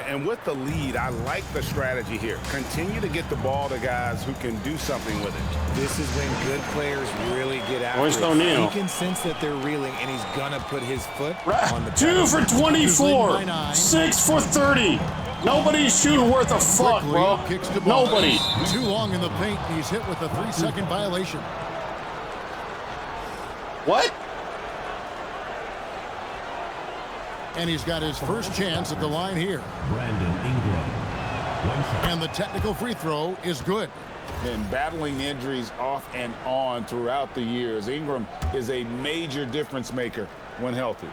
And with the lead, I like the strategy here. Continue to get the ball to guys who can do something with it. This is when good players really get after Where's it. O'Neal? He can sense that they're reeling, and he's gonna put his foot on the 2 for 24, 6 for 30. Nobody's shooting worth a fuck, bro. Nobody. Too long in the paint. He's hit with a 3-second violation. What? And he's got his first chance at the line here. Brandon Ingram. And the technical free throw is good. And battling injuries off and on throughout the years, Ingram is a major difference maker when healthy.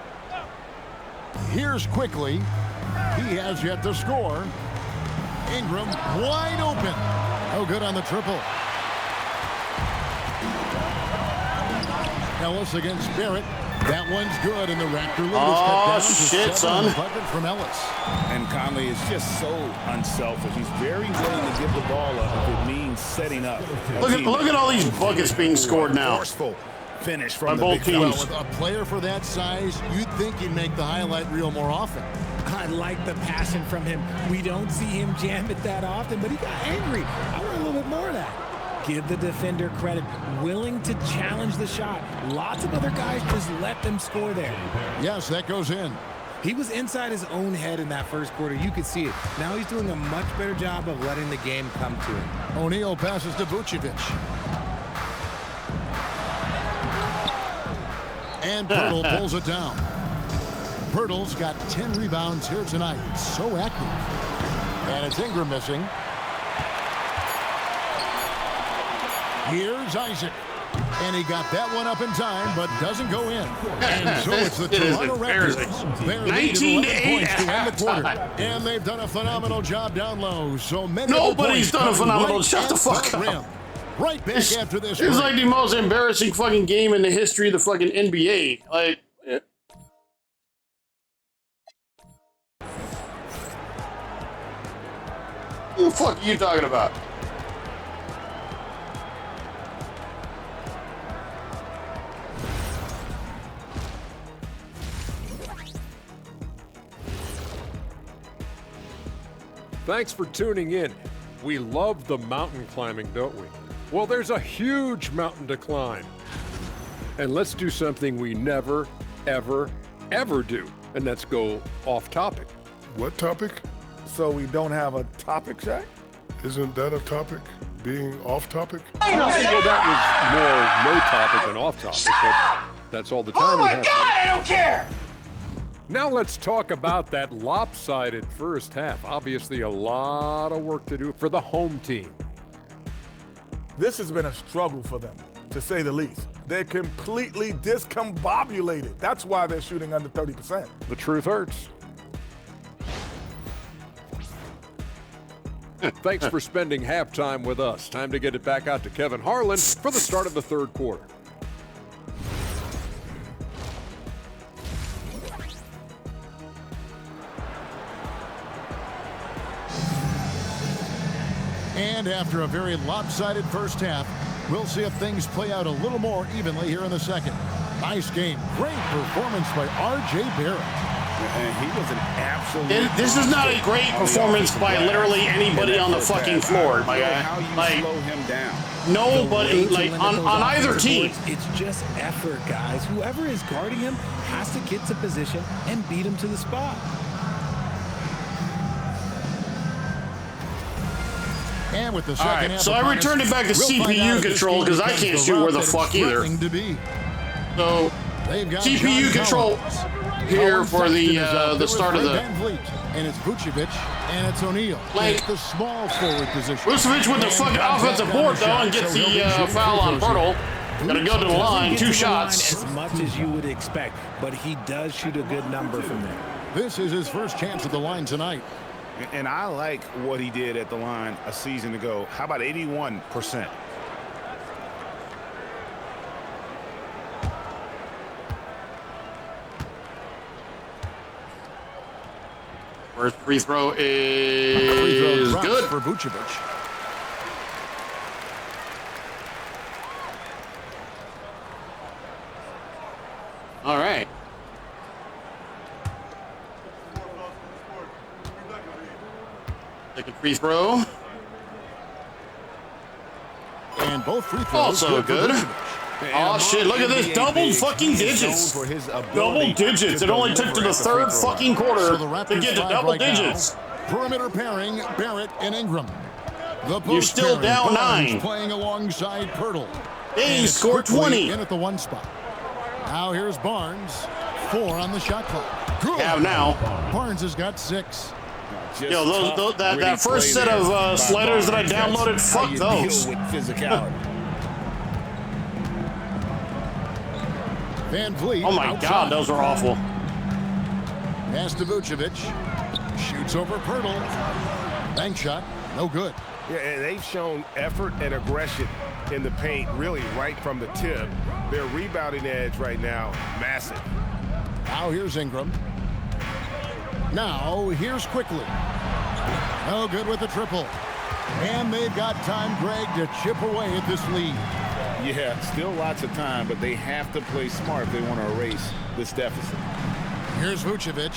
Here's Quickly. He has yet to score. Ingram wide open. No good on the triple. Ellis against Barrett. That one's good, and the Raptor lead is cut down to shit, 7 son. bucket from Ellis. And Conley is just so unselfish. He's very willing to give the ball up if it means setting up. Look at all these buckets being scored now. Forceful finish from by both teams. Well, with a player for that size, you'd think he'd make the highlight reel more often. I like the passion from him. We don't see him jam it that often, but he got angry. I want a little bit more of that. Give the defender credit. Willing to challenge the shot. Lots of other guys just let them score there. Yes, that goes in. He was inside his own head in that first quarter. You could see it. Now he's doing a much better job of letting the game come to him. O'Neal passes to Vucevic. And Pirtle pulls it down. Pirtle's got 10 rebounds here tonight. So active. And it's Ingram missing. Here's Isaac. And he got that one up in time, but doesn't go in. And so it's the Toronto Raptors. They're leading 11 points to end the quarter. And they've done a phenomenal job down low. So many Nobody's done a phenomenal job. Shut the fuck up. Right back after this. It's like the most embarrassing fucking game in the history of the fucking NBA. Like, who the fuck are you talking about? Thanks for tuning in. We love the mountain climbing, don't we? Well, there's a huge mountain to climb. And let's do something we never, ever, ever do. And that's go off topic. What topic? So we don't have a topic, Shaq? Isn't that a topic? Being off topic? Well, that was more no topic than off topic, but that's all the time we have. Oh my God, I don't care! Now let's talk about that lopsided first half. Obviously a lot of work to do for the home team. This has been a struggle for them, to say the least. They're completely discombobulated. That's why they're shooting under 30%. The truth hurts. Thanks for spending halftime with us. Time to get it back out to Kevin Harlan for the start of the third quarter. And after a very lopsided first half, we'll see if things play out a little more evenly here in the second. Nice game. Great performance by R.J. Barrett. And he was an absolute... This is not a great performance by literally anybody on the fucking floor, my guy. How you Like, slow him down. nobody, like, on either team. It's just effort, guys. Whoever is guarding him has to get to position and beat him to the spot. And with the All second right, half so I returned it back to CPU control because I can't shoot where the fuck either. So, They've got CPU John control. Collins. here for the start of the. Van Vliet, and it's Vucevic, and it's O'Neal. Like the small forward position. Vucevic with the fucking offensive board though, and gets the foul on Pirtle. Gonna go to the line, 2 shots. As much as you would expect, but he does shoot a good number from there. This is his first chance at the line tonight. And I like what he did at the line a season ago. How about 81%? First free throw is good for Vucevic. All right. Second free throw. And both free throws also good. Oh shit, look at this. Double fucking digits. Double digits. It only took to the third fucking quarter to get to double digits. Perimeter pairing, Barrett and Ingram. You're still down 9. Playing alongside Pirtle. They scored 20. In at the 1 spot. Now here's Barnes. 4 on the shot clock. Good. Have now. Barnes has got 6. Yo, that first set of sliders that I downloaded, fuck those. With physicality. Van Vliet. Oh my outside. God, those are awful. Pass to Vucevic. Shoots over Pirtle. Bank shot. No good. Yeah, and they've shown effort and aggression in the paint, really right from the tip. Their rebounding edge right now, massive. Now here's Ingram. Now here's Quickly. No good with the triple. And they've got time, Greg, to chip away at this lead. Yeah, still lots of time, but they have to play smart if they want to erase this deficit. Here's Vucevic.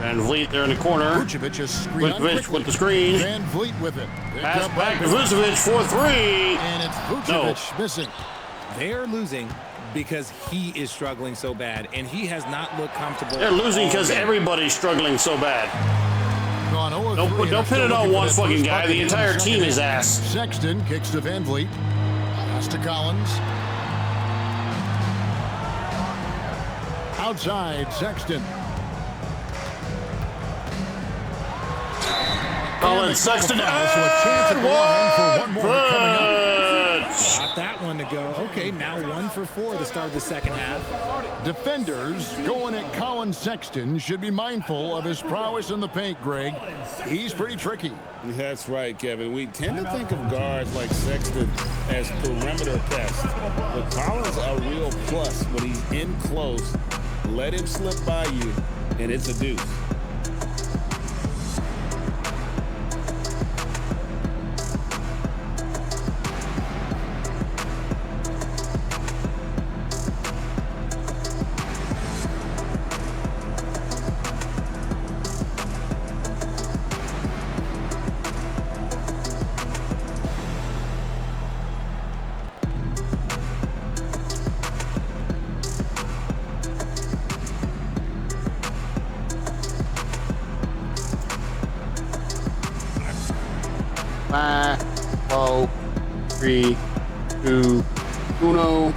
Van Vliet there in the corner. Vucevic is screen Vucevic with the screen. Van Vliet with it. Pass back to Vucevic for 3. And it's Vucevic missing. They're losing because he is struggling so bad, and he has not looked comfortable. They're losing because everybody's struggling so bad. Don't pin it on one fucking guy. The entire team is ass. Sexton kicks to Van Vliet. Pass to Collins. Outside, Sexton. Collins, Sexton, and one more coming up. Got that one to go. Okay, now 1 for 4 to start the second half. Defenders going at Colin Sexton should be mindful of his prowess in the paint, Greg. He's pretty tricky. That's right, Kevin. We tend to think of guards like Sexton as perimeter pests. But Collins a real plus when he's in close. Let him slip by you, and it's a deuce. Five, 4, 3, 2, 1.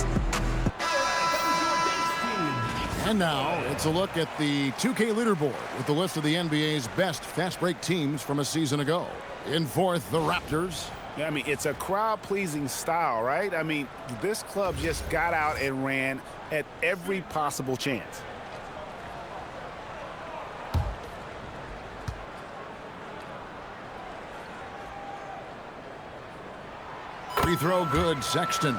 And now it's a look at the 2K leaderboard with the list of the NBA's best fast break teams from a season ago. In 4th, the Raptors. I mean, it's a crowd-pleasing style, right? I mean, this club just got out and ran at every possible chance. Free throw good, Sexton.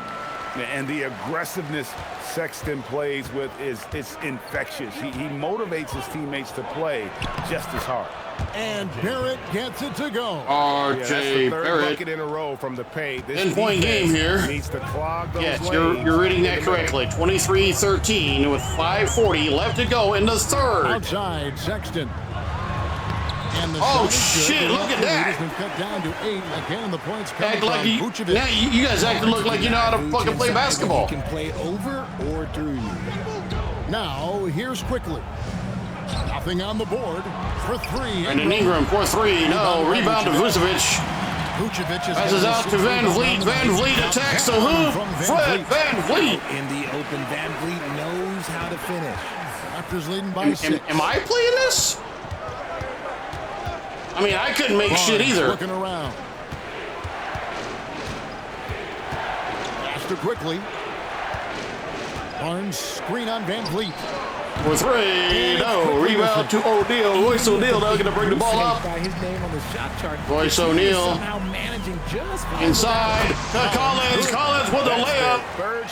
And the aggressiveness Sexton plays with is infectious. He motivates his teammates to play just as hard. And Barrett gets it to go. R.J. Barrett. Bucket in a row from the paint. 10-point game here. Needs to clog those yes, lanes. you're reading that correctly. 23-13 with 5:40 left to go in the third. Outside, Sexton. And the oh shit! Look at that. Been cut down to 8 again. The points coming act like from you, Vucevic. now you guys act to look like you know how to fucking play basketball. You can play over or through you. Now here's Quickly. Nothing on the board for 3. And Ingram for 3. No rebound to Vucevic. Vucevic passes out to Van Vliet. Van Vliet attacks the hoop. Fred Van Vliet in the open. Van Vliet knows how to finish. Raptors leading by 6. Am I playing this? I mean, I couldn't make shit either. Looking around. Faster quickly. Barnes screen on Van Vliet. For 3. No. Rebound to O'Neal. Royce O'Neal now going to bring the ball up. Royce O'Neal. Inside to Collins. Collins with the layup.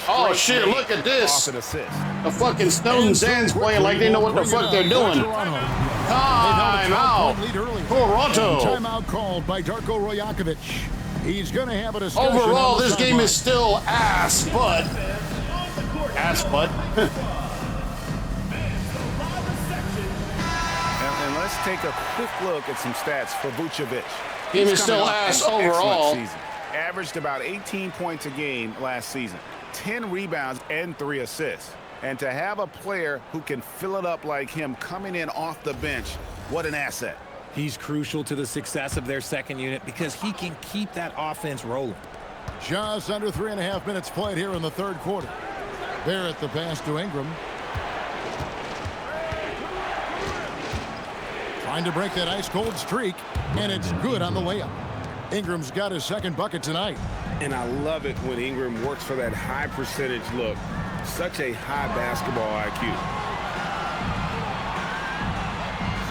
Oh, shit. Look at this. The fucking Snowdin Sands playing like they know what the fuck they're doing. Time out. Toronto. Timeout called by Darko Rajakovic. He's going to have a discussion. Overall, this game is still ass, but... Ass, but... And let's take a quick look at some stats for Vucevic. Game is still ass overall. Averaged about 18 points a game last season, 10 rebounds and 3 assists. And to have a player who can fill it up like him coming in off the bench, what an asset. He's crucial to the success of their second unit because he can keep that offense rolling. Just under 3.5 minutes played here in the third quarter. Barrett the pass to Ingram. Trying to break that ice-cold streak, and it's good on the layup. Ingram's got his second bucket tonight. And I love it when Ingram works for that high percentage look. Such a high basketball IQ.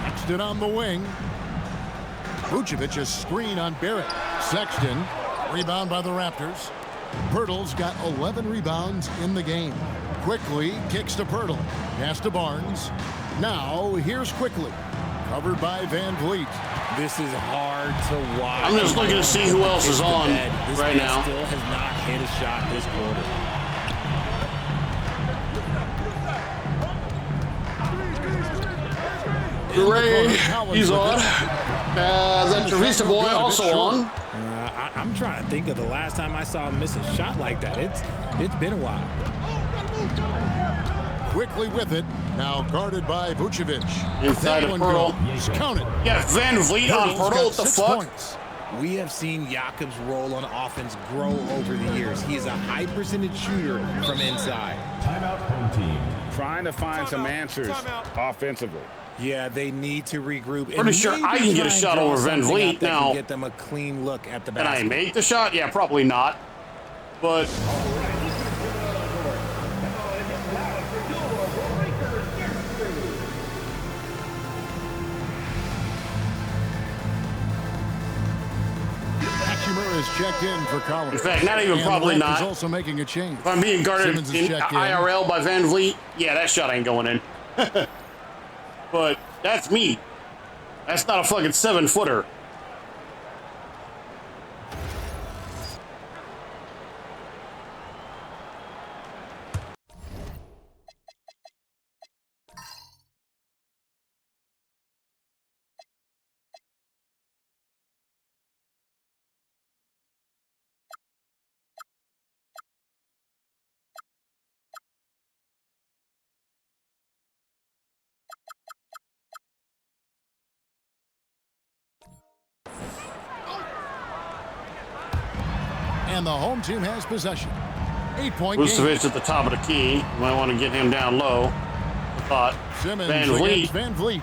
Sexton on the wing. Vucevic a screen on Barrett. Sexton, rebound by the Raptors. Pirtle's got 11 rebounds in the game. Quickly kicks to Pirtle. Pass to Barnes. Now here's Quickly. Covered by Van Vliet. This is hard to watch. I'm just looking to see who else is on right now. Still has not hit a shot this quarter. Ray, he's on. That Teresa boy also on. I'm trying to think of the last time I saw him miss a shot like that. It's been a while. Quickly with it. Now guarded by Vucevic. Inside of Pirtle. Counted. Yeah, Van Vliet on Pirtle. What the fuck? Points. We have seen Jakob's role on offense grow over the years. He is a high percentage shooter from inside. Timeout home team. Trying to find some answers offensively. Yeah, they need to regroup. Pretty sure I can get a shot over Van Vliet now. Get them a clean look at the basket. basket. Can I make the shot? Yeah, probably not. But is checked in for Collins. In fact, not even probably not. He's also making a change. If I'm being guarded in IRL by Van Vliet, yeah, that shot ain't going in. But that's me. That's not a fucking 7-footer. And the home team has possession. 8-point game. Vucevic at the top of the key. You might want to get him down low. I thought. Simmons Van Vliet.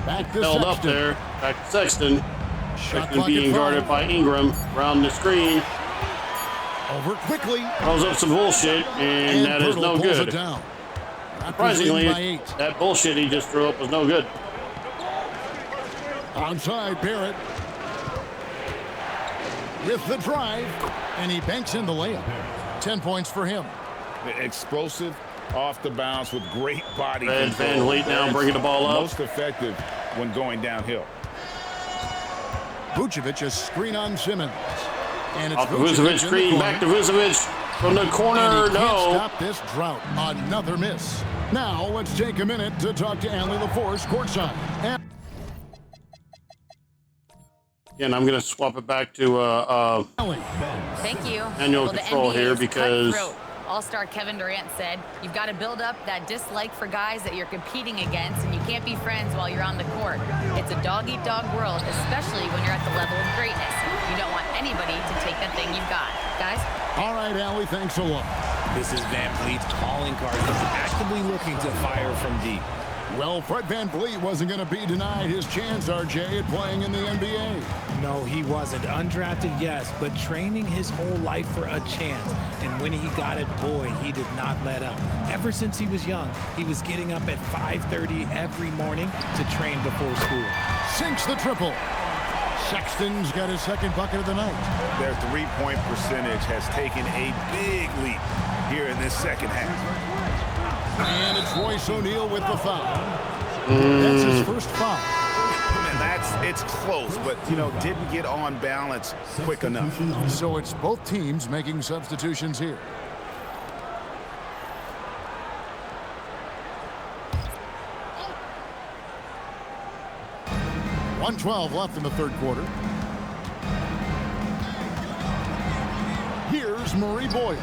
Back to held Sexton. up there. Back to Sexton. Shot Sexton being guarded by Ingram. Around the screen. Over quickly. Throws up some bullshit, and that is no good. Surprisingly, that bullshit he just threw up was no good. Onside Barrett. With the drive, and he banks in the layup. 10 points for him. Explosive, off the bounce with great body control. Van Vliet now bringing the ball up. Most effective when going downhill. Vucevic a screen on Simmons. And it's off the Vucevic screen, back to Vucevic from the corner. And he can't No. stop this drought. Another miss. Now let's take a minute to talk to Allie LaForce courtside. And I'm going to swap it back to Thank you. manual Well, control the NBA here is because cutthroat. All-star Kevin Durant said, you've got to build up that dislike for guys that you're competing against, and you can't be friends while you're on the court. It's a dog-eat-dog world, especially when you're at the level of greatness. You don't want anybody to take that thing you've got. Guys? All right, Allie, thanks a lot. This is Van Vliet's calling card. He's actively looking to fire from deep. Well, Fred Van Vliet wasn't going to be denied his chance, RJ, at playing in the NBA. No, he wasn't. Undrafted, yes, but training his whole life for a chance. And when he got it, boy, he did not let up. Ever since he was young, he was getting up at 5:30 every morning to train before school. Sinks the triple. Sexton's got his second bucket of the night. Their three-point percentage has taken a big leap here in this second half. And it's Royce O'Neal with the foul. That's his first foul. And it's close, but, you know, didn't get on balance quick enough. So it's both teams making substitutions here. .112 left in the third quarter. Here's Murray Boyle.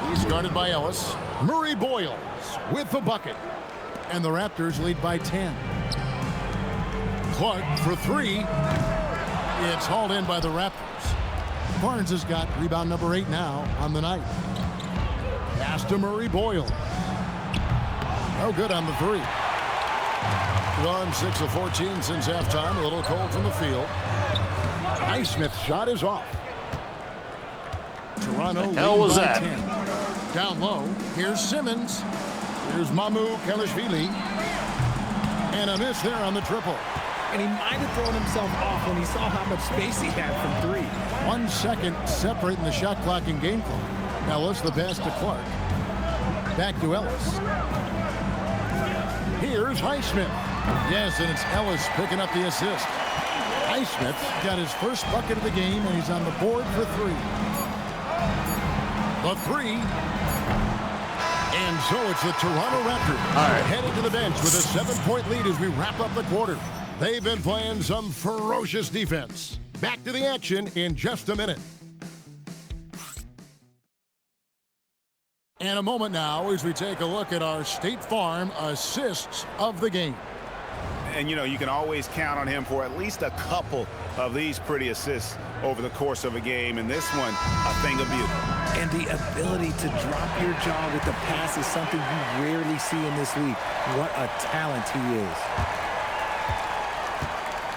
He's guarded by Ellis. Murray Boyle with the bucket. And the Raptors lead by 10. Clark for three. It's hauled in by the Raptors. Barnes has got rebound number 8 now on the night. Pass to Murray Boyle. No good on the three. Gone 6 of 14 since halftime. A little cold from the field. Highsmith's shot is off. Toronto the hell was that? 10. Down low. Here's Simmons. Here's Mamu Kelishvili. And a miss there on the triple. And he might have thrown himself off when he saw how much space he had from three. 1 second separating the shot clock and game clock. Ellis the pass to Clark. Back to Ellis. Here's Highsmith. Yes, and it's Ellis picking up the assist. Highsmith got his first bucket of the game, and he's on the board for three. The three. And so it's the Toronto Raptors headed to the bench with a 7-point lead as we wrap up the quarter. They've been playing some ferocious defense. Back to the action in just a minute. And a moment now as we take a look at our State Farm assists of the game. And, you know, you can always count on him for at least a couple of these pretty assists over the course of a game. And this one, a thing of beauty. And the ability to drop your jaw with the pass is something you rarely see in this league. What a talent he is.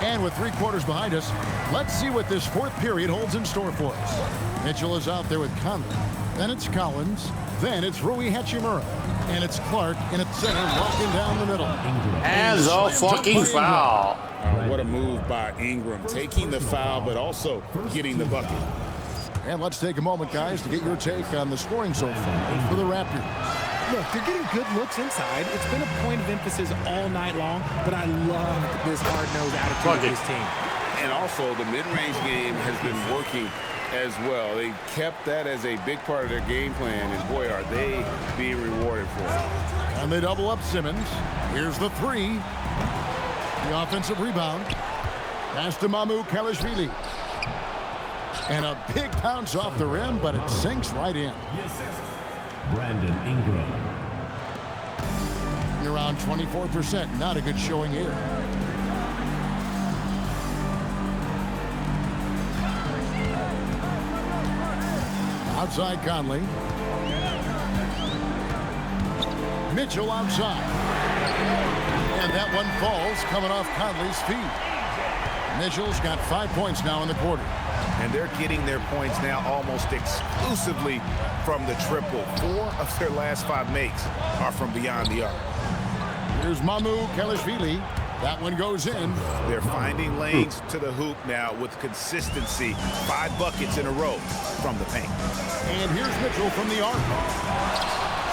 And with 3 quarters behind us, let's see what this fourth period holds in store for us. Mitchell is out there with Conley. Then it's Collins. Then it's Rui Hachimura. And it's Clark in at center, walking down the middle. As a fucking foul. What a move by Ingram. Taking the foul, but also getting the bucket. And let's take a moment, guys, to get your take on the scoring so far for the Raptors. Look, they're getting good looks inside. It's been a point of emphasis all night long, but I love this hard-nosed attitude of this team. And also, the mid-range game has been working as well. They kept that as a big part of their game plan, and boy, are they being rewarded for it. And they double up Simmons. Here's the three. The offensive rebound. Pass to Mamu Kelishvili. And a big bounce off the rim, but it sinks right in. Brandon Ingram. Around 24%. Not a good showing here. Outside Conley. Mitchell outside. And that one falls coming off Conley's feet. Mitchell's got 5 points now in the quarter. And they're getting their points now almost exclusively from the triple. 4 of their last 5 makes are from beyond the arc. Here's Mamu Kelishvili. That one goes in. They're finding lanes to the hoop now with consistency. 5 buckets in a row from the paint. And here's Mitchell from the arc.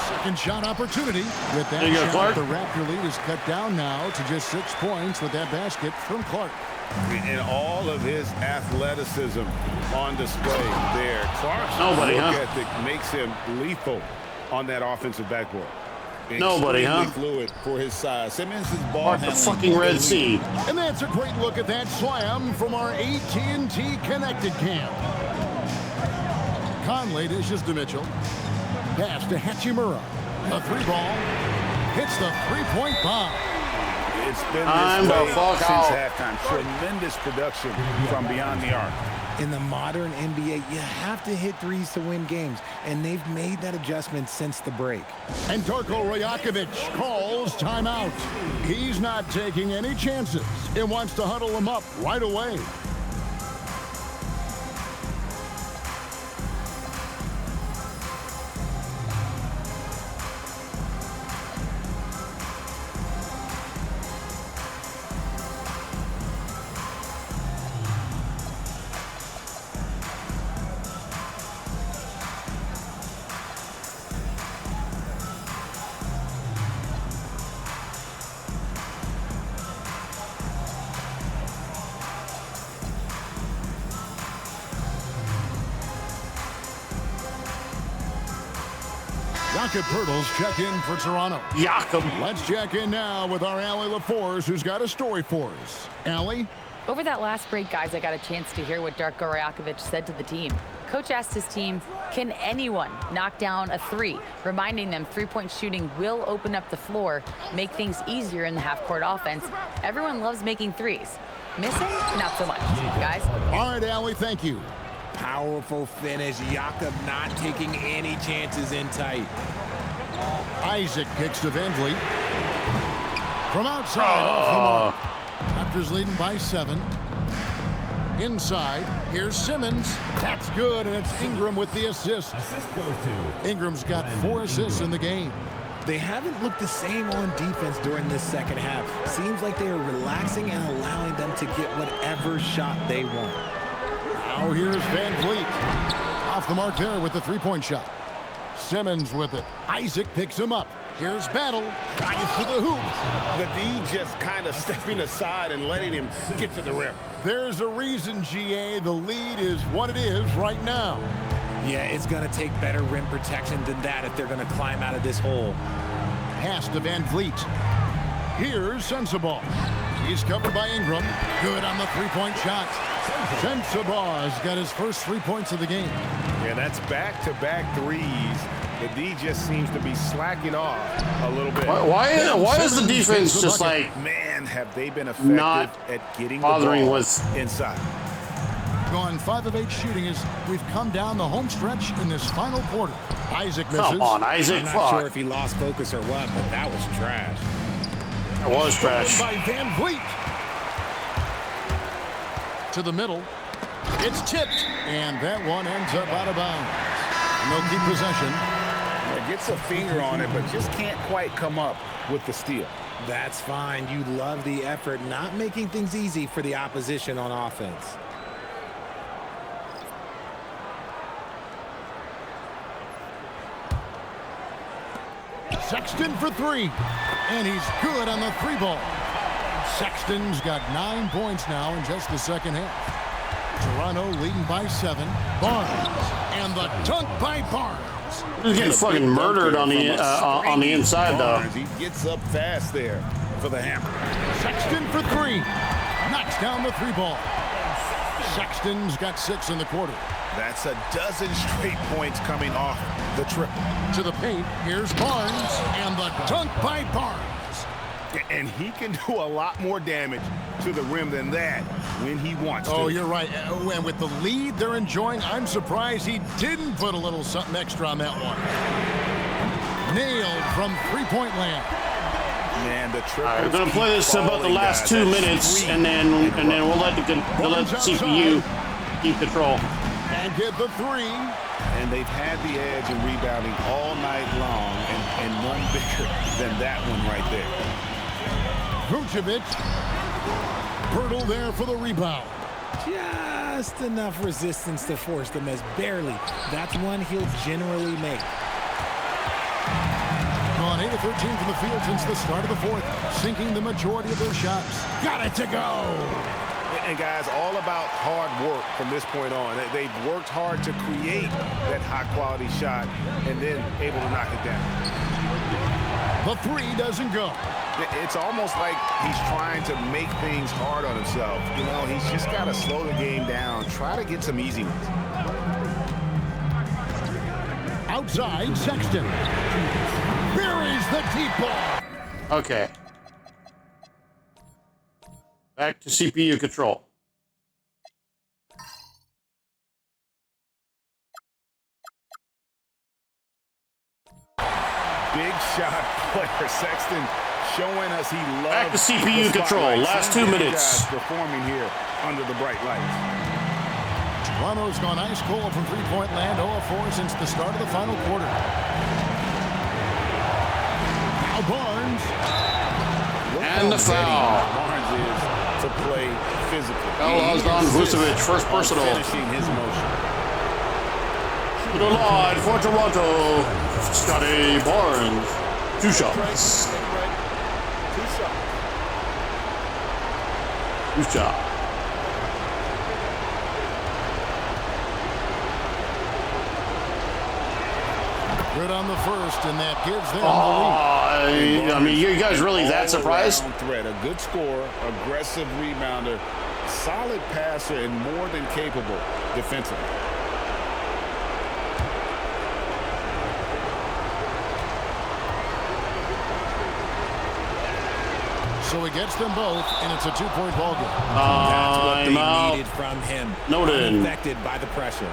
Second shot opportunity. With that shot, Clark. the Raptor lead is cut down now to just 6 points with that basket from Clark. And all of his athleticism on display there. Clark's Nobody, work huh? ethic makes him lethal on that offensive backboard. Nobody, huh? Fluid for his size. Simmons' ball Mark the fucking Red Sea. And that's a great look at that slam from our AT&T Connected Cam. Conley dishes to Mitchell. Pass to Hachimura. The 3-ball hits the 3-point bomb. It's been this way since halftime. Tremendous production from beyond the arc. In the modern NBA, you have to hit threes to win games, and they've made that adjustment since the break. And Darko Rajakovic calls timeout. He's not taking any chances and wants to huddle him up right away. Jakob Poeltl's check in for Toronto. Jakob. Let's check in now with our Allie LaForce, who's got a story for us. Allie? Over that last break, guys, I got a chance to hear what Darko Rajakovic said to the team. Coach asked his team, can anyone knock down a three? Reminding them three-point shooting will open up the floor, make things easier in the half-court offense. Everyone loves making threes. Missing? Not so much, guys. All right, Allie, thank you. Powerful finish. Jakob not taking any chances in tight. Isaac kicks to Van Vliet. From outside, off the mark. Raptors leading by 7. Inside, here's Simmons. That's good, and it's Ingram with the assist. Ingram's got 4 assists in the game. They haven't looked the same on defense during this second half. Seems like they are relaxing and allowing them to get whatever shot they want. Now here's Van Vliet. Off the mark there with the three-point shot. Simmons with it. Isaac picks him up. Here's Battle. Drives to the hoop. The D just kind of stepping aside and letting him get to the rim. There's a reason, GA. The lead is what it is right now. Yeah, it's going to take better rim protection than that if they're going to climb out of this hole. Pass to Van Vliet. Here's Sensabaugh. He's covered by Ingram. Good on the three-point shot. Sensabaugh's got his first 3 points of the game. Yeah, that's back-to-back threes. The D just seems to be slacking off a little bit. Why is the defense just like, man, have they been effective not at getting bothering the ball with inside? Gone 5 of 8 shooting as we've come down the home stretch in this final quarter. Isaac misses. Come on, Isaac. I'm not sure if he lost focus or what, but that was trash. That was trash. By Van Vliet. To the middle. It's tipped. And that one ends up out of bounds. And they'll keep possession. Yeah, gets a finger on it, but just can't quite come up with the steal. That's fine. You love the effort, not making things easy for the opposition on offense. Sexton for 3. And he's good on the 3 ball. Sexton's got 9 points now in just the second half. Toronto leading by 7. Barnes. And the dunk by Barnes. He's getting fucking murdered on the inside, though. He gets up fast there for the hammer. Sexton for 3. Knocks down the 3 ball. Sexton's got 6 in the quarter. That's a dozen straight points coming off the triple. To the paint, here's Barnes, and the dunk by Barnes. And he can do a lot more damage to the rim than that when he wants to. Oh, you're right. And with the lead they're enjoying, I'm surprised he didn't put a little something extra on that one. Nailed from three-point land. Man, the triple. All right, we're gonna play this about the last 2 minutes, and then we'll let the CPU keep control. And get the 3. And they've had the edge in rebounding all night long, and none bigger than that one right there. Vucevic. Poeltl there for the rebound. Just enough resistance to force the miss. Barely. That's one he'll generally make. Gone 8 of 13 from the field since the start of the 4th, sinking the majority of their shots. Got it to go. And guys, all about hard work from this point on. They've worked hard to create that high-quality shot and then able to knock it down. The 3 doesn't go. It's almost like he's trying to make things hard on himself. You know, he's just got to slow the game down, try to get some easy ones. Outside, Sexton. Buries the deep ball. Okay. Back to CPU control. big shot player. Sexton showing us he loves back to CPU control. Last 2 minutes. Performing here under the bright lights. Toronto's gone ice cold from three-point land, 0 of 4 since the start of the final quarter. Now Barnes. And the foul. Barnes is to play physically. Foul on Vucevic, first personal. Finishing his motion. To the line for Toronto, Scotty Barnes. 2 shots. 2 shots. Good on the first, and that gives them the lead. I mean, you guys really that surprised? Threat, a good scorer, aggressive rebounder, solid passer, and more than capable defensively. So he gets them both, and it's a 2-point ball game. That's what they needed from him. Snowdin. Unaffected by the pressure.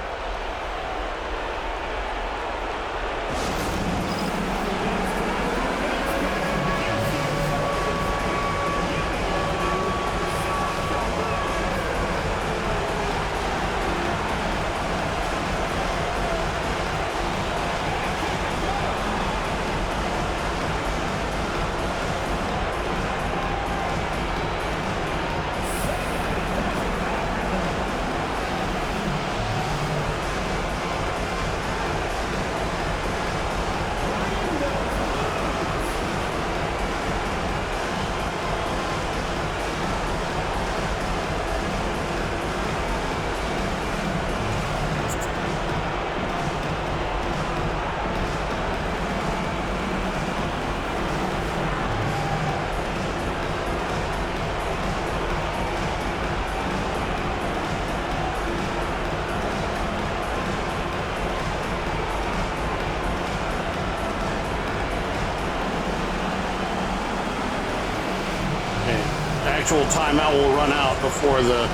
Actual timeout will run out before the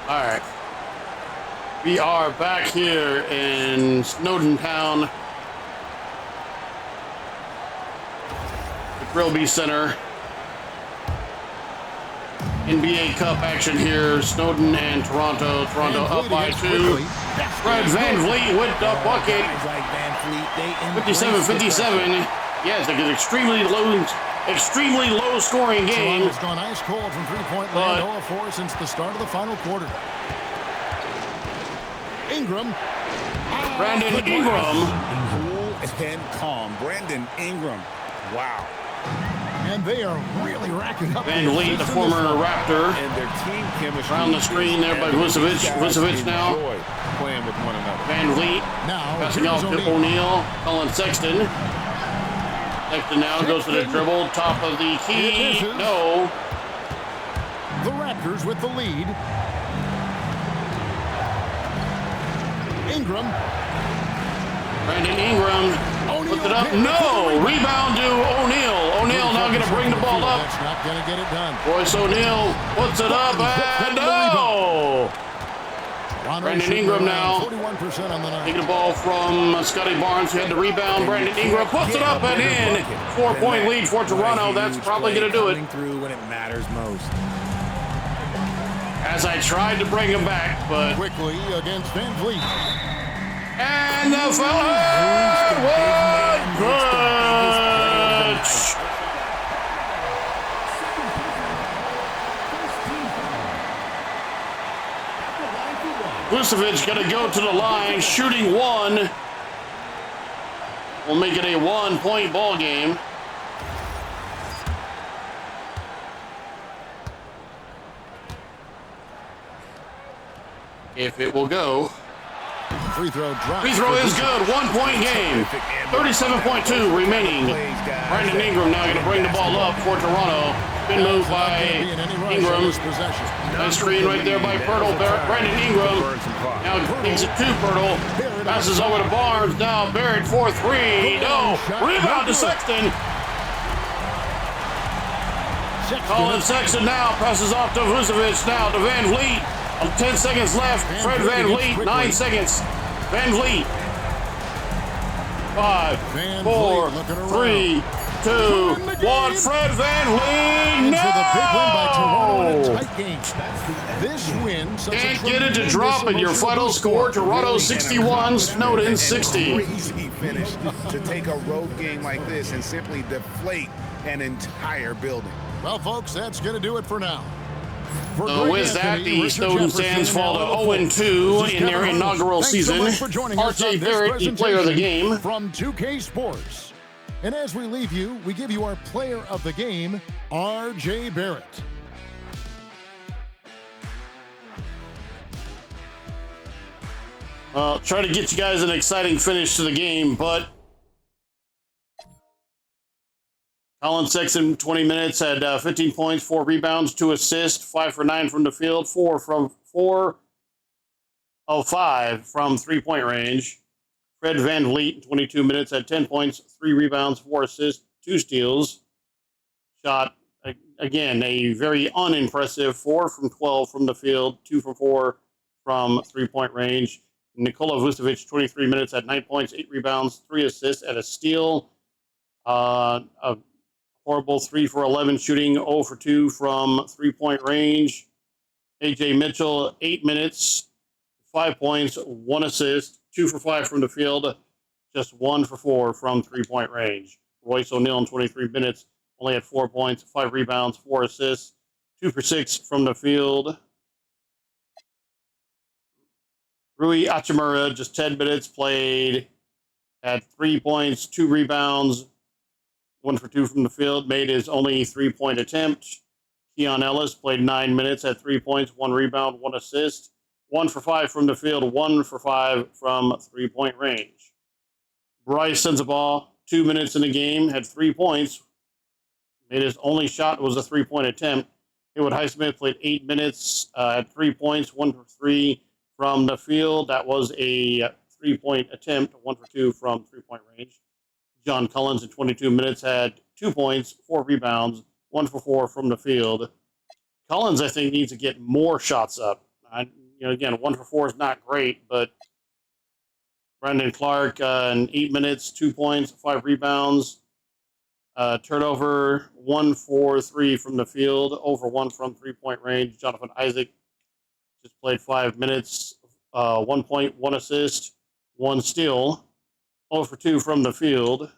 all right, we are back here in Snowdin Town, the Trilby Center. NBA Cup action here. Snowdin and Toronto. Toronto up by 2. Fred VanVleet with the bucket. 57-57. Yes, like an extremely low scoring game. Toronto's gone ice cold from three-point land, 0 of 4 since the start of the final quarter. Ingram. Brandon Ingram. Cool and calm. Brandon Ingram. Wow. And they are really racking up. VanVleet, the former Raptor. And their team chemistry. Around the screen there by Vucevic. Vucevic now. Playing with one another. VanVleet. Now passing off to O'Neal. Colin Sexton. Sexton now goes to the dribble. Top of the key. No. The Raptors with the lead. Ingram. Brandon Ingram. Puts it up. No. Rebound to O'Neal. O'Neal now going to bring the ball up. That's not going to get it done. Royce O'Neal puts it up and no. Brandon Ingram now taking the ball from Scotty Barnes, who had the rebound. Brandon Ingram puts it up and in. 4-point lead for Toronto. That's probably going to do it. Through when it matters most. As I tried to bring him back, but quickly against VanVleet. And the foul. Vucevic going to go to the line, shooting 1. We'll make it a 1-point ball game. If it will go. Free throw drop. Free throw is good. 1-point game. 37.2 remaining. Brandon Ingram now going to bring the ball up for Toronto. Been moved by Ingram. Nice screen right there by Pirtle. Brandon Ingram now takes it to Pirtle. Passes over to Barnes. Now Barrett for 3. No. Rebound to Sexton. Colin Sexton now passes off to Vucevic. Now to VanVleet. 10 seconds left. Fred Van Vliet, 9 seconds. Van Vliet. 5, 4, 3, 2, 1. Fred Van Vliet. No! The big win by Toronto in a tight game. This win can't get it to drop in your final score. Toronto 61, Snowdin 60. Crazy finish to take a road game like this and simply deflate an entire building. Well, folks, that's going to do it for now. With that, the Snowdin Sands fall to 0-2 in their inaugural season. RJ Barrett, the player of the game. From 2K Sports. And as we leave you, we give you our player of the game, RJ Barrett. Try to get you guys an exciting finish to the game, but Colin Sexton, 20 minutes, had 15 points, 4 rebounds, 2 assists, 5 for 9 from the field, 4 of 5 from three-point range. Fred Van Vliet, 22 minutes, had 10 points, 3 rebounds, 4 assists, 2 steals. Shot, again, a very unimpressive 4 from 12 from the field, 2 for 4 from three-point range. Nikola Vucevic, 23 minutes, had 9 points, 8 rebounds, 3 assists, and a steal. A horrible 3 for 11 shooting, 0 for 2 from three-point range. AJ Mitchell, 8 minutes, 5 points, 1 assist, 2 for 5 from the field, just 1 for 4 from three-point range. Royce O'Neal, 23 minutes, only had 4 points, 5 rebounds, 4 assists, 2 for 6 from the field. Rui Hachimura, just 10 minutes played, had 3 points, 2 rebounds, 1 for 2 from the field, made his only 3-point attempt. Keon Ellis played 9 minutes, had 3 points, 1 rebound, 1 assist, 1 for 5 from the field, 1 for 5 from three-point range. Bryce Sensabaugh, 2 minutes in the game, had 3 points, made his only shot was a 3-point attempt. Haywood Highsmith played 8 minutes, had 3 points, 1 for 3 from the field. That was a 3-point attempt, 1 for 2 from three-point range. John Collins in 22 minutes had 2 points, 4 rebounds, 1 for 4 from the field. Collins, I think, needs to get more shots up. Again, 1 for 4 is not great, but Brandon Clark in 8 minutes, 2 points, 5 rebounds, turnover, 1 for 3 from the field, 0 for 1 from three-point range. Jonathan Isaac just played 5 minutes, 1 point, 1 assist, 1 steal, 0 for 2 from the field.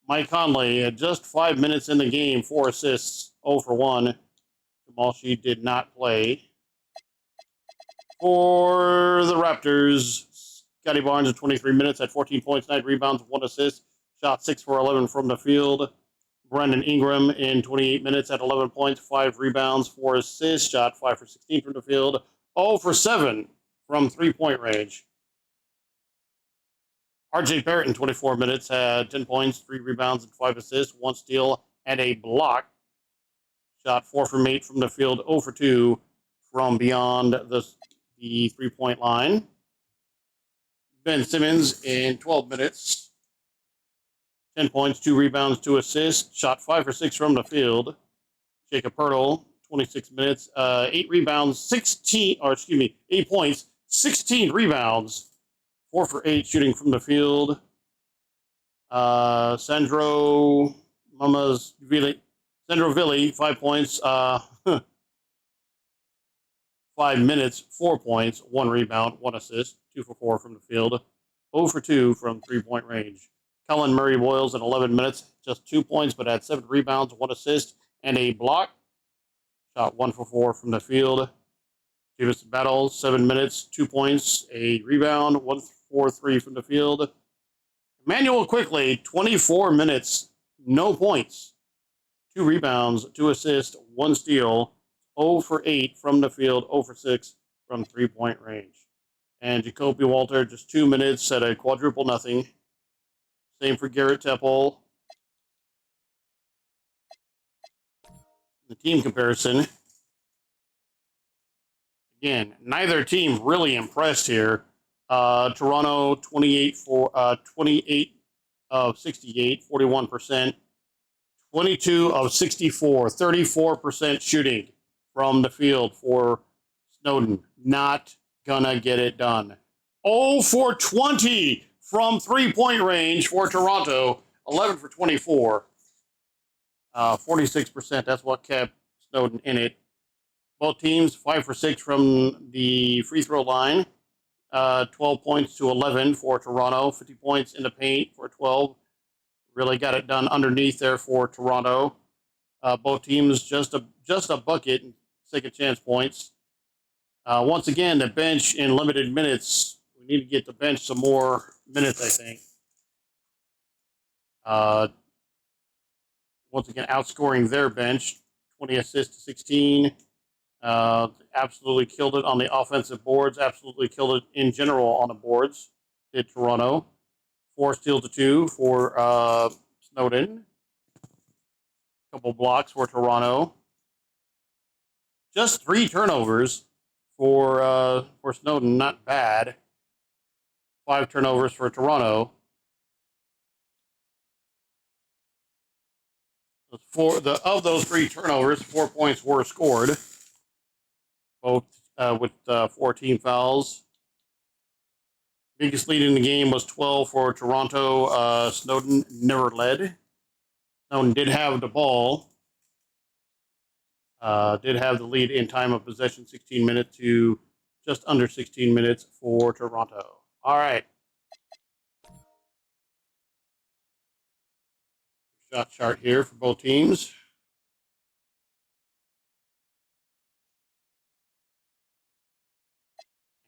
Mike Conley had just 5 minutes in the game, 4 assists, 0 for 1. Jamal Sheed did not play. For the Raptors, Scotty Barnes in 23 minutes had 14 points, 9 rebounds, 1 assist, shot 6 for 11 from the field. Brandon Ingram in 28 minutes had 11 points, 5 rebounds, 4 assists, shot 5 for 16 from the field, 0 for 7 from three-point range. RJ Barrett in 24 minutes had 10 points, 3 rebounds, and 5 assists, 1 steal, and a block. Shot 4 from 8 from the field, 0 for 2 from beyond the three-point line. Ben Simmons in 12 minutes, 10 points, 2 rebounds, 2 assists, shot 5 for 6 from the field. Jacob Poeltl, 26 minutes, 8 rebounds, 8 points, 16 rebounds, 4 for 8 shooting from the field. Sandro Villi, 5 points, 5 minutes, 4 points, 1 rebound, 1 assist, 2 for 4 from the field, 0 for 2 from three-point range. Cullen Murray Boyles in 11 minutes, just 2 points, but had 7 rebounds, 1 assist, and a block. Shot 1 for 4 from the field. Jamison Battle, 7 minutes, 2 points, a rebound, 1 for 3 from the field. Emmanuel Quickly, 24 minutes, no points, 2 rebounds, 2 assists, 1 steal, 0 for 8 from the field, 0 for 6 from three-point range. And Jacoby Walter, just 2 minutes at a quadruple nothing. Same for Garrett Temple. The team comparison. Again, neither team really impressed here. Toronto, 28 of 68, 41%. 22 of 64, 34% shooting from the field for Snowdin, not gonna get it done. 0 for 20 from three-point range for Toronto. 11 for 24. 46%. That's what kept Snowdin in it. Both teams 5 for 6 from the free throw line. 12 points to 11 for Toronto. 50 points in the paint for 12. Really got it done underneath there for Toronto. Both teams just a bucket and second chance points. Once again, the bench in limited minutes. We need to get the bench some more minutes, I think. Once again, outscoring their bench, 20 assists to 16. Absolutely killed it on the offensive boards. Absolutely killed it in general on the boards. Did Toronto. 4 steals to 2 for Snowdin. Couple blocks for Toronto. Just 3 turnovers for Snowdin. Not bad. 5 turnovers for Toronto. Of those 3 turnovers, 4 points were scored. Both with 4 team fouls. Biggest lead in the game was 12 for Toronto. Snowdin never led. Snowdin did have the ball. Did have the lead in time of possession, 16 minutes to just under 16 minutes for Toronto. All right. Shot chart here for both teams.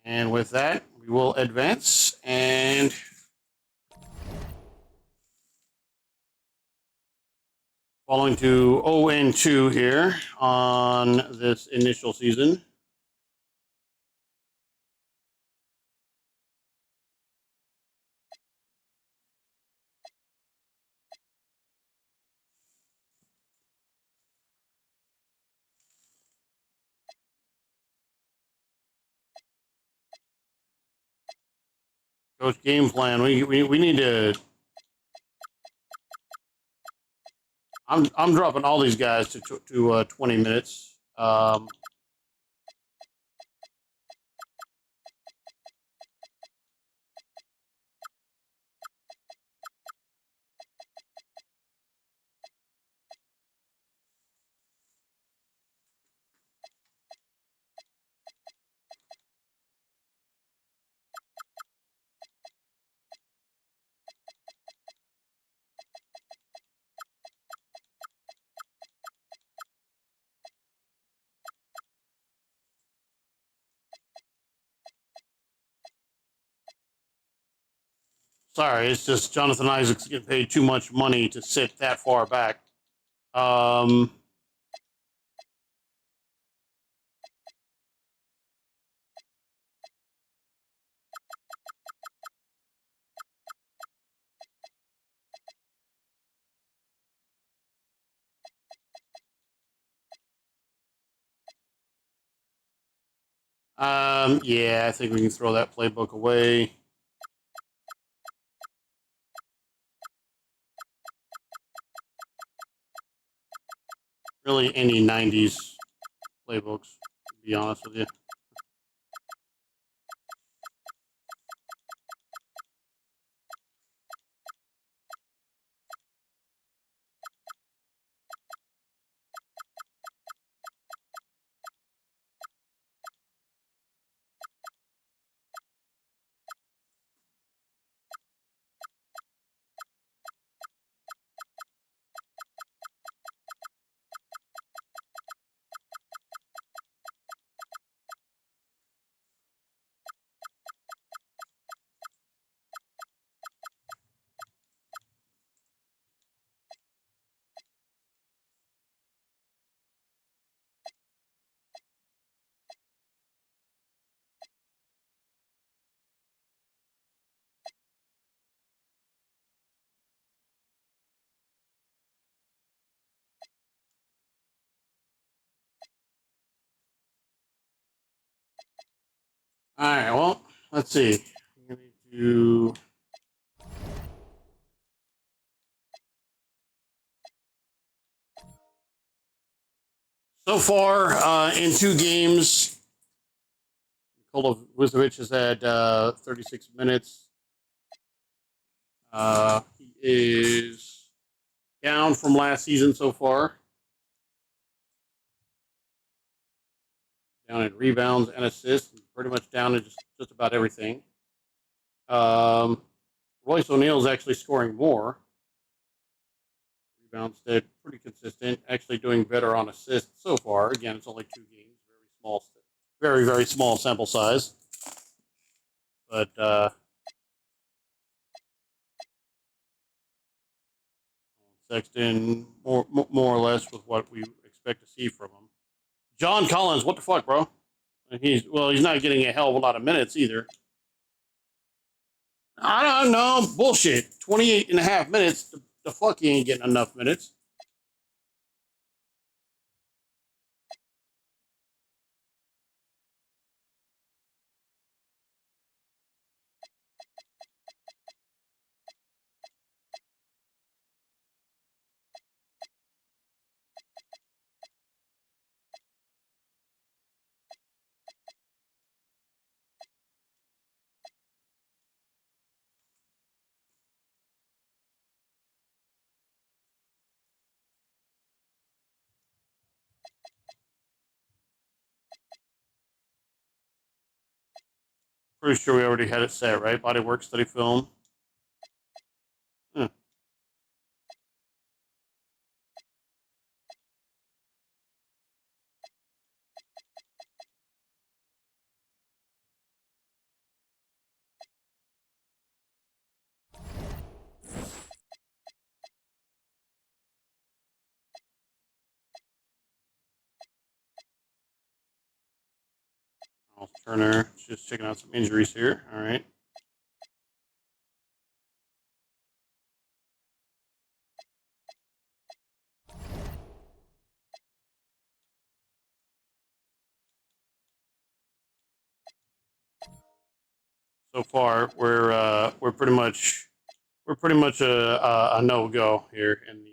And with that, we will advance and falling to 0-2 here on this initial season. Coach, game plan. We need to. I'm dropping all these guys to 20 minutes. Sorry, it's just Jonathan Isaac's getting paid too much money to sit that far back. Yeah, I think we can throw that playbook away. Really, any 90s playbooks, to be honest with you. All right, well, let's see. I'm going to do... So far, in 2 games, Nikola Vucevic has had 36 minutes. He is down from last season so far. Down in rebounds and assists. Pretty much down in just about everything. Royce O'Neal is actually scoring more. Rebounds stayed pretty consistent. Actually doing better on assists so far. Again, it's only 2 games. Very, very small sample size. But Sexton, more or less with what we expect to see from him. John Collins, what the fuck, bro? He's not getting a hell of a lot of minutes either. I don't know. Bullshit. 28 and a half minutes. The fuck he ain't getting enough minutes. Pretty sure we already had it set, right? Body work, study film. Turner, just checking out some injuries here. All right. So far, we're pretty much a no go here in the.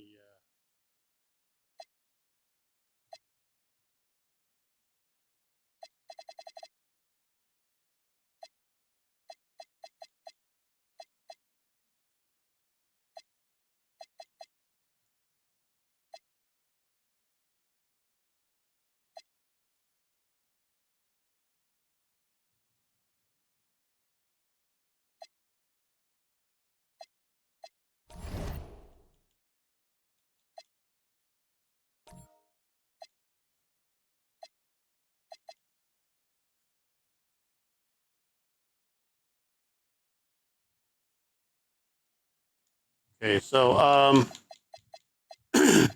Okay, so we're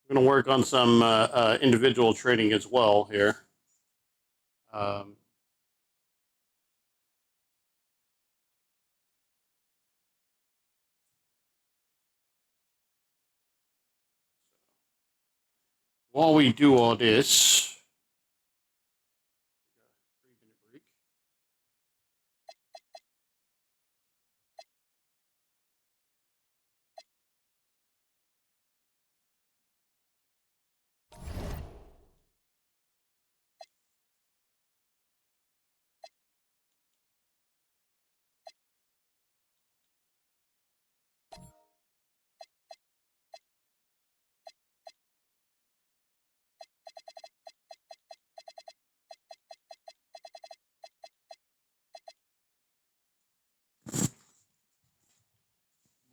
gonna work on some individual trading as well here. While we do all this,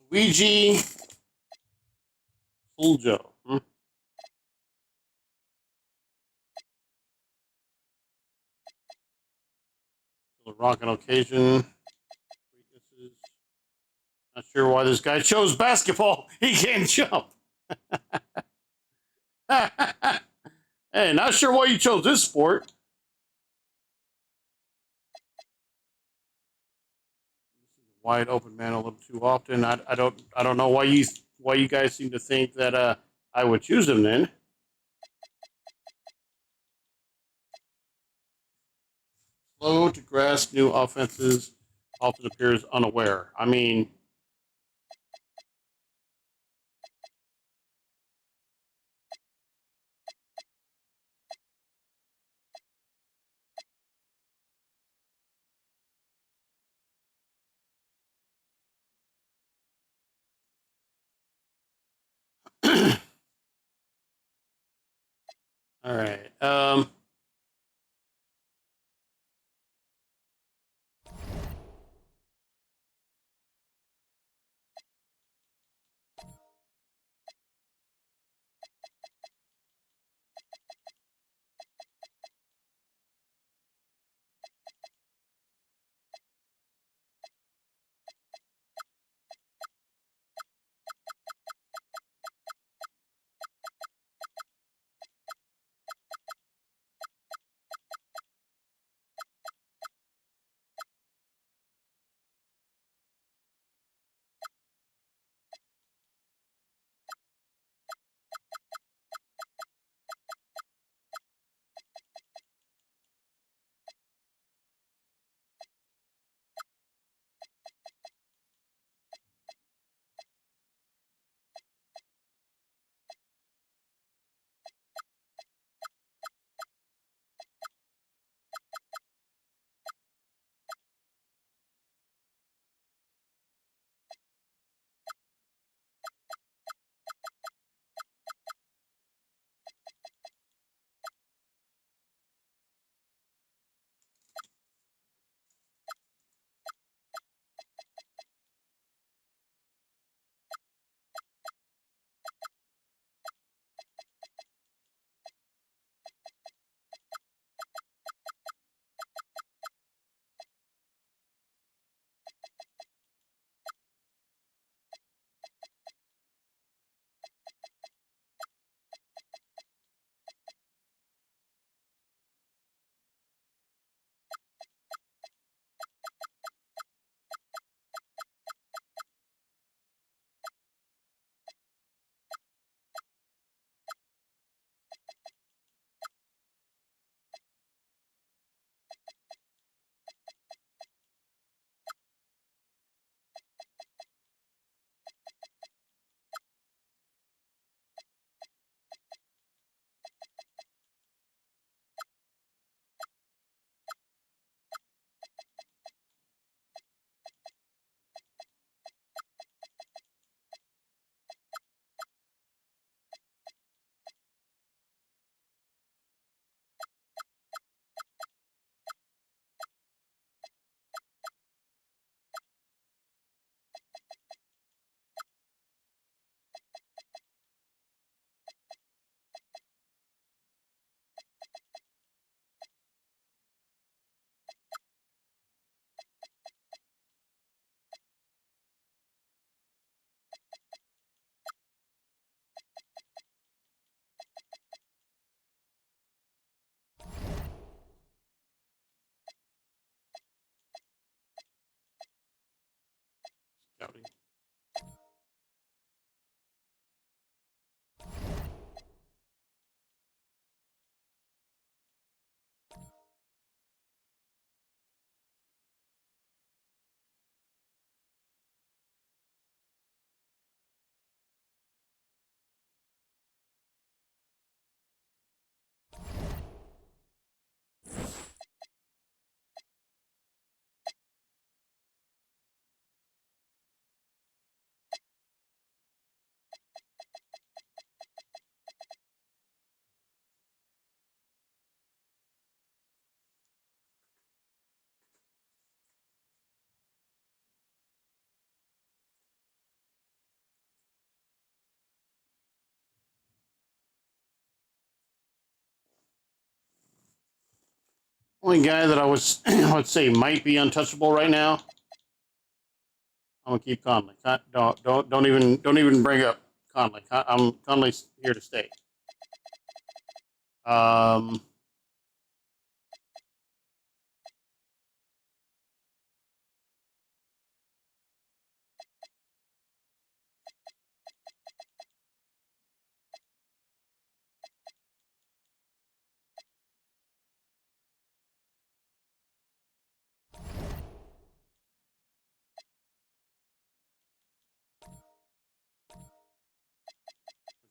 Luigi Fuljo. The rocking occasion. Not sure why this guy chose basketball. He can't jump. Hey, not sure why you chose this sport. Wide open man a little too often. I don't know why you guys seem to think that I would choose him then. Slow to grasp new offenses. Often appears unaware. I mean, All right. Scouting. Only guy that I was would say might be untouchable right now. I'm gonna keep Conley. Don't even bring up Conley. Conley's here to stay. Um,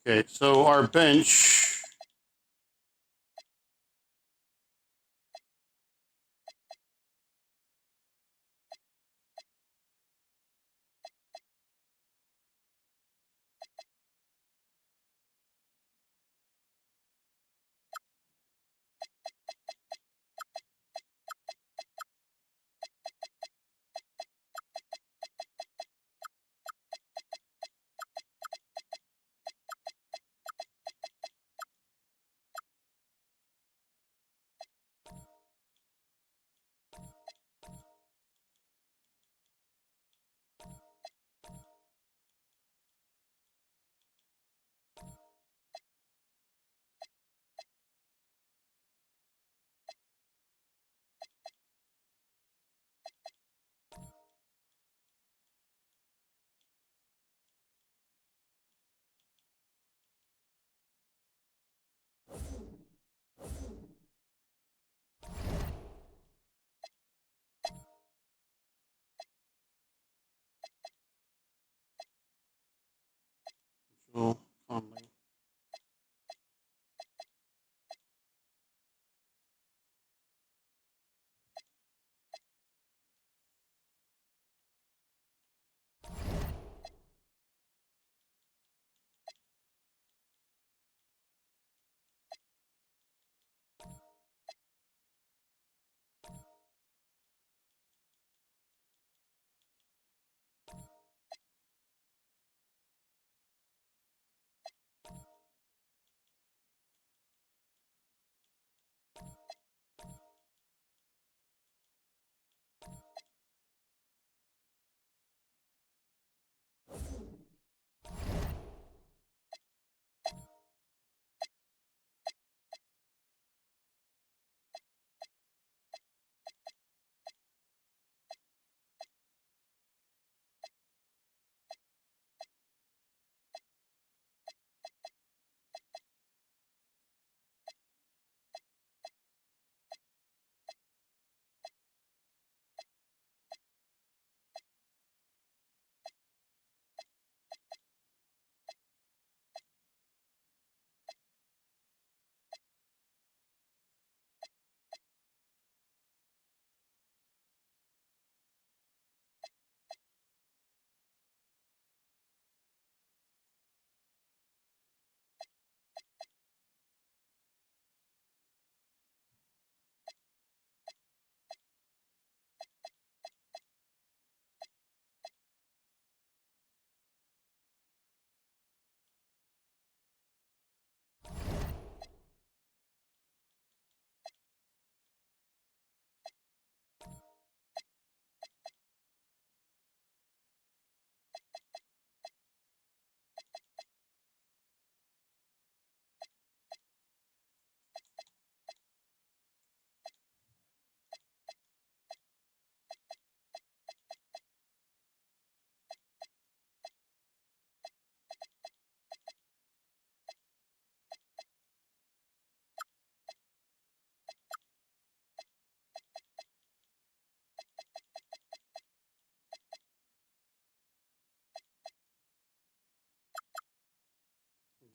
okay, so our bench.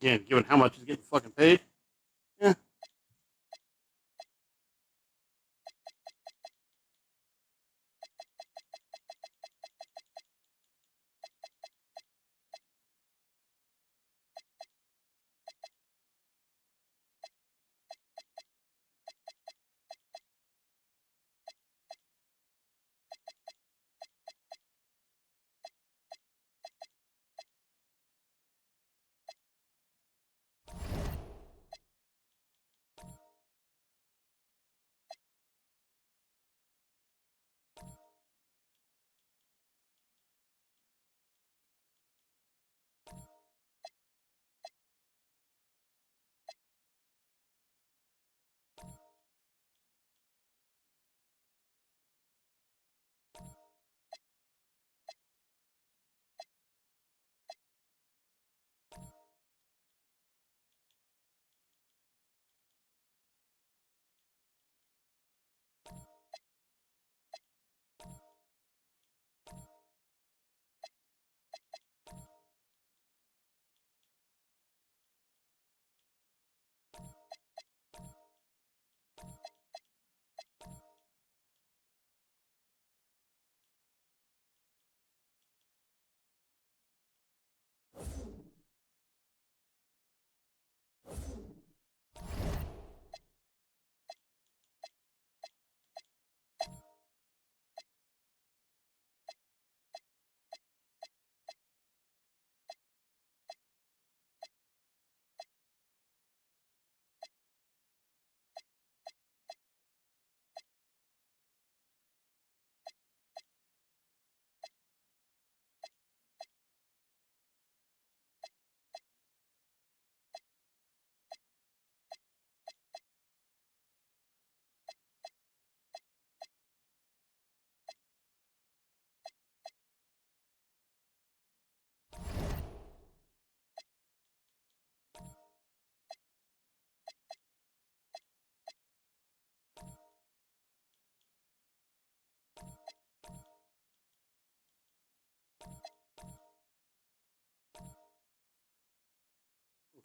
Again, given how much he's getting fucking paid. Yeah.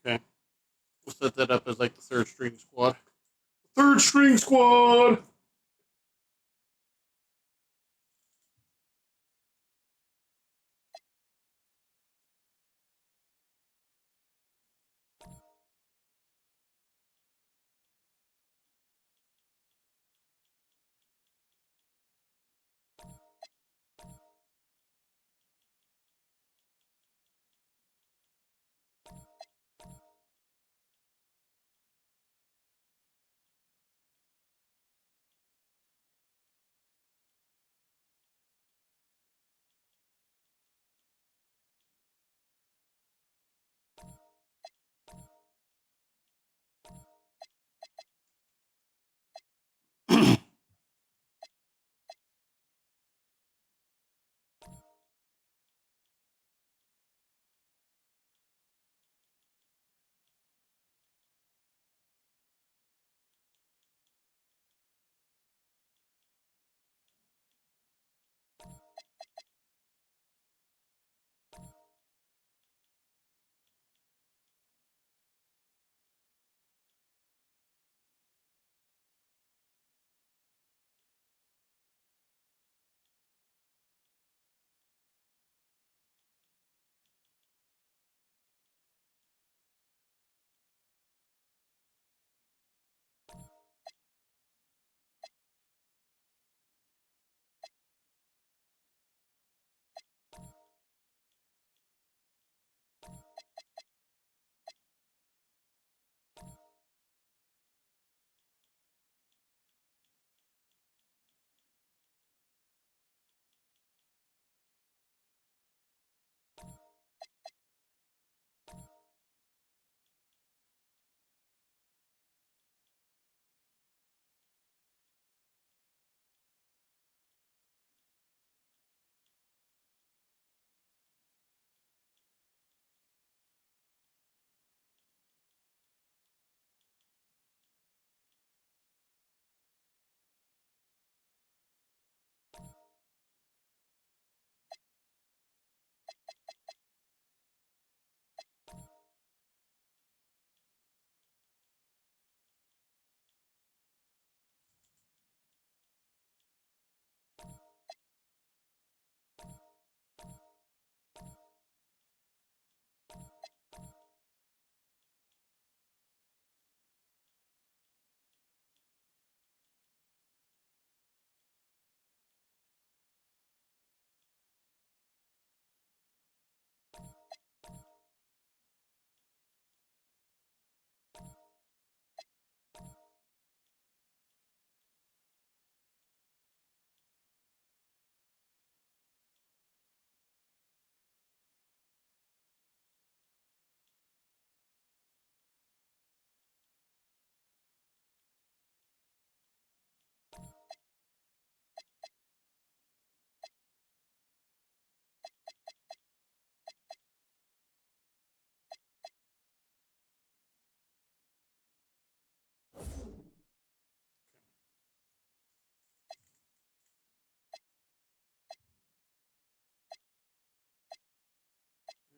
Okay. We'll set that up as like the third string squad. Third string squad!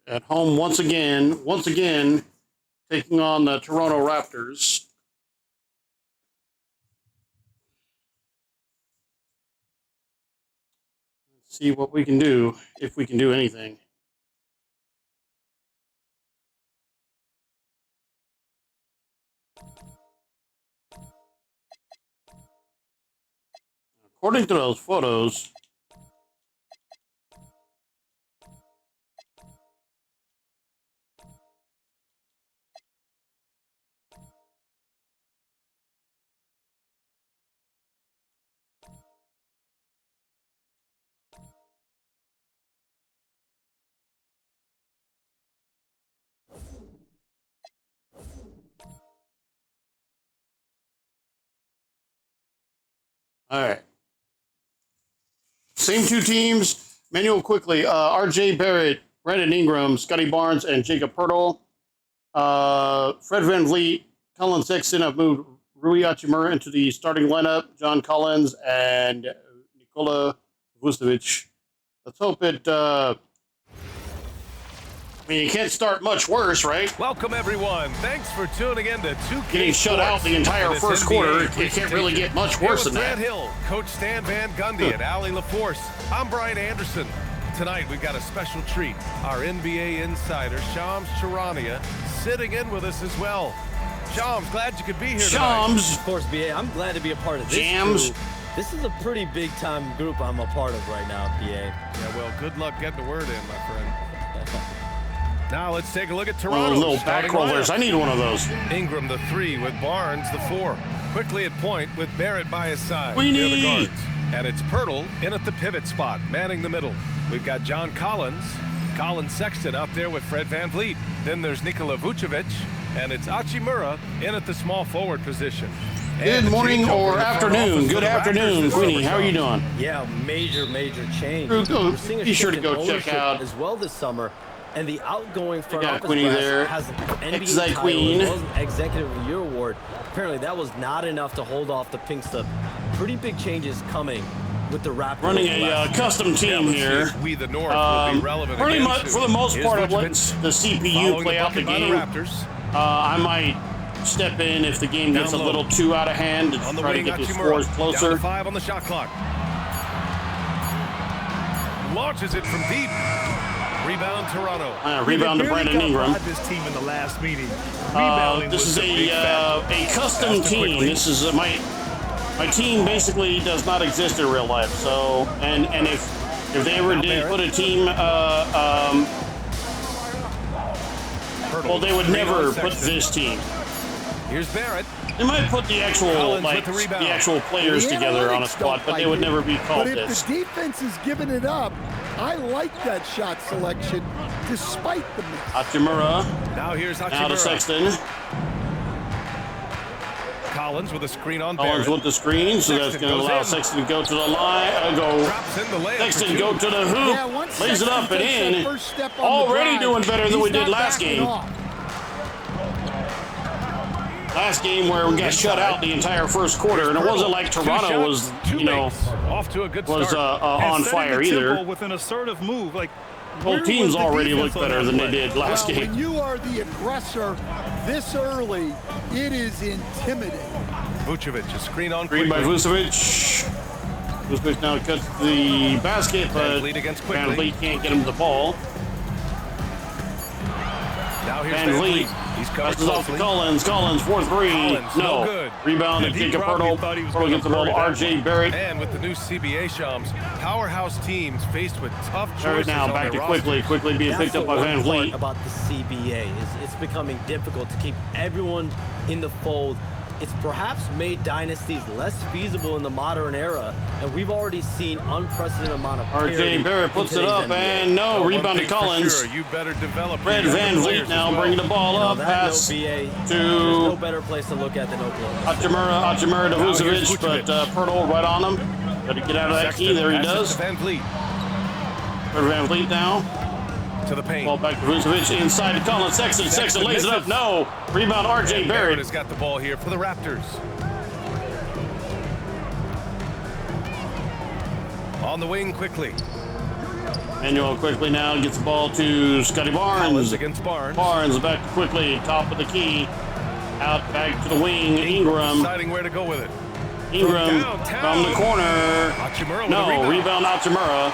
at home once again, taking on the Toronto Raptors. Let's see what we can do, if we can do anything. According to those photos, all right. Same two teams. Manual quickly. R.J. Barrett, Brandon Ingram, Scotty Barnes, and Jacob Poeltl. Fred VanVleet, Colin Sexton have moved Rui Hachimura into the starting lineup. John Collins and Nikola Vucevic. Let's hope it... I mean, you can't start much worse, right? Welcome, everyone. Thanks for tuning in to 2K Getting shut out the entire first quarter. It can't really get much worse than that. Grant Hill, Coach Stan Van Gundy, and Allie LaForce. I'm Brian Anderson. Tonight, we've got a special treat. Our NBA insider, Shams Charania, sitting in with us as well. Shams, glad you could be here Shams. Of course, BA. I'm glad to be a part of this Jams. crew. This is a pretty big-time group I'm a part of right now, BA. Yeah, well, good luck getting the word in, my friend. Now let's take a look at Toronto. Little back rollers. I need one of those. Ingram the 3 with Barnes the 4. Quickly at point with Barrett by his side. We near the need. guards. And it's Poeltl in at the pivot spot, manning the middle. We've got John Collins, Colin Sexton out there with Fred VanVleet. Then there's Nikola Vucevic, and it's Hachimura in at the small forward position. Good morning or afternoon. Good afternoon, Queenie. How are you doing? Yeah, major change. We're seeing be sure to go check out as well this summer. And the outgoing front office Queenie there. has an NBA Exec title Queen. as well as an Executive of the Year award. Apparently, that was not enough to hold off the pink stuff. Pretty big changes coming with the Raptors. Running a custom team here. We the North will be relevant pretty again much soon. for the most part, I've let Vucevic the CPU play out the game. I might step in if the game gets a little too out of hand to try to get the scores closer. Down to 5 on the shot clock. Launches it from deep. Rebound Toronto. Rebound to Brandon Ingram. This team in the last meeting. This is a custom team. This is my team basically does not exist in real life. So and if they ever did put a team, well, they would never put this team. Here's Barrett. They might put the actual the actual players together on a squad, but they would never be called this. But if this. the defense is giving it up, I like that shot selection, despite the miss. Hachimura. Now here's Hachimura. Now to Sexton. Collins with a screen on Collins Barrett. with the screen, so that's going to allow Sexton to go to the line. Sexton go to the hoop, lays it up and in. Already doing better than we did last game. Last game where we got shut out the entire first quarter, and it wasn't like Toronto was, off to a good was on fire either. With an assertive move, like both teams already look better than they did last game. When you are the aggressor this early, it is intimidating. Vucevic, a screen on. Screen by Vucevic. Vucevic now cuts the basket, but VanVleet can't get him the ball. Now here's VanVleet. Passes off to Collins. Collins for 3. No. Good. Rebound to Jacob Poeltl. Poeltl gets the ball to R.J. Barrett. And with the new CBA Shams, powerhouse teams faced with tough choices. Now back to quickly being picked up by VanVleet. About the CBA is it's becoming difficult to keep everyone in the fold. It's perhaps made dynasties less feasible in the modern era, and we've already seen unprecedented amount of R.J. Barrett puts it up, and no, rebound to Collins. Sure, you better develop Fred VanVleet now bringing the ball up, pass to there's no better place to look at than Oklahoma. Hachimura to Vucevic, but Poeltl right on him. Got to get out of that key. There he does. Fred VanVleet now. To the paint. Ball back to Vucevic, inside to Colin Sexton. Sexton lays it up. No. Rebound R.J. Barrett. Has got the ball here for the Raptors. On the wing quickly. Manuel quickly now gets the ball to Scotty Barnes. Collins against Barnes. Barnes back quickly, top of the key. Out back to the wing. Ingram. Deciding where to go with it. Ingram from the corner. Hachimura No, rebound Hachimura.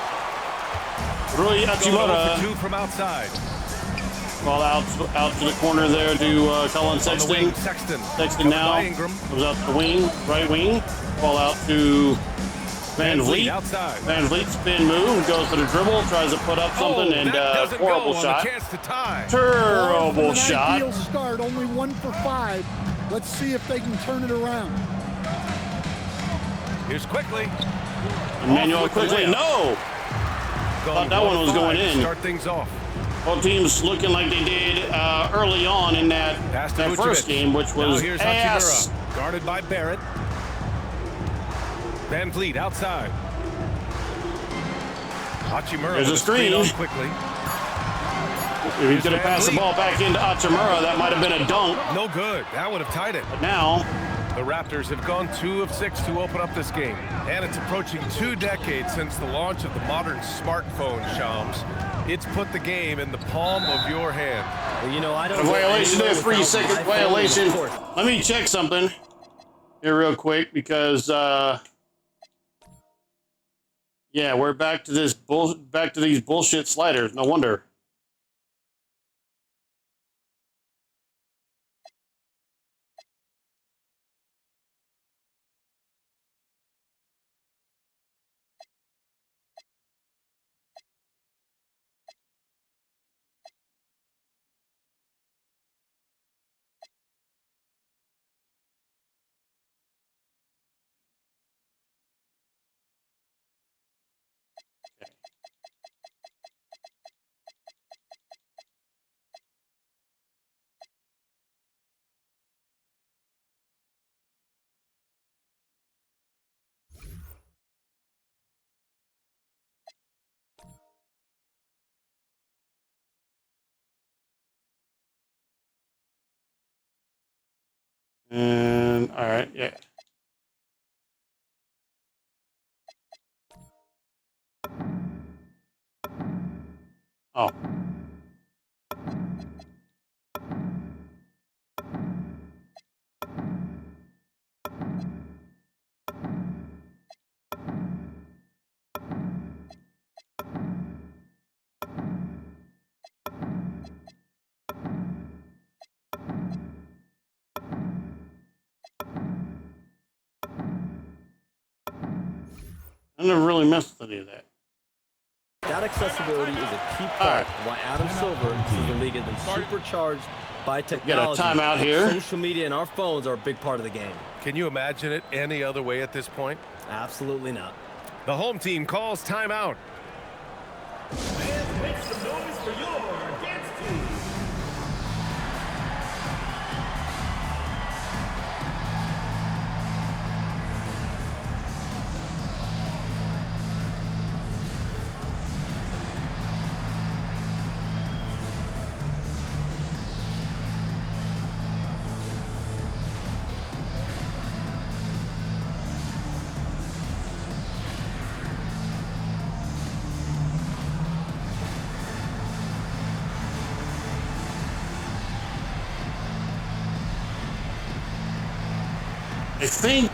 Rui Hachimura. 2 from outside. Ball out to the corner there to Colin Sexton. Sexton now goes out to the wing, right wing. Ball out to Van Vliet. Outside. Van Vliet spin move, goes to the dribble, tries to put up something, and horrible shot. Terrible shot. Ideal start, only 1 for 5. Let's see if they can turn it around. Here's Quickly. Emmanuel Quickly, no! Thought that one was going in. Start things off. Both teams looking like they did early on in that first game, which was here's ass. Hachimura, guarded by Barrett. Van Vliet outside. Hachimura. There's a screen. Quickly. If he could have passed the ball back into Hachimura, that might have been a dunk. No good. That would have tied it. But now, the Raptors have gone 2 of 6 to open up this game. And it's approaching 2 decades since the launch of the modern smartphone, Shams. It's put the game in the palm of your hand. Well, you know, I don't a violation there, 3 second violation. Let me check something here real quick because, yeah, we're back to this back to these bullshit sliders. No wonder. And all right, yeah. Oh. I never really messed with any of that. That accessibility is a key part of why Adam Silver sees the league has been supercharged by technology. Got a timeout here. Social media and our phones are a big part of the game. Can you imagine it any other way at this point? Absolutely not. The home team calls timeout. And make some noise for your dance team. I think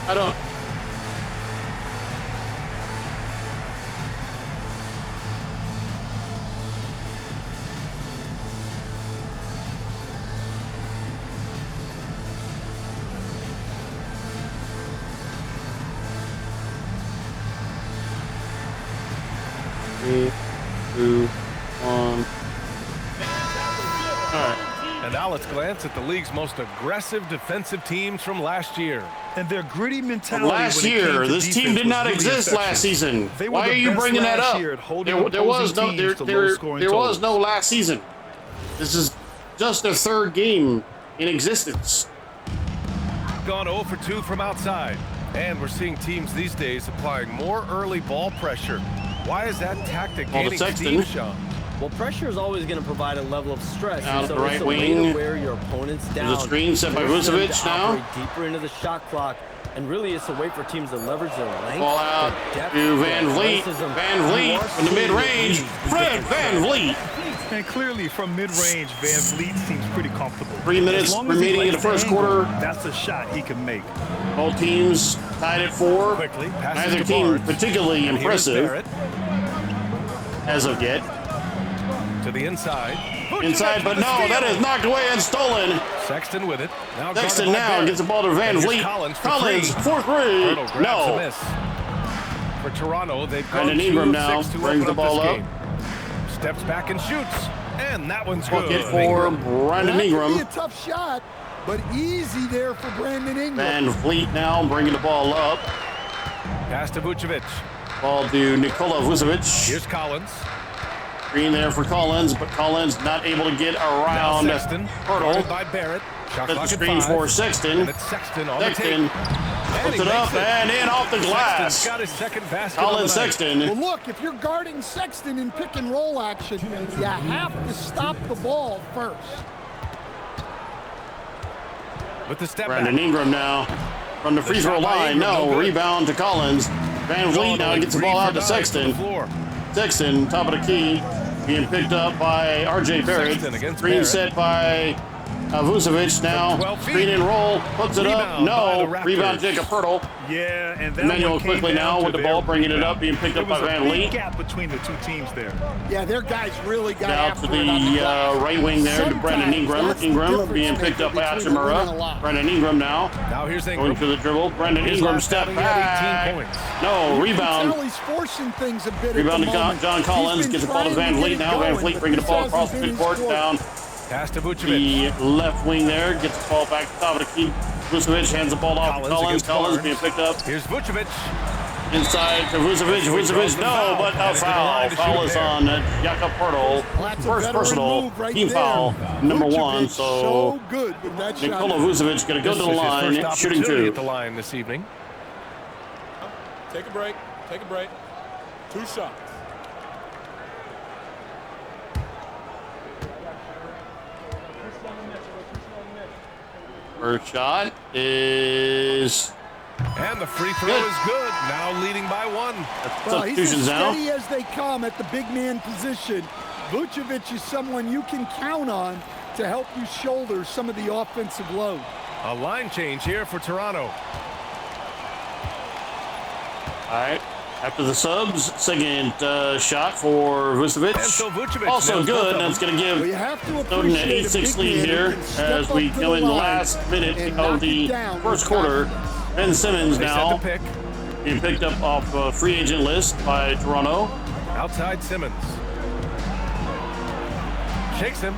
I don't. Three, 2, 1. All right. And now let's glance at the league's most aggressive defensive teams from last year. And their gritty mentality. Last year, this team did not exist last season. Why are you bringing that up? There was no last season. This is just their 3rd game in existence. Gone 0 for 2 from outside. And we're seeing teams these days applying more early ball pressure. Why is that tactic gaining steam, Sean? Well, pressure is always going to provide a level of stress. Out so the right it's a wing. way to wear your opponents down. There's a screen set by Vucevic now. Deeper into the shot clock And really, it's a way for teams to leverage their length. Ball out to Van Vliet. Van Vliet from the mid-range. Fred Van Vliet. And clearly, from mid-range, Van Vliet seems pretty comfortable. 3 minutes remaining in the first quarter. That's a shot he can make. Both teams tied at 4. Quickly, neither team particularly impressive as of yet. To the inside. Inside, but no, that is knocked away and stolen. Sexton with it. Now Sexton now gets the ball to Van Vliet. Collins for 3. No. For Toronto, they've Brandon Ingram now brings the ball up. Steps back and shoots. And that one's good. good. For Brandon Ingram. That could be a tough shot, but easy there for Brandon Ingram. Van Vliet now bringing the ball up. Pass to Vucevic. Ball to Nikola Vucevic. Here's Collins. Screen there for Collins, but Collins not able to get around Hurdle. By Barrett. Shot the screen for Sexton. Sexton puts it up and in off the glass. Got his second basket. Collins Sexton. Well, look, if you're guarding Sexton in pick and roll action, you have to stop the ball first. With the step Brandon back. Ingram now from the free throw line. No, rebound to Collins. Van Vliet now gets the ball out to Sexton. Sexton, top of the key, being picked up by R.J. Barrett. Screen set by Vucevic now. Screen and roll, puts it up. No, rebound Jacob Hurdle. Yeah, and that Emmanuel quickly now with the ball, bringing it up, being picked up by Van Vliet. Gap between the two teams there. Yeah, their guys really got out to the right wing there to Brandon Ingram. Ingram being picked up by Hachimura. Brandon Ingram now. Now here's Ingram. Going to the dribble. Brandon Ingram step back. No, rebound. He's forcing things a bit. Rebound to John Collins. Gets the ball to Van Vliet now. Van Vliet bringing the ball across the midcourt down. Pass to Vucevic. The left wing there gets the ball back to the top of the key. Vucevic hands the ball off to Collins. Collins being picked up. Here's Vucevic. Inside to Vucevic. Vucevic, no, but a foul. Foul is on Jakob Hurdle. First personal team foul, number 1. So Nikola Vucevic going to go to the line, shooting 2. At the line this evening. Take a break. Take a break. 2 shots. First shot is... And the free throw is good. Now leading by 1. Well, he's as steady as they come at the big man position. Vucevic is someone you can count on to help you shoulder some of the offensive load. A line change here for Toronto. All right. After the subs, second shot for Vucevic. Also good. That's going to give Snowdin an 8-6 lead here as we go in the last minute of the first quarter. Ben Simmons now being picked up off a free agent list by Toronto. Outside Simmons. Shakes him.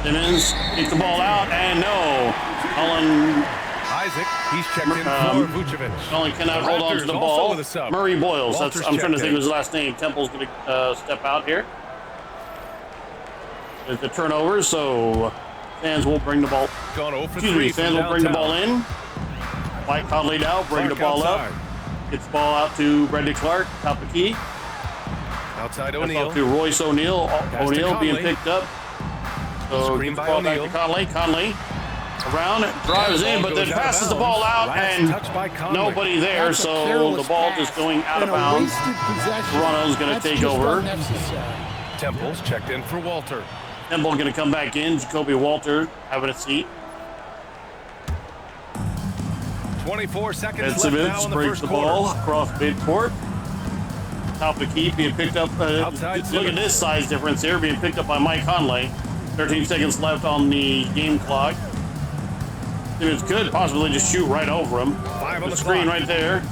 Simmons takes the ball out and no. Colin Isaac, he's checked in for Vucevic. Colin cannot hold on to the ball. Murray Boyles, I'm trying to think of his last name. Temple's going to step out here. There's the turnover, so fans will bring the ball. Fans will bring the ball in. Mike Conley now, bring the ball up. Gets the ball out to Bradley Clark, top of the key. Outside O'Neal. To Royce O'Neal. O'Neal being picked up. So gets the ball back to Conley. Conley around, drives in, but then passes the ball out, and nobody there, so the ball just going out of bounds. Toronto's going to take over. Temple's checked in for Walter. Temple going to come back in. Jacoby Walter having a seat. 24 seconds left Simmons now in the breaks first the quarter. ball across midcourt. Top of the key being picked up. Look at this size difference here, being picked up by Mike Conley. 13 seconds left on the game clock. Simmons could possibly just shoot right over him. The screen right there.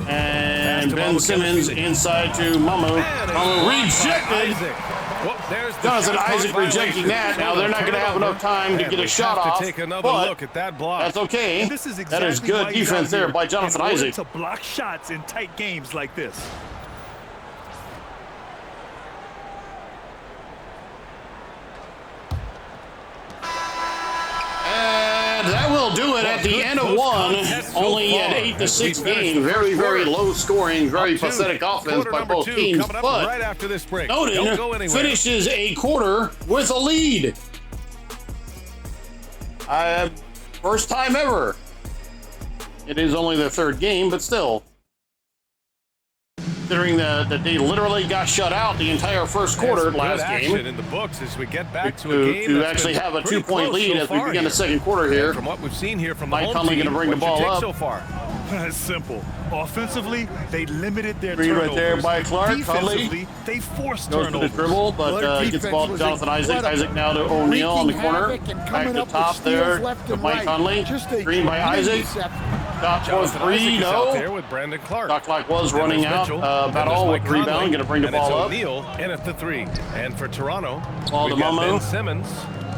And Ben Simmons inside to Mamu. Mamu rejected. Jonathan Isaac rejecting that. Now they're not going to have enough time to get a shot off, but that's okay. That is good defense there by Jonathan Isaac. To block shots in tight games like this. And that will do it at the end of one. Only an 8-6 game. Very, very low scoring, very pathetic offense by both teams. But right after this break. Snowdin finishes a quarter with a lead. First time ever. It is only their third game, but still. Considering that they literally got shut out the entire first quarter last game. In the books as we get back to a game to actually have a 2-point lead as we begin the second quarter here. And from what we've seen here from Mike Conley going to bring the ball up. So far? It's simple. Offensively, they limited their Three turnovers. right there by Clark. Defensively, they forced goes turnovers. to the dribble, but gets the ball to Jonathan Isaac. Isaac now to O'Neal on the corner. Back to top there to Mike Conley. Screen by Isaac. Shot for three, no. There with Brandon Clark. Shot clock was running out. Battle with rebound, going to bring the ball up. O'Neal in at the three. And for Toronto, ball to Mamu. Ben Simmons.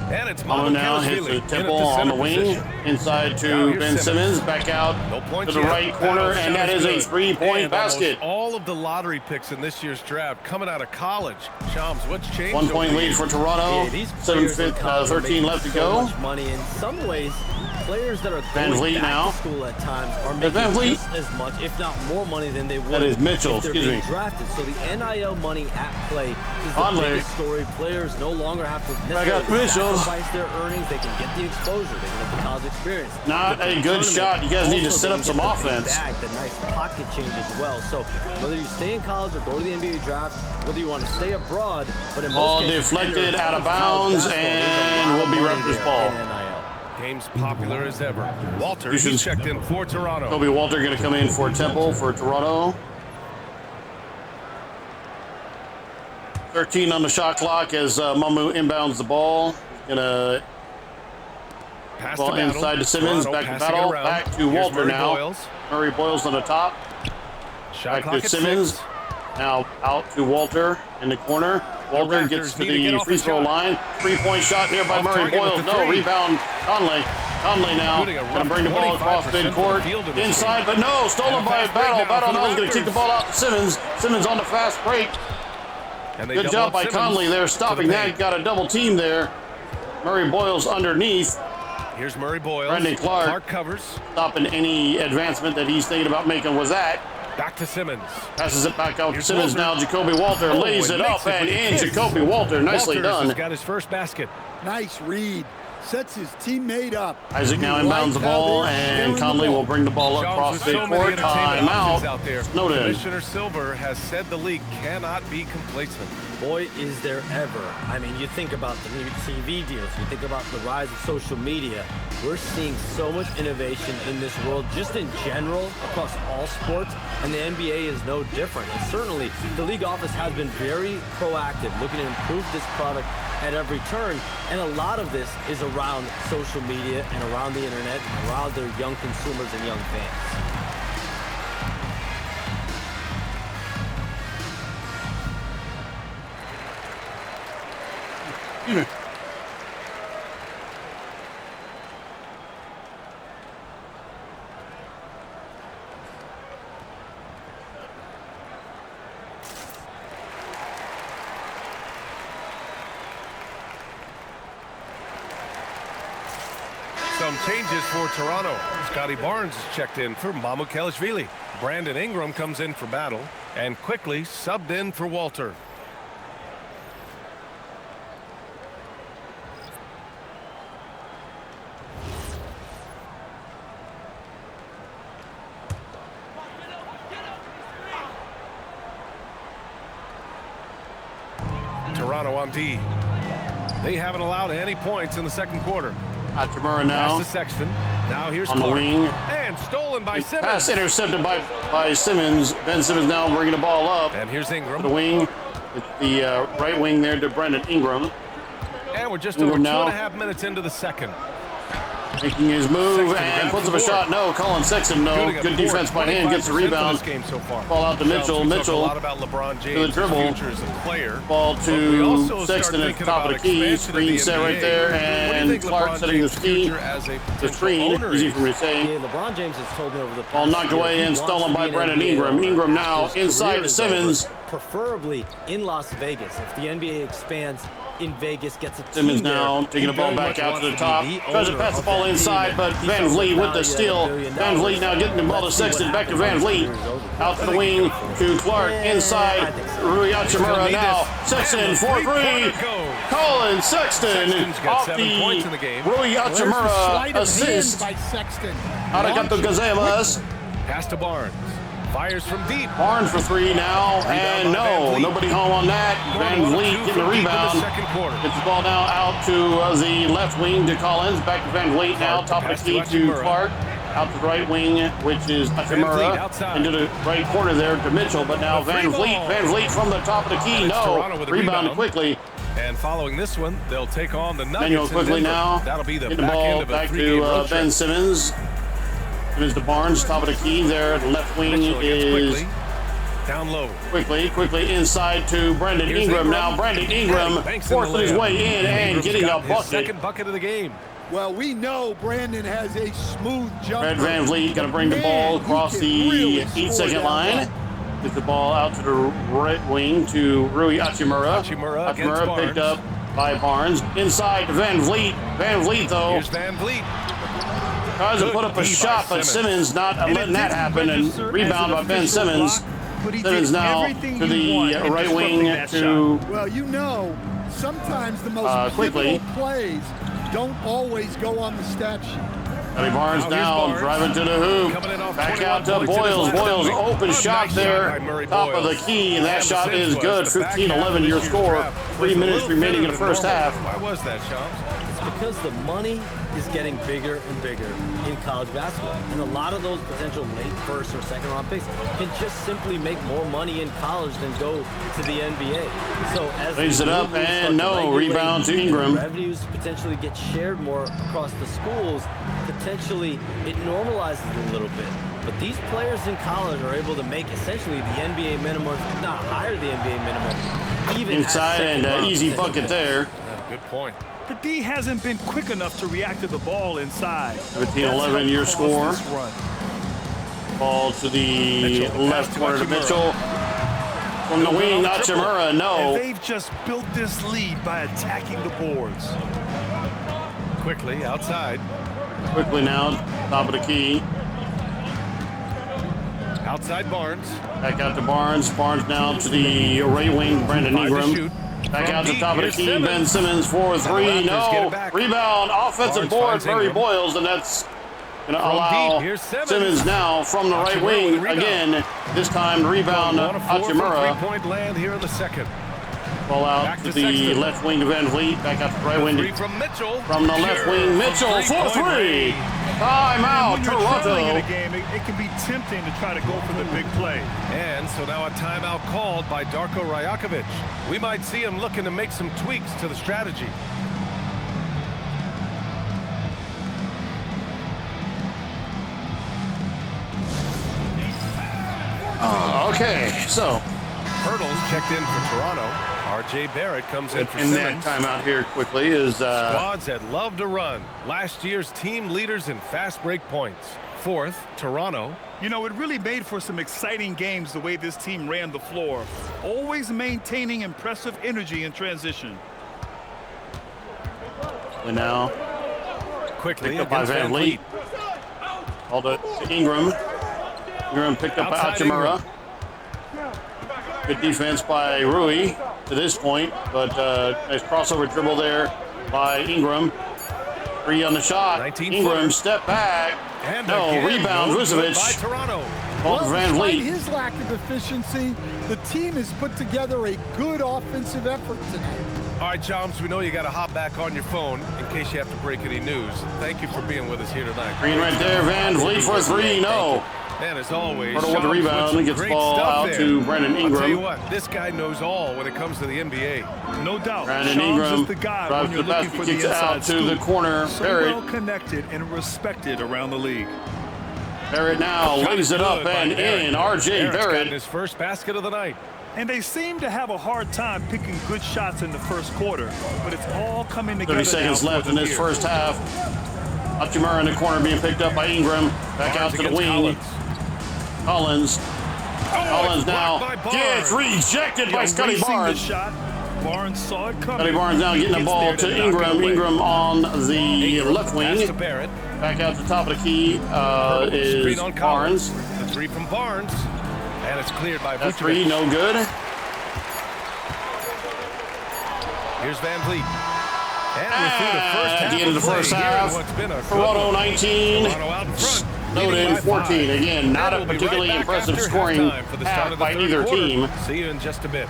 And it's Mamu now hits the temple on the wing. Inside to Ben Simmons. Back out to the right corner, and that is a three-point basket. All of the lottery picks in this year's draft coming out of college. Shams, what's changed? 1 point lead for Toronto. 13 left to go. Much money in some ways. Players that are Van going Vliet back now. to school at times are making just as much, if not more money than they would That is Mitchell, if they're excuse being me. drafted. So the NIL money at play is the Conley. biggest story. Players no longer have to got Mitchell. necessarily sacrifice their earnings. They can get the exposure. They can get the college experience. Not a good shot. You guys need to set up some offense. The nice pocket change as well. So whether you stay in college or go to the NBA draft, whether you want to stay abroad, but in Ball most cases, deflected out of bounds, and will be Rutgers ball. Game's popular as ever. Walter, he checked in for Toronto. Kobe Walter going to come in for Temple for Toronto. 13 on the shot clock as Mamu inbounds the ball. Going to ball inside to Simmons, Toronto back to Battle, back to Walter Murray now. Boyles. Murray Boyles on the top. Shot Back to Simmons. Now out to Walter in the corner. Walter gets to the free throw line. 3-point shot here by Murray Boyles. No, rebound Conley. Conley now going to bring the ball across midcourt. Inside, but no, stolen by Battle. Battle now is going to kick the ball out to Simmons. Simmons on the fast break. Good job by Conley there, stopping that. Got a double team there. Murray Boyles underneath. Here's Murray Boyles. Brandon Clark covers. Stopping any advancement that he's thinking about making was that. Back to Simmons. Passes it back out to Simmons now. Jacoby Walter lays it up and in. Jacoby Walter, nicely done. Has got his first basket. Nice read. Sets his teammate up. Isaac now inbounds the ball, and Conley will bring the ball across the court. Timeout. Snowdin. Commissioner Silver has said the league cannot be complacent. Boy, is there ever. I mean, you think about the new TV deals, you think about the rise of social media. We're seeing so much innovation in this world, just in general, across all sports, and the NBA is no different. And certainly, the league office has been very proactive, looking to improve this product at every turn, and a lot of this is around social media and around the internet and around their young consumers and young fans. Some changes for Toronto. Scotty Barnes is checked in for Mamukelashvili. Brandon Ingram comes in for Battle and quickly subbed in for Walter. Toronto on D. They haven't allowed any points in the second quarter. Hachimura now. Pass to Sexton. Now here's on the Clark. wing. And stolen by Simmons. Pass intercepted by Simmons. Ben Simmons now bringing the ball up. And here's Ingram. To the wing. It's the right wing there to Brandon Ingram. And we're just Ingram over now 2.5 minutes into the second. Making his move Sexton and grabs puts the up a board. shot. No, Colin Sexton, no. Good defense by him. Gets the rebound. Game so far. Ball out to Mitchell. We talk Mitchell a lot about LeBron to the James' dribble. future as a player. Ball But we also to start Sexton at the thinking top of the about key. expansion of Screen the set right NBA. there. What do you And think Clark LeBron setting the James' screen. future as a The potential screen. owner Easy is? for me to say. Yeah, LeBron James has told me over the past Ball knocked year away he and wants stolen to by be an Brandon NBA Ingram. owner Ingram after now his career inside to is Simmons. over, preferably in Las Vegas. If the NBA expands in Vegas, gets a team Simmons there, now taking the he ball very back much out wants to the be top. the Tries to owner pass the of ball that inside, team. but He Van sells Vliet with the value at steal. $1 billion. Van Vliet now getting the ball to Let's see what Sexton. Back to happens Van when Vliet. his career is over. Out to the wing to Clark. Inside. Rui Hachimura now. Sexton for three. Colin Sexton Sexton's got off 7 points in the game. Rui Hachimura assist. by Sexton. Arigato gozaimasu. Pass to Barnes. Fires from deep. Barnes for 3 now, and no, nobody home on that. Van Vliet getting the rebound. Gets the ball now out to the left wing to Collins. Back to Van Vliet now. Top of the key to Clark. Out to the right wing, which is Hachimura. Into the right corner there to Mitchell. But now Van Vliet from the top of the key. No. Rebound quickly. And following this one, they'll take on the Nuggets. Manuel quickly now. That'll be the Get the ball back to Ben Simmons. Simmons to Barnes, top of the key there. The left wing is down low. Quickly inside to Brandon Ingram. Now Brandon Ingram forcing his way in and getting a bucket. Second bucket of the game. Well, we know Brandon has a smooth jumper. Red Van Vliet going to bring the ball across the 8-second line. Get the ball out to the right wing to Rui Hachimura. Hachimura picked up by Barnes. Inside to Van Vliet. Van Vliet, though. Here's Van Vliet. Tries to put up a shot, but Simmons not letting that happen. And rebound by Ben Simmons. Simmons now to the right wing to... Well, you know, sometimes the most pivotal plays don't always go on the stat sheet. Scotty Barnes now driving to the hoop. Back out to Boyles. Boyles open shot there. Top of the key, and that shot is good. 15-11 your score. 3 minutes remaining in the first half. Why was that, Shams? It's because the money is getting bigger and bigger in college basketball. And a lot of those potential late first or second round picks can just simply make more money in college than go to the NBA. So as lays it up and no rebound to Ingram. Revenues potentially get shared more across the schools. Potentially it normalizes a little bit. But these players in college are able to make essentially the NBA minimum, if not higher the NBA minimum. Even inside and easy bucket there. Good point. The D hasn't been quick enough to react to the ball inside. 15-11 your score. Ball to the left corner to Mitchell. From the wing, Hachimura, no. And they've just built this lead by attacking the boards. Quickly outside. Quickly now, top of the key. Outside Barnes. Back out to Barnes. Barnes now to the right wing, Brandon Ingram. Back out to the top of the key, Ben Simmons for 3. No. Rebound, offensive board, Murray Boyles, and that's going to allow Simmons now from the right wing again. This time, rebound, Hachimura. 3-point land here in the second. Ball out to the left wing to Van Vliet. Back out to the right wing. From Mitchell. From the left wing, Mitchell for 3. Timeout, Toronto. In a game, it can be tempting to try to go for the big play. And so now a timeout called by Darko Rajakovic. We might see him looking to make some tweaks to the strategy. Okay, so Hurdles checked in for Toronto. R.J. Barrett comes in for and Simmons. that timeout here quickly is Squads that love to run. Last year's team leaders in fast break points. Fourth, Toronto. You know, it really made for some exciting games the way this team ran the floor, always maintaining impressive energy in transition. And now quickly picked up by Van Vliet. Called it to Ingram. Ingram picked up by Hachimura. Good defense by Rui to this point, but nice crossover dribble there by Ingram. 3 on the shot. Ingram step back. And no, rebound, Vucevic. By Toronto. Ball to Van Vliet. Despite his lack of efficiency, the team has put together a good offensive effort tonight. All right, Joms, we know you got to hop back on your phone in case you have to break any news. Thank you for being with us here tonight. Green right there, Van Vliet for 3, no. And as always, With the rebound, gets the ball out to Brandon Ingram. I'll tell you what, this guy knows all when it comes to the NBA. No doubt. Brandon Ingram the guy drives when you're the basket, looking for kicks the it out to the corner. So Barrett. well connected and respected around the league. Barrett now lays it up and in. R.J. Barrett. His first basket of the night. And they seem to have a hard time picking good shots in the first quarter, but it's all coming together. 30 seconds left in this first half. Hachimura in the corner being picked up by Ingram. Back out to the wing. Collins now gets rejected by Scotty Barnes. Barnes saw it coming. Scotty Barnes now getting the ball to Ingram. Ingram on the left wing. Back out to the top of the key is Barnes. The 3 from Barnes. And it's cleared by That Vucevic. 3, no good. Here's Van Vliet. And we're through the first half. At the end of the first half, Toronto 19, Snowdin 14. Again, not a particularly impressive scoring half by either team. See you in just a bit.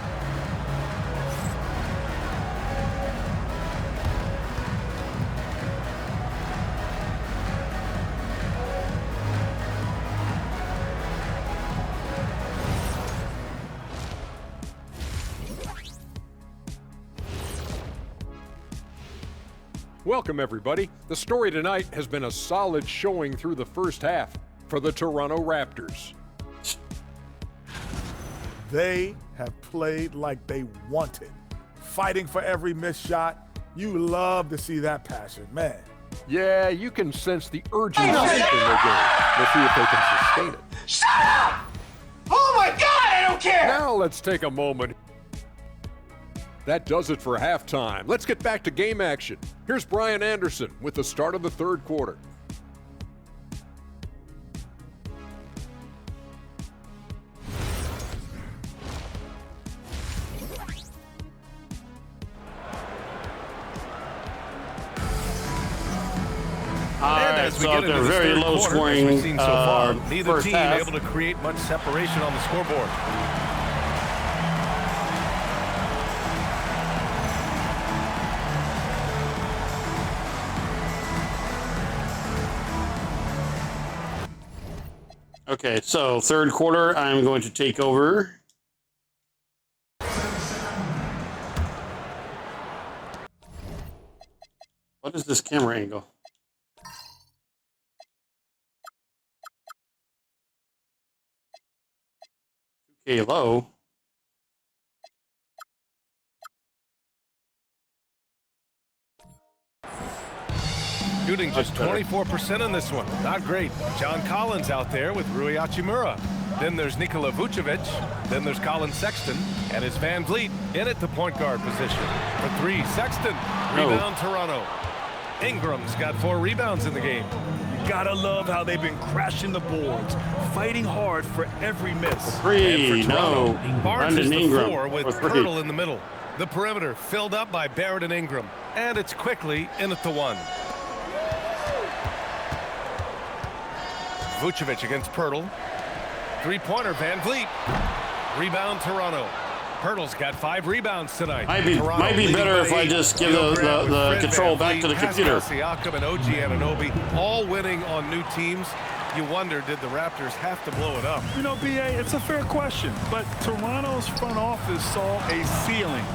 Welcome, everybody. The story tonight has been a solid showing through the first half for the Toronto Raptors. They have played like they wanted, fighting for every missed shot. You love to see that passion, man. Yeah, you can sense the urgency in their game. We'll see if they can sustain it. Shut up! Oh my God, I don't care! Now let's take a moment. That does it for halftime. Let's get back to game action. Here's Brian Anderson with the start of the third quarter. As we get into the very low scoring we've seen so far, neither team able to create much separation on the scoreboard. Okay, so third quarter, I'm going to take over. What is this camera angle? Okay, low. Shooting just 24% in this one. Not great. John Collins out there with Rui Hachimura. Then there's Nikola Vucevic. Then there's Colin Sexton. And it's Van Vliet in at the point guard position. For three, Sexton. Rebound, Toronto. Ingram's got 4 rebounds in the game. You gotta love how they've been crashing the boards, fighting hard for every miss. Three, Toronto, no. Barnes is the Ingram 4 with Pirtle in the middle. The perimeter filled up by Barrett and Ingram. And it's quickly in at the 1. Vucevic against Pirtle. Three-pointer, Van Vliet. Rebound, Toronto. Pirtle's got 5 rebounds tonight. Might be better if I just give the control back to the computer. Siakam and OG Anunoby all winning on new teams. You wonder, did the Raptors have to blow it up? You know, BA, it's a fair question, but Toronto's front office saw a ceiling.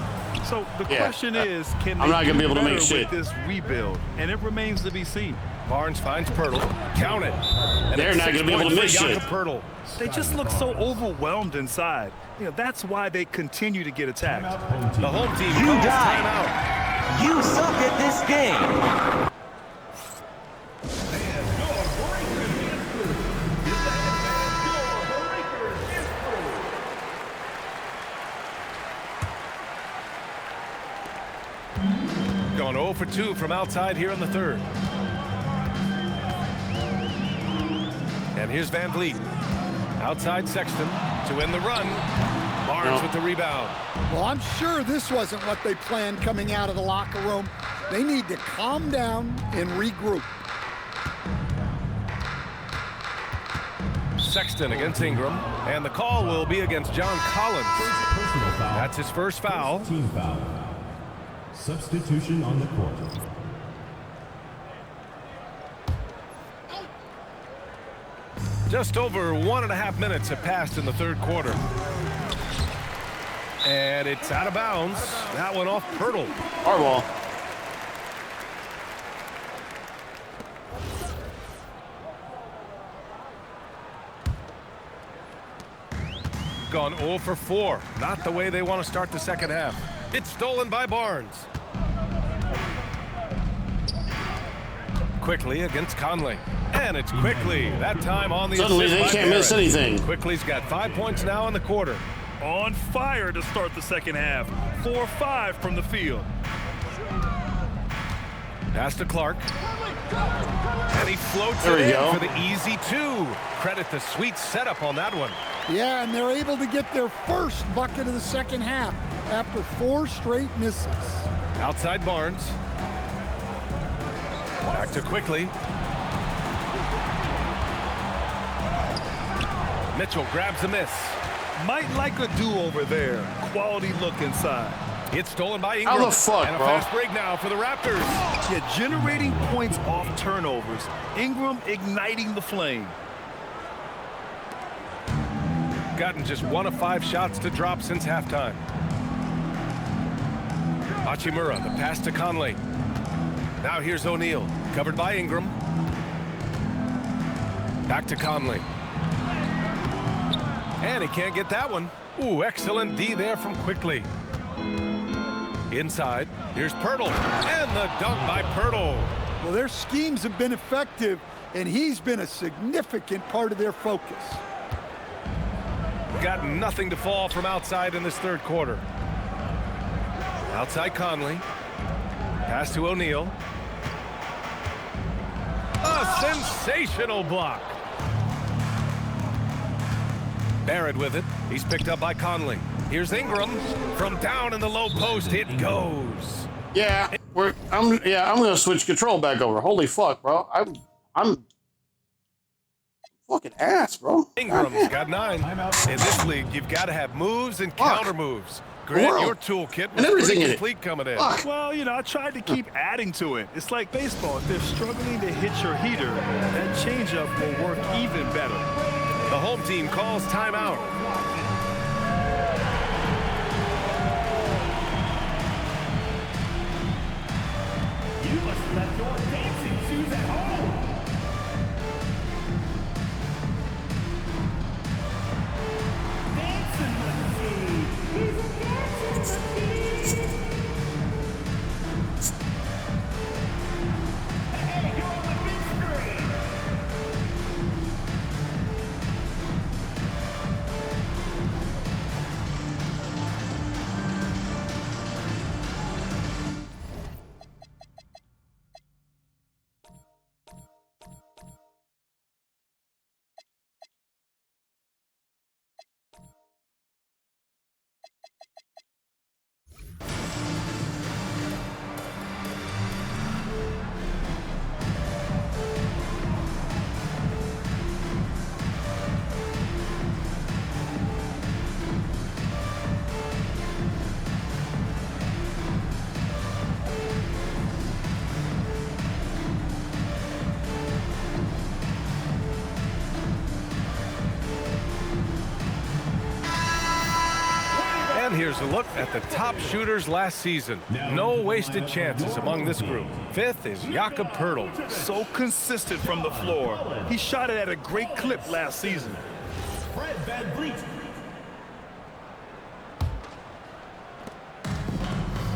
So the question is, can they not gonna be able to make with shit. this rebuild? And it remains to be seen. Barnes finds Pirtle. Count it. And they're not going to be able to miss shit. Pirtle. They just look so overwhelmed inside. You know, that's why they continue to get attacked. The home team you calls died. timeout. You suck at this game. Going 0 for 2 from outside here in the third. And here's Van Vliet. Outside Sexton to win the run. Barnes with the rebound. Well, I'm sure this wasn't what they planned coming out of the locker room. They need to calm down and regroup. Sexton against Ingram. And the call will be against John Collins. That's his first foul. Team foul. Substitution on the court. Just over 1.5 minutes have passed in the third quarter. And it's out of bounds. That one off Pirtle. Our ball. Gone 0 for 4. Not the way they want to start the second half. It's stolen by Barnes. Quickly against Conley. And it's Quickly. That time on the Suddenly assist they by can't miss Barrett. anything. Quickly's got 5 points now in the quarter. On fire to start the second half. 4-5 from the field. Pass to Clark. And he floats There it we in go. for the easy 2. Credit the sweet setup on that one. Yeah, and they're able to get their first bucket of the second half after 4 straight misses. Outside Barnes. Back to Quickly. Mitchell grabs a miss. Might like a do-over there. Quality look inside. It's stolen by Ingram. How the fuck, and a bro? fast break now for the Raptors. Yeah, generating points off turnovers. Ingram igniting the flame. Gotten just 1 of 5 shots to drop since halftime. Hachimura, the pass to Conley. Now here's O'Neal, covered by Ingram. Back to Conley. And he can't get that one. Ooh, excellent D there from Quickly. Inside, here's Pirtle, and the dunk by Pirtle. Well, their schemes have been effective, and he's been a significant part of their focus. Got nothing to fall from outside in this third quarter. Outside Conley. Pass to O'Neal. A sensational block. Barrett with it. He's picked up by Conley. Here's Ingram. From down in the low post, it goes. Yeah, I'm gonna switch control back over. Holy fuck, bro. I'm fucking ass, bro. Ingram's got 9. In this league, you've got to have moves and counter moves. Grant, your toolkit was pretty complete coming in. Well, you know, I tried to keep adding to it. It's like baseball. If they're struggling to hit your heater, that changeup will work even better. The home team calls timeout. You must let your dancing shoes at home. Dancing machine. He's a dancing machine. Hey, you're on the big screen. And here's a look at the top shooters last season. No wasted chances among this group. 5th is Jakob Poeltl. So consistent from the floor. He shot it at a great clip last season. Fred VanVleet.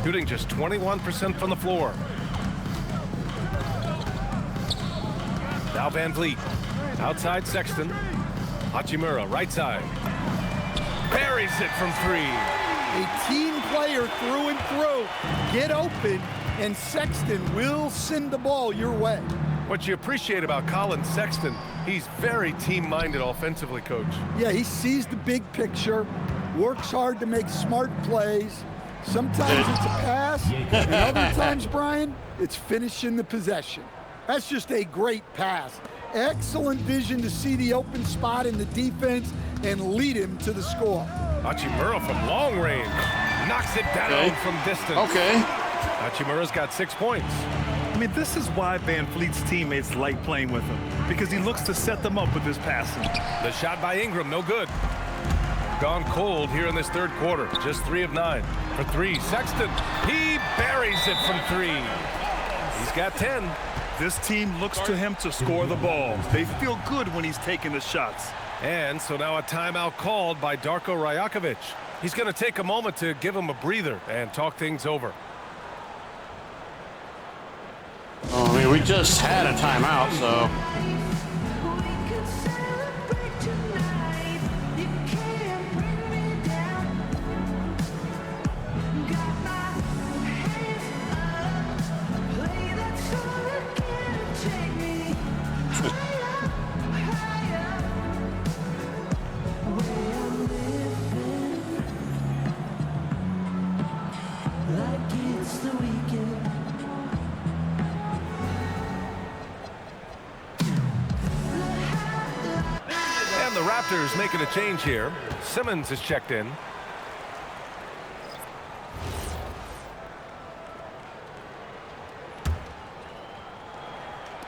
Shooting just 21% from the floor. Now VanVleet. Outside Sexton. Hachimura, right side. Buries it from 3. A team player through and through. Get open, and Sexton will send the ball your way. What you appreciate about Colin Sexton, he's very team-minded offensively, Coach. Yeah, he sees the big picture, works hard to make smart plays. Sometimes it's a pass, and other times, Brian, it's finishing the possession. That's just a great pass. Excellent vision to see the open spot in the defense and lead him to the score. Hachimura from long range knocks it down from distance. Okay. Hachimura's got 6 points. I mean, this is why VanVleet's teammates like playing with him, because he looks to set them up with his passing. The shot by Ingram, no good. Gone cold here in this third quarter. Just 3 of 9. For 3, Sexton. He buries it from 3. He's got 10. This team looks to him to score the ball. They feel good when he's taking the shots. And so now a timeout called by Darko Rajakovic. He's going to take a moment to give him a breather and talk things over. Oh, I mean, we just had a timeout, so. Raptors making a change here. Simmons is checked in.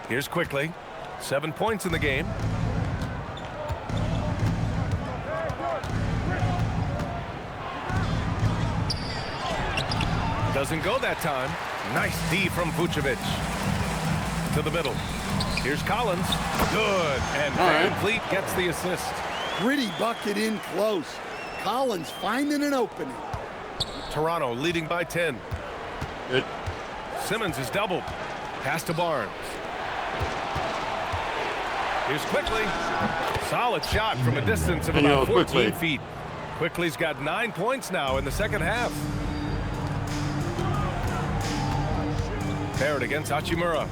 Here's Quickly. 7 points in the game. Doesn't go that time. Nice D from Vucevic. To the middle. Here's Collins. Good. And Van Vliet gets the assist. Pretty bucket in close. Collins finding an opening. Toronto leading by 10. Good. Simmons is doubled. Pass to Barnes. Here's Quickly. Solid shot from a distance of about 14 feet. Quickly's got 9 points now in the second half. Barrett against Hachimura.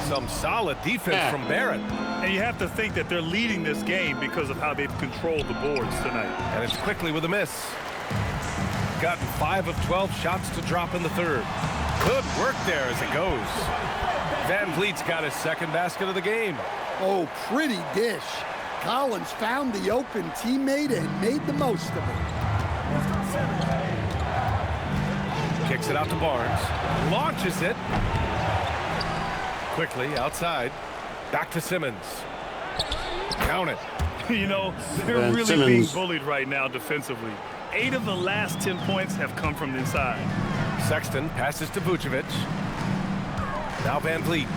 Some solid defense from Barrett. And you have to think that they're leading this game because of how they've controlled the boards tonight. And it's Quickly with a miss. Gotten 5 of 12 shots to drop in the third. Good work there as it goes. Van Vliet's got his second basket of the game. Oh, pretty dish. Collins found the open teammate and made the most of it. Kicks it out to Barnes. Launches it. Quickly outside. Back to Simmons. Count it. You know, they're really being bullied right now defensively. 8 of the last 10 points have come from the inside. Sexton passes to Vucevic. Now Van Vliet.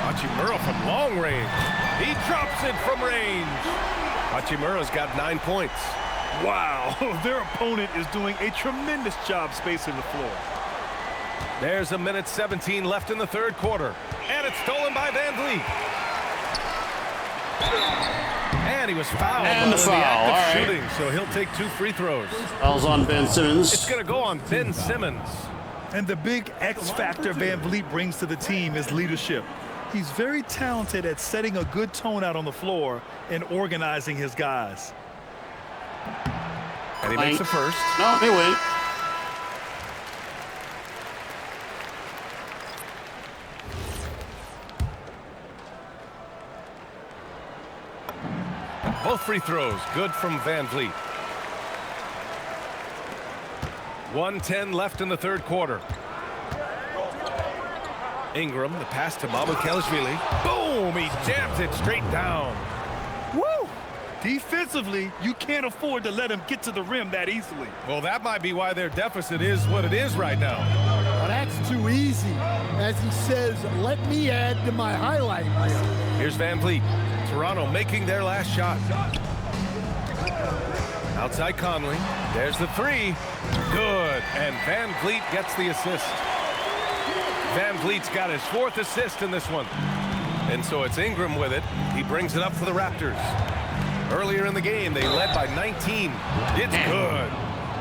Hachimura from long range. He drops it from range. Hachimura's got 9 points. Wow, their opponent is doing a tremendous job spacing the floor. There's a minute 17 left in the third quarter. And it's stolen by Van Vliet. And he was fouled. And the foul. All right. Shooting, so he'll take 2 free throws. Foul's on Ben Simmons. It's going to go on Ben Simmons. And the big X factor Van Vliet brings to the team is leadership. He's very talented at setting a good tone out on the floor and organizing his guys. And he makes the first. No, he win. Both free throws good from Van Vliet. 1:10 left in the third quarter. Ingram, the pass to Mamukelashvili. Boom! He jams it straight down. Woo! Defensively, you can't afford to let him get to the rim that easily. Well, that might be why their deficit is what it is right now. Well, that's too easy. As he says, let me add to my highlight reel. Here's Van Vliet. Toronto making their last shot. Outside Conley. There's the three. Good. And Van Vliet gets the assist. Van Vliet's got his 4th assist in this one. And so it's Ingram with it. He brings it up for the Raptors. Earlier in the game, they led by 19. It's good.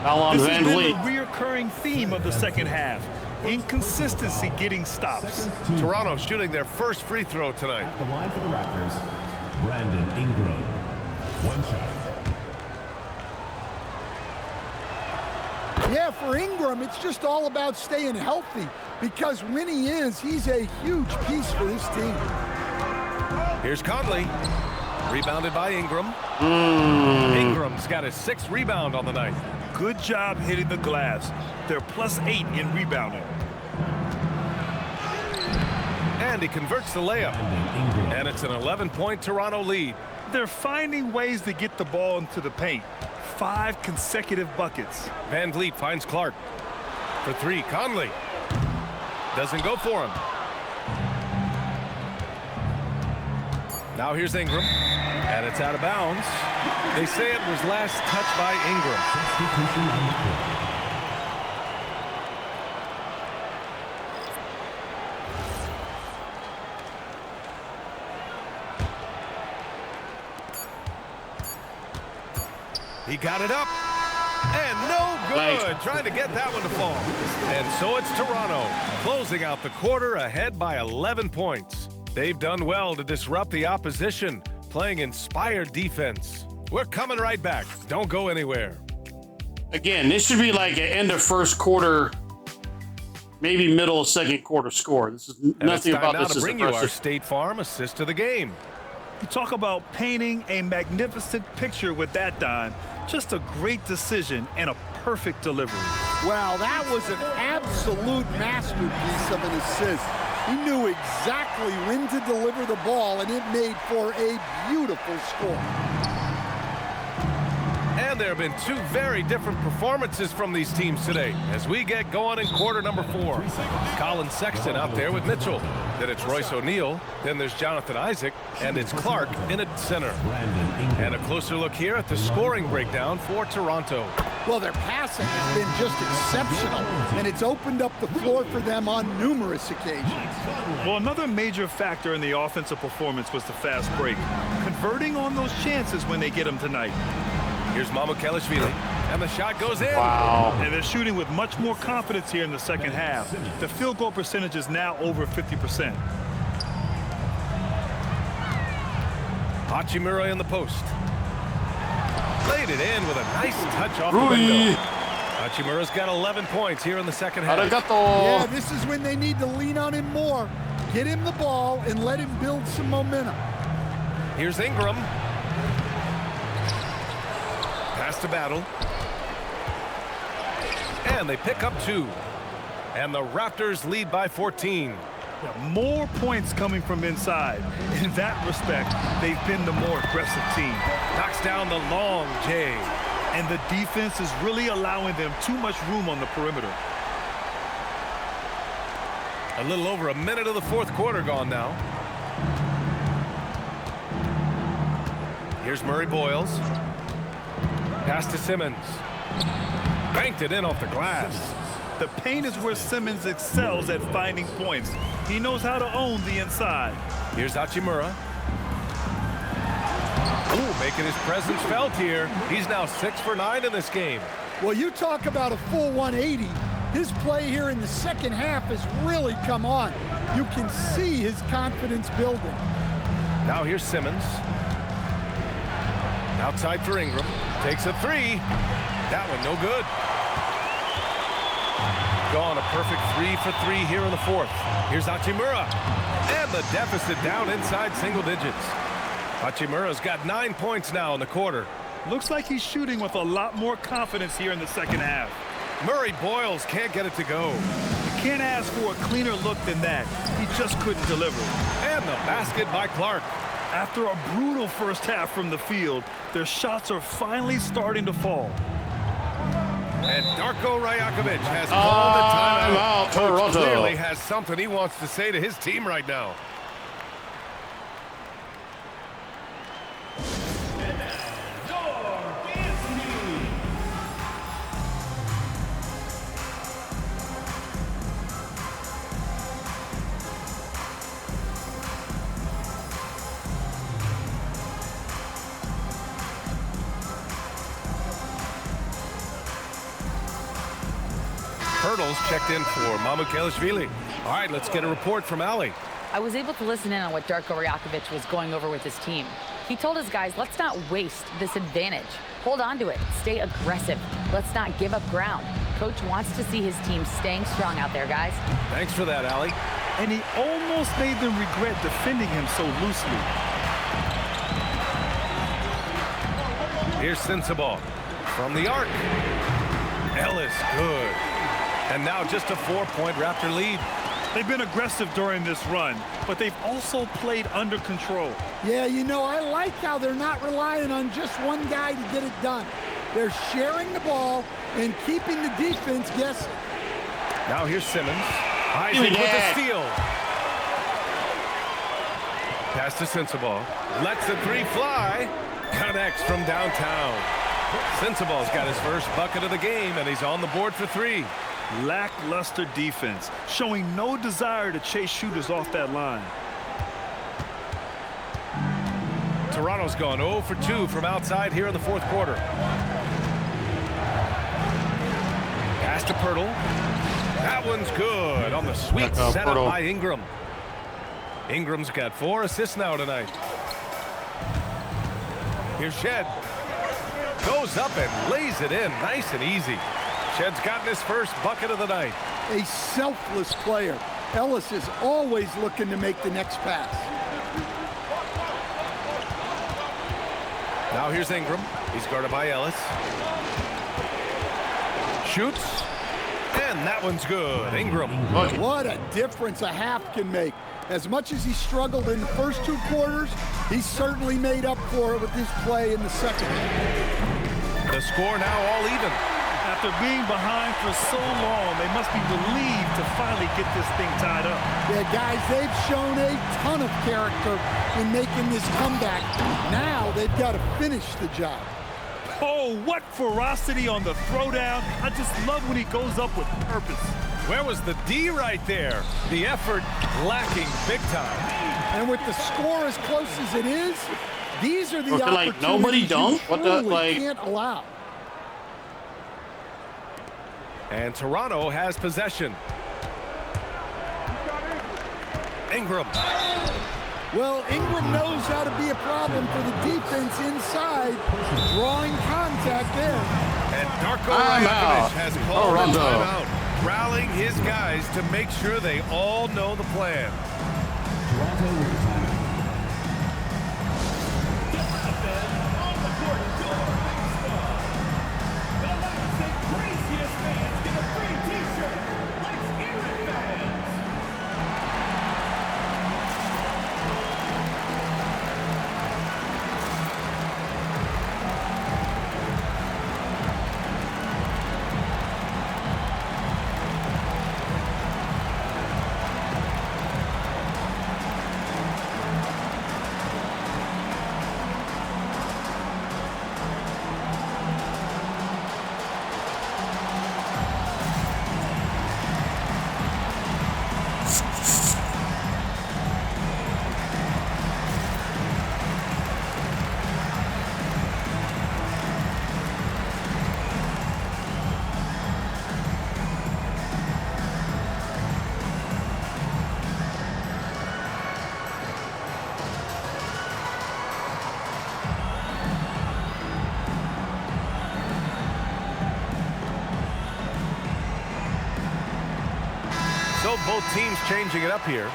Foul on This Van has Vliet. been the reoccurring theme of the second half. Inconsistency getting stops. Toronto shooting their first free throw tonight. At the line for the Raptors, Brandon Ingram. 1 shot. Yeah, for Ingram, it's just all about staying healthy because when he is, he's a huge piece for this team. Here's Conley. Rebounded by Ingram. Ingram's got his 6th rebound on the night. Good job hitting the glass. They're +8 in rebounding. And he converts the layup. And it's an 11-point Toronto lead. They're finding ways to get the ball into the paint. 5 consecutive buckets. Van Vliet finds Clark. For 3, Conley. Doesn't go for him. Now here's Ingram. And it's out of bounds. They say it was last touched by Ingram. He got it up. And no good. Trying to get that one to fall. And so it's Toronto closing out the quarter ahead by 11 points. They've done well to disrupt the opposition, playing inspired defense. We're coming right back. Don't go anywhere. Again, this should be like an end of first quarter maybe middle of second quarter score. This is nothing about this to is bring you our aggressive. State Farm assist of the game. You talk about painting a magnificent picture with that dime. Just a great decision and a perfect delivery. Wow, that was an absolute masterpiece of an assist. He knew exactly when to deliver the ball, and it made for a beautiful score. And there have been two very different performances from these teams today as we get going in quarter number 4. Colin Sexton out there with Mitchell. Then it's Royce O'Neal. Then there's Jonathan Isaac. And it's Clark in at center. And a closer look here at the scoring breakdown for Toronto. Well, their passing has been just exceptional, and it's opened up the floor for them on numerous occasions. Well, another major factor in the offensive performance was the fast break. Converting on those chances when they get them tonight. Here's Mamukelashvili, and the shot goes in. Wow. And they're shooting with much more confidence here in the second half. The field goal percentage is now over 50%. Hachimura in the post. Laid it in with a nice touch off the window. Hachimura's got 11 points here in the second half. Yeah, this is when they need to lean on him more. Get him the ball and let him build some momentum. Here's Ingram. Pass to Battle. And they pick up 2. And the Raptors lead by 14. Yeah, more points coming from inside. In that respect, they've been the more aggressive team. Knocks down the long J. And the defense is really allowing them too much room on the perimeter. A little over a minute of the fourth quarter gone now. Here's Murray Boyles. Pass to Simmons. Banked it in off the glass. The paint is where Simmons excels at finding points. He knows how to own the inside. Here's Hachimura. Ooh, making his presence felt here. He's now 6 for 9 in this game. Well, you talk about a full 180. His play here in the second half has really come on. You can see his confidence building. Now here's Simmons. Outside for Ingram. Takes a 3. That one no good. Gone a perfect 3 for 3 here in the fourth. Here's Hachimura. And the deficit down inside single digits. Hachimura's got 9 points now in the quarter. Looks like he's shooting with a lot more confidence here in the second half. Murray Boyles can't get it to go. You can't ask for a cleaner look than that. He just couldn't deliver. And the basket by Clark. After a brutal first half from the field, their shots are finally starting to fall. And Darko Rajakovic has called the timeout. Coach clearly has something he wants to say to his team right now. Hurdles checked in for Mamukelashvili. All right, let's get a report from Ali. I was able to listen in on what Darko Rajakovic was going over with his team. He told his guys, let's not waste this advantage. Hold on to it. Stay aggressive. Let's not give up ground. Coach wants to see his team staying strong out there, guys. Thanks for that, Ali. And he almost made them regret defending him so loosely. Here's Sensabaugh from the arc. Ellis, good. And now just a 4-point Raptor lead. They've been aggressive during this run, but they've also played under control. Yeah, you know, I like how they're not relying on just one guy to get it done. They're sharing the ball and keeping the defense guessing. Now here's Simmons. Isaac with the steal. Pass to Sensabaugh. Lets the 3 fly. Connects from downtown. Sensabaugh's got his first bucket of the game, and he's on the board for 3. Lackluster defense, showing no desire to chase shooters off that line. Toronto's gone 0 for 2 from outside here in the fourth quarter. Pass to Pirtle. That one's good on the sweet setup by Ingram. Ingram's got 4 assists now tonight. Here's Shed. Goes up and lays it in nice and easy. Shed's gotten his first bucket of the night. A selfless player. Ellis is always looking to make the next pass. Now here's Ingram. He's guarded by Ellis. Shoots. And that one's good. Ingram. What a difference a half can make. As much as he struggled in the first 2 quarters, he certainly made up for it with his play in the second. The score now all even. After being behind for so long, they must be relieved to finally get this thing tied up. Yeah, guys, they've shown a ton of character in making this comeback. Now they've got to finish the job. Oh, what ferocity on the throwdown. I just love when he goes up with purpose. Where was the D right there? The effort lacking big time. And with the score as close as it is, these are the opportunities like nobody dunk? What the like? Can't allow. And Toronto has possession. Ingram. Well, Ingram knows how to be a problem for the defense inside, drawing contact there. And Darko Rajovic has called a timeout, rallying his guys to make sure they all know the plan. Toronto with the timeout. So both teams changing it up here.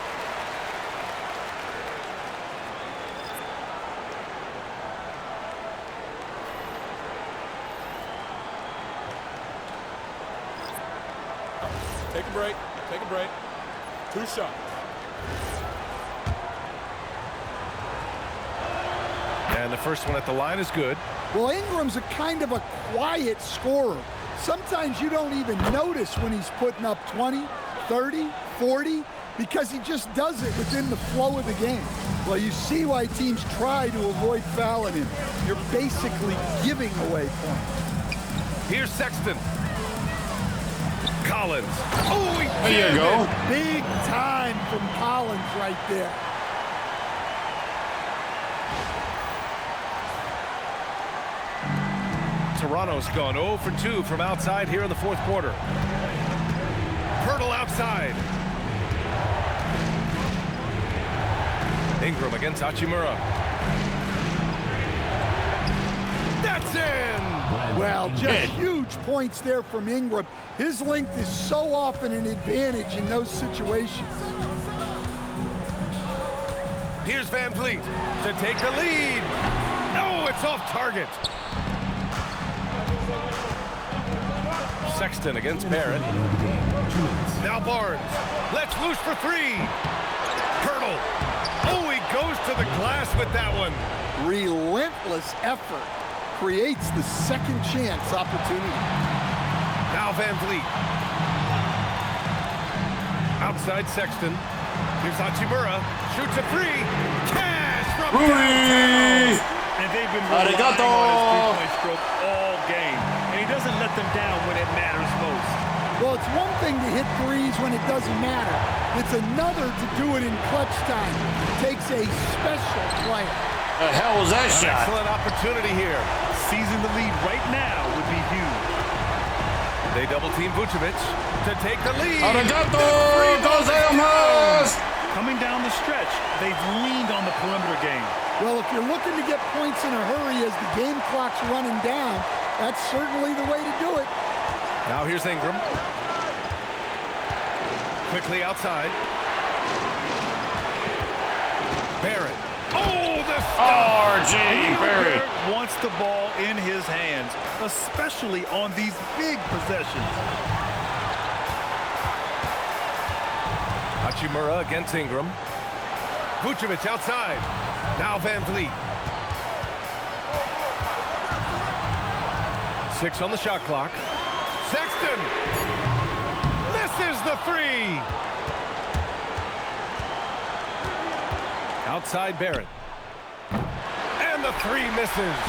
Take a break. Take a break. 2 shots. And the first one at the line is good. Well, Ingram's a kind of a quiet scorer. Sometimes you don't even notice when he's putting up 20, 30, 40, because he just does it within the flow of the game. Well, you see why teams try to avoid fouling him. You're basically giving away points. Here's Sexton. Collins. Oh, there you go. Big time from Collins right there. Toronto's gone 0 for 2 from outside here in the fourth quarter. Pirtle outside. Ingram against Hachimura. That's in! Well, just huge points there from Ingram. His length is so often an advantage in those situations. Here's Van Vliet to take the lead. No, it's off target. Sexton against Barrett. Now Barnes. Let's loose for 3. Pirtle. Oh, he goes to the glass with that one. Relentless effort creates the second chance opportunity. Now Van Vliet. Outside Sexton. Here's Hachimura. Shoots a 3. Cash from downtown. And they've been relying on his three-point stroke all game. And he doesn't let them down when it matters most. Well, it's one thing to hit threes when it doesn't matter. It's another to do it in clutch time. It takes a special player. The hell was that shot? Excellent opportunity here. Seizing the lead right now would be huge. They double-team Vucevic to take the lead. Coming down the stretch, they've leaned on the perimeter game. Well, if you're looking to get points in a hurry as the game clock's running down, that's certainly the way to do it. Now here's Ingram. Quickly outside. Barrett. Oh, the R.J. Barrett wants the ball in his hands, especially on these big possessions. Hachimura against Ingram. Vucevic outside. Now Van Vliet. 6 on the shot clock. Sexton misses the 3. Outside Barrett. And the 3 misses.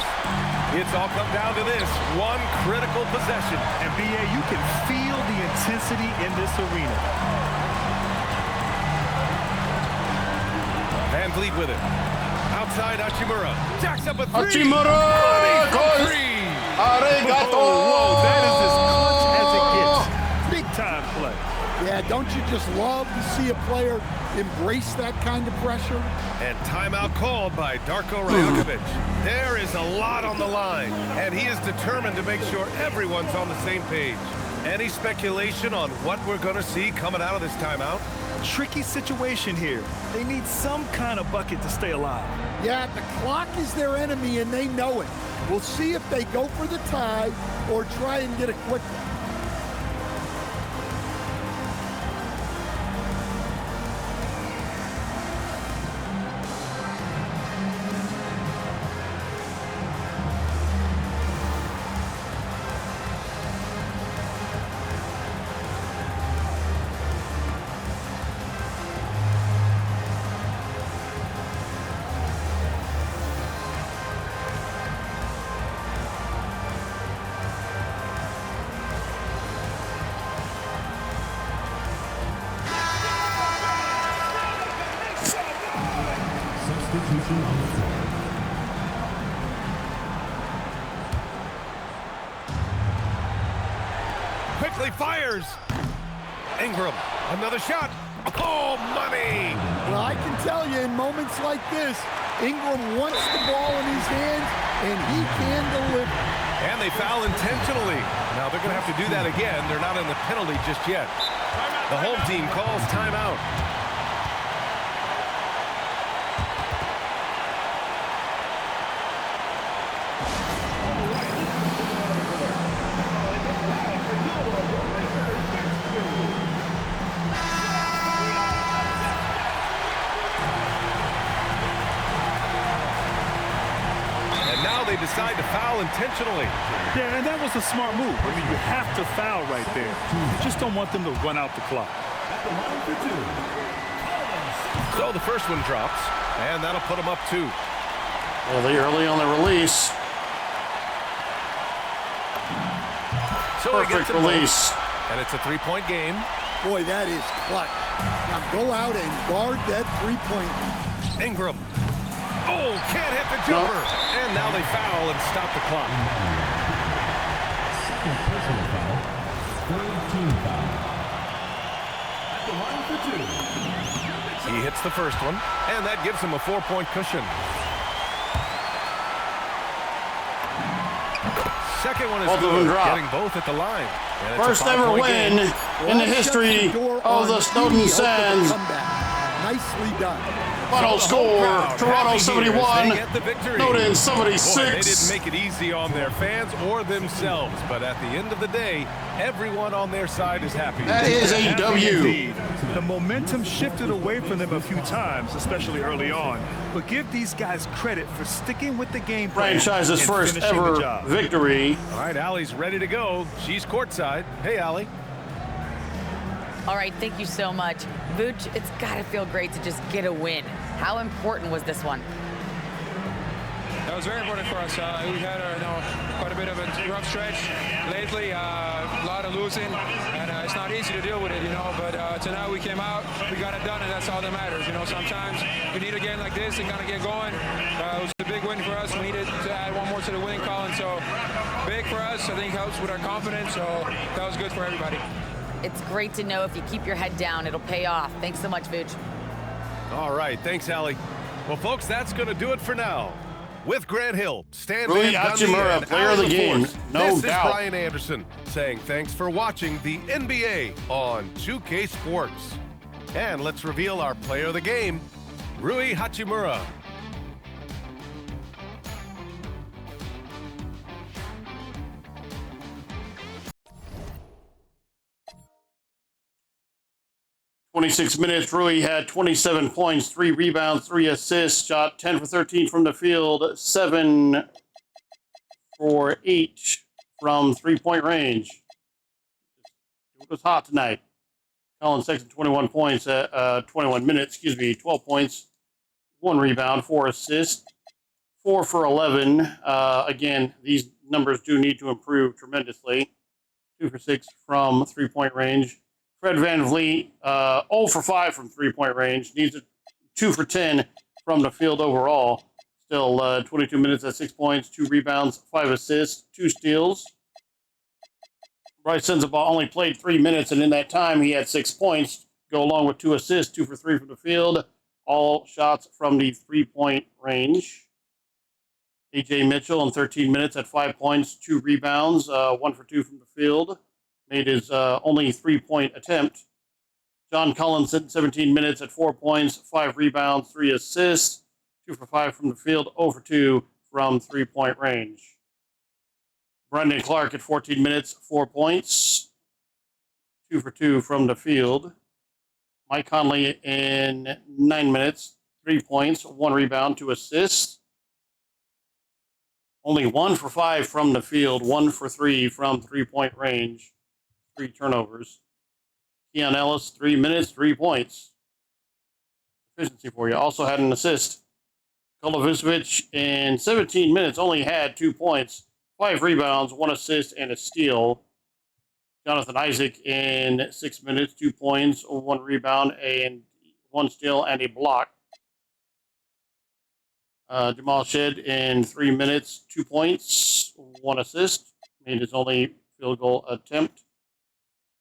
It's all come down to this one critical possession. And BA, you can feel the intensity in this arena. Van Vliet with it. Outside Hachimura. Jacks up a 3. Hachimura goes. Arigato. Whoa, that is as clutch as it gets. Big time play. Yeah, don't you just love to see a player embrace that kind of pressure? And timeout called by Darko Rajakovic. There is a lot on the line, and he is determined to make sure everyone's on the same page. Any speculation on what we're going to see coming out of this timeout? Tricky situation here. They need some kind of bucket to stay alive. Yeah, the clock is their enemy, and they know it. We'll see if they go for the tie or try and get a quick one. Quickly fires. Ingram, another shot. Oh, money! Well, I can tell you in moments like this, Ingram wants the ball in his hands, and he can deliver. And they foul intentionally. Now they're going to have to do that again. They're not in the penalty just yet. The home team calls timeout. They decide to foul intentionally. Yeah, and that was a smart move. I mean, you have to foul right there. You just don't want them to run out the clock. So the first one drops, and that'll put them up 2. Well, they're early on the release. So perfect release. And it's a 3-point game. Boy, that is clutch. Now go out and guard that 3-point. Ingram. Oh, can't hit the jumper. No. And now they foul and stop the clock. Second personal foul. Third team foul. At the line for 2. He hits the first one, and that gives him a 4-point cushion. Second one is good, getting both at the line. First ever win in the history of the Snowdin Sands. Nicely done. Final score, Toronto 71, Snowdin 76. Boy, they didn't make it easy on their fans or themselves, but at the end of the day, everyone on their side is happy. That is a W. The momentum shifted away from them a few times, especially early on. But give these guys credit for sticking with the game plan. Franchise's first ever victory. All right, Allie's ready to go. She's courtside. Hey, Allie. All right, thank you so much. Vooch, it's got to feel great to just get a win. How important was this one? That was very important for us. We had quite a bit of a rough stretch lately, a lot of losing, and it's not easy to deal with it, but tonight we came out, we got it done, and that's all that matters. Sometimes you need a game like this and kind of get going. It was a big win for us. We needed to add one more to the winning column, so big for us. I think helps with our confidence, so that was good for everybody. It's great to know if you keep your head down, it'll pay off. Thanks so much, Vooch. All right, thanks, Allie. Well, folks, that's going to do it for now. With Grant Hill, Stan Rui Van Gundy, Hachimura, and player of the Allie game, LaForce, no this doubt. is Brian Anderson saying thanks for watching the NBA on 2K Sports. And let's reveal our player of the game, Rui Hachimura. "26 minutes, Rui had 27 points, 3 rebounds, 3 assists, shot 10 for 13 from the field, 7 for 8 from three-point range. It was hot tonight. Colin Sexton, 21 points, 21 minutes, 12 points, 1 rebound, 4 assists, 4 for 11. Again, these numbers do need to improve tremendously. 2 for 6 from three-point range. Fred VanVleet, 0 for 5 from three-point range. Needs a 2 for 10 from the field overall. Still 22 minutes at 6 points, 2 rebounds, 5 assists, 2 steals. Bryce Sensabaugh only played 3 minutes, and in that time he had 6 points, go along with 2 assists, 2 for 3 from the field. All shots from the three-point range. A.J. Mitchell in 13 minutes at 5 points, 2 rebounds, 1 for 2 from the field. Made his only 3-point attempt. John Collins in 17 minutes at 4 points, 5 rebounds, 3 assists, 2 for 5 from the field, 0 for 2 from three-point range. Brendan Clark at 14 minutes, 4 points, 2 for 2 from the field. Mike Conley in 9 minutes, 3 points, 1 rebound, 2 assists. Only 1 for 5 from the field, 1 for 3 from three-point range, 3 turnovers. Keon Ellis, 3 minutes, 3 points. Efficiency for you. Also had an assist. Kolovicevic in 17 minutes only had 2 points, 5 rebounds, 1 assist, and a steal. Jonathan Isaac in 6 minutes, 2 points, 1 rebound, and 1 steal, and a block. Jamal Shed in 3 minutes, 2 points, 1 assist. Made his only field goal attempt.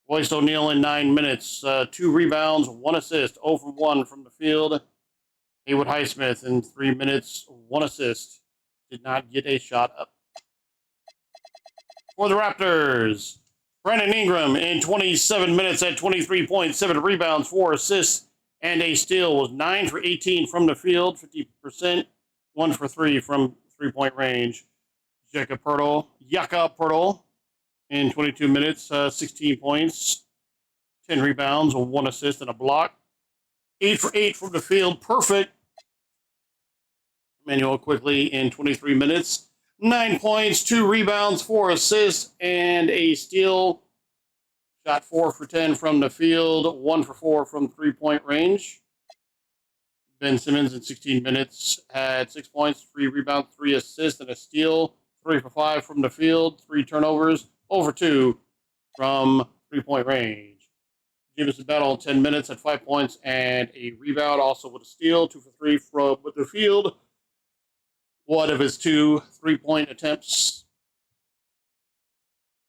Royce O'Neal in 9 minutes, 2 rebounds, 1 assist, 0 for 1 from the field. Haywood Highsmith in 3 minutes, 1 assist. Did not get a shot up. For the Raptors, Brandon Ingram in 27 minutes at 23 points, 7 rebounds, 4 assists, and a steal. Was 9 for 18 from the field, 50%, 1 for 3 from three-point range. Jakob Poeltl in 22 minutes, 16 points, 10 rebounds, 1 assist, and a block. 8 for 8 from the field, perfect. Emmanuel Quickly in 23 minutes, 9 points, 2 rebounds, 4 assists, and a steal. Shot 4 for 10 from the field, 1 for 4 from three-point range. Ben Simmons in 16 minutes had 6 points, 3 rebounds, 3 assists, and a steal. 3 for 5 from the field, 3 turnovers, over 2 from three-point range. Jamison Battle in 10 minutes at 5 points and a rebound, also with a steal. 2 for 3 from the field. 1 of his 2 3-point attempts.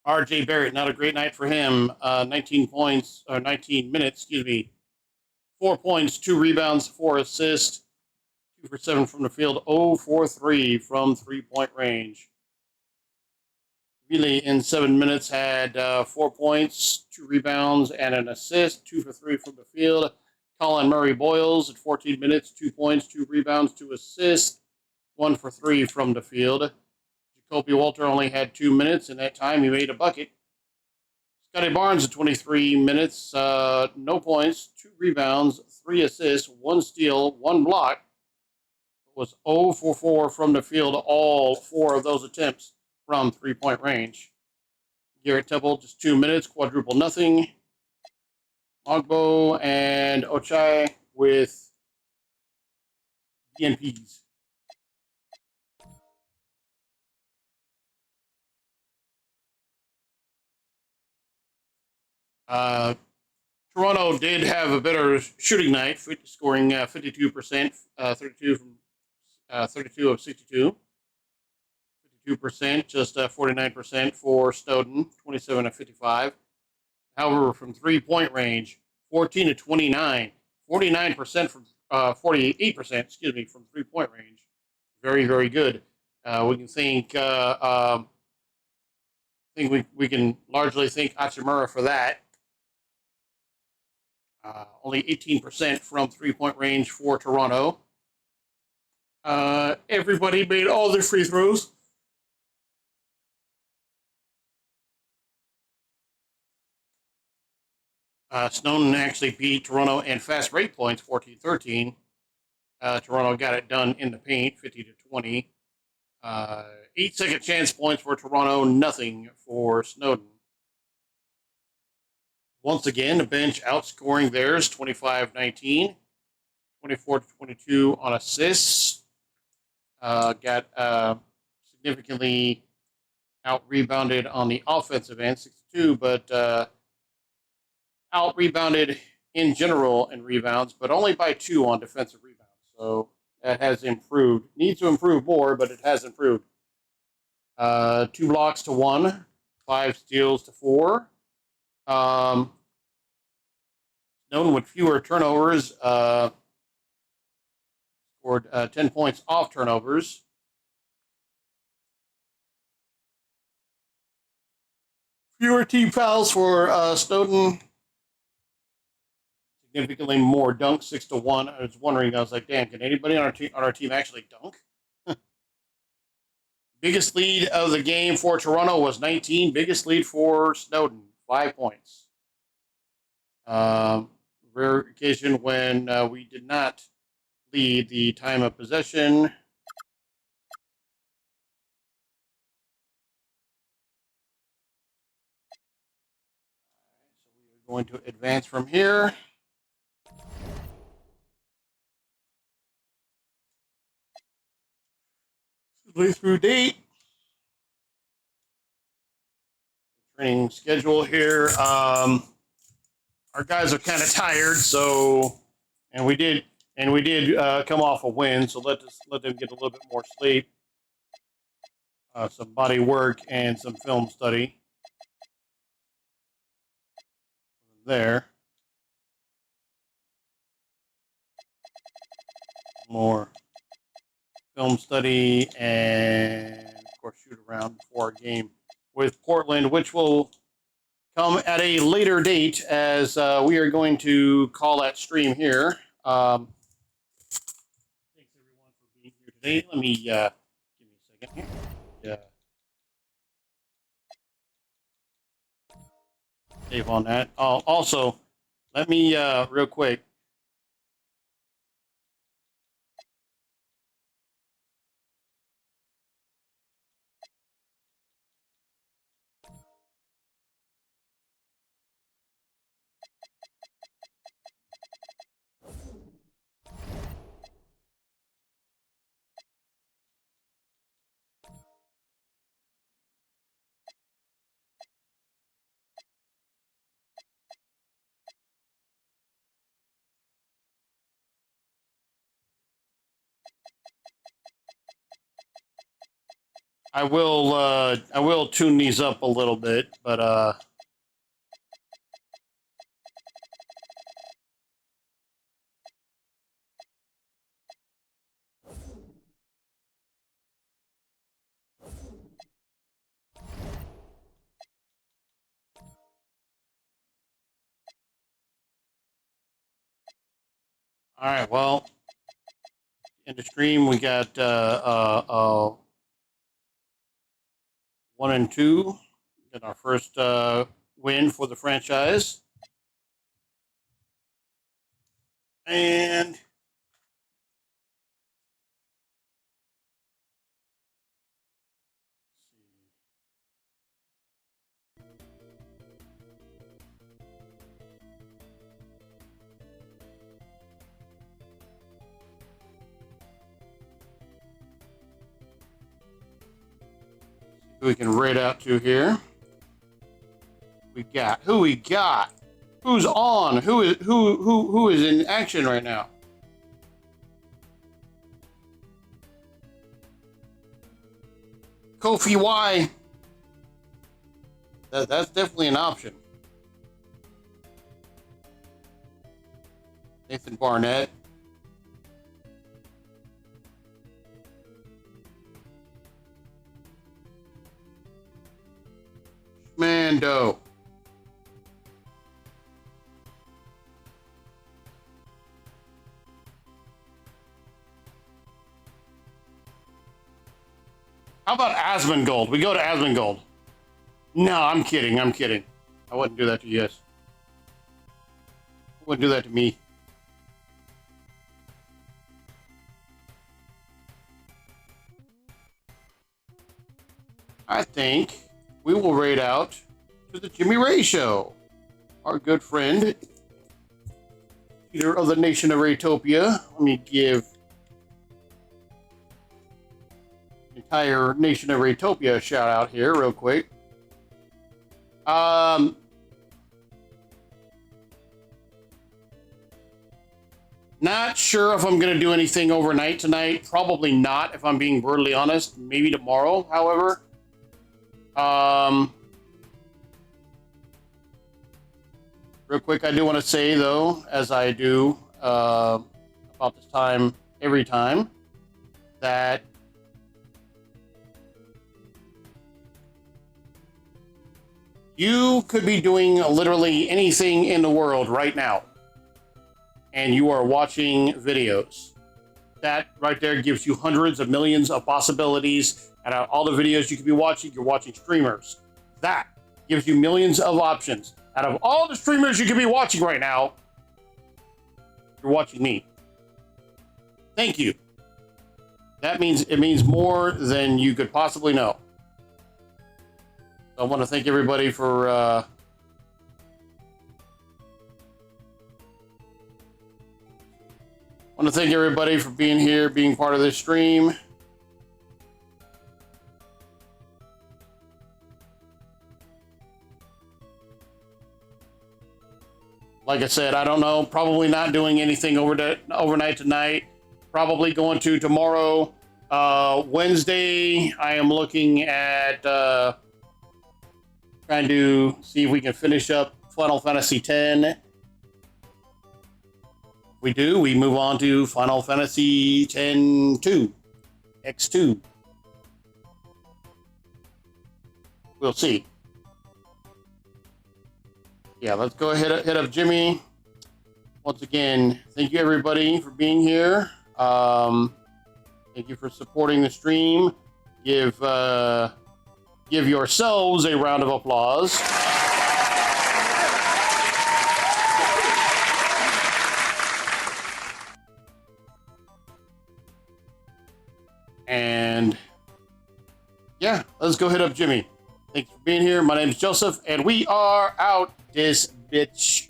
R.J. Barrett, not a great night for him. 19 minutes, 4 points, 2 rebounds, 4 assists, 2 for 7 from the field, 0 for 3 from three-point range. Really, in 7 minutes, had 4 points, 2 rebounds, and an assist, 2 for 3 from the field. Colin Murray Boyles at 14 minutes, 2 points, 2 rebounds, 2 assists, 1 for 3 from the field. Jacoby Walter only had 2 minutes. In that time, he made a bucket. Scotty Barnes at 23 minutes, no points, 2 rebounds, 3 assists, 1 steal, 1 block. Was 0 for 4 from the field, all 4 of those attempts from three-point range. Garrett Temple, just 2 minutes, quadruple nothing. Ogbo and Ochai with DNPs. Toronto did have a better shooting night, scoring 52%, 32 of 62. 52%, just 49% for Snowdin, 27 of 55. However, from three-point range, 14 to 29, 49% from 48%, from three-point range. very, very good. We can think we can largely thank Hachimura for that. Only 18% from three-point range for Toronto. Everybody made all their free throws. Snowdin actually beat Toronto in fast break points, 14-13. Toronto got it done in the paint, 50-20. 8-second chance points for Toronto, nothing for Snowdin. Once again, the bench outscoring theirs, 25-19, 24-22 on assists. Got significantly out-rebounded on the offensive end, 62, but out-rebounded in general in rebounds, but only by 2 on defensive rebounds. So that has improved. Needs to improve more, but it has improved. 2 blocks to 1, 5 steals to 4. Known with fewer turnovers, scored 10 points off turnovers. Fewer team fouls for Snowdin. Significantly more dunks, 6-1. I was wondering, I was like, damn, can anybody on our team actually dunk? Biggest lead of the game for Toronto was 19. Biggest lead for Snowdin, 5 points. Rare occasion when we did not lead the time of possession. So we are going to advance from here. Through date. Training schedule here. Our guys are kind of tired, so we did come off a win, so let them get a little bit more sleep, some body work, and some film study. There, more film study, and of course shoot around before our game with Portland, which will come at a later date, as we are going to call that stream here. Thanks everyone for being here today. Let me give me a second here. Yeah. Save on that. Also, let me real quick. I will tune these up a little bit, but all right. Well, in the stream we got 1 and 2. Got our first win for the franchise, and who we can rate out to here. Who we got? Who's on? Who is in action right now? Kofi Y. That's definitely an option. Nathan Barnett. window. How about Asmongold? We go to Asmongold. No, I'm kidding. I'm kidding. I wouldn't do that to you guys. I wouldn't do that to me. I think we will raid out to the Jimmy Ray Show. Our good friend, leader of the nation of Raytopia. Let me give the entire nation of Raytopia a shout out here real quick. Not sure if I'm going to do anything overnight tonight. Probably not, if I'm being brutally honest. Maybe tomorrow, however. Real quick, I do want to say, though, as I do about this time every time, that you could be doing literally anything in the world right now, and you are watching videos. That right there gives you hundreds of millions of possibilities. And out of all the videos you could be watching, you're watching streamers. That gives you millions of options. Out of all the streamers you could be watching right now, you're watching me. Thank you. That means it means more than you could possibly know. So I want to thank everybody for being here, being part of this stream. Like I said, I don't know. Probably not doing anything overnight tonight. Probably going to tomorrow. Wednesday, I am looking at trying to see if we can finish up Final Fantasy X. If we do, we move on to Final Fantasy X-2. X2. We'll see. Yeah, let's go ahead, hit up Jimmy. Once again, thank you everybody for being here. Thank you for supporting the stream. Give yourselves a round of applause. And yeah, let's go hit up Jimmy. Thanks for being here. My name is Joseph, and we are out this bitch.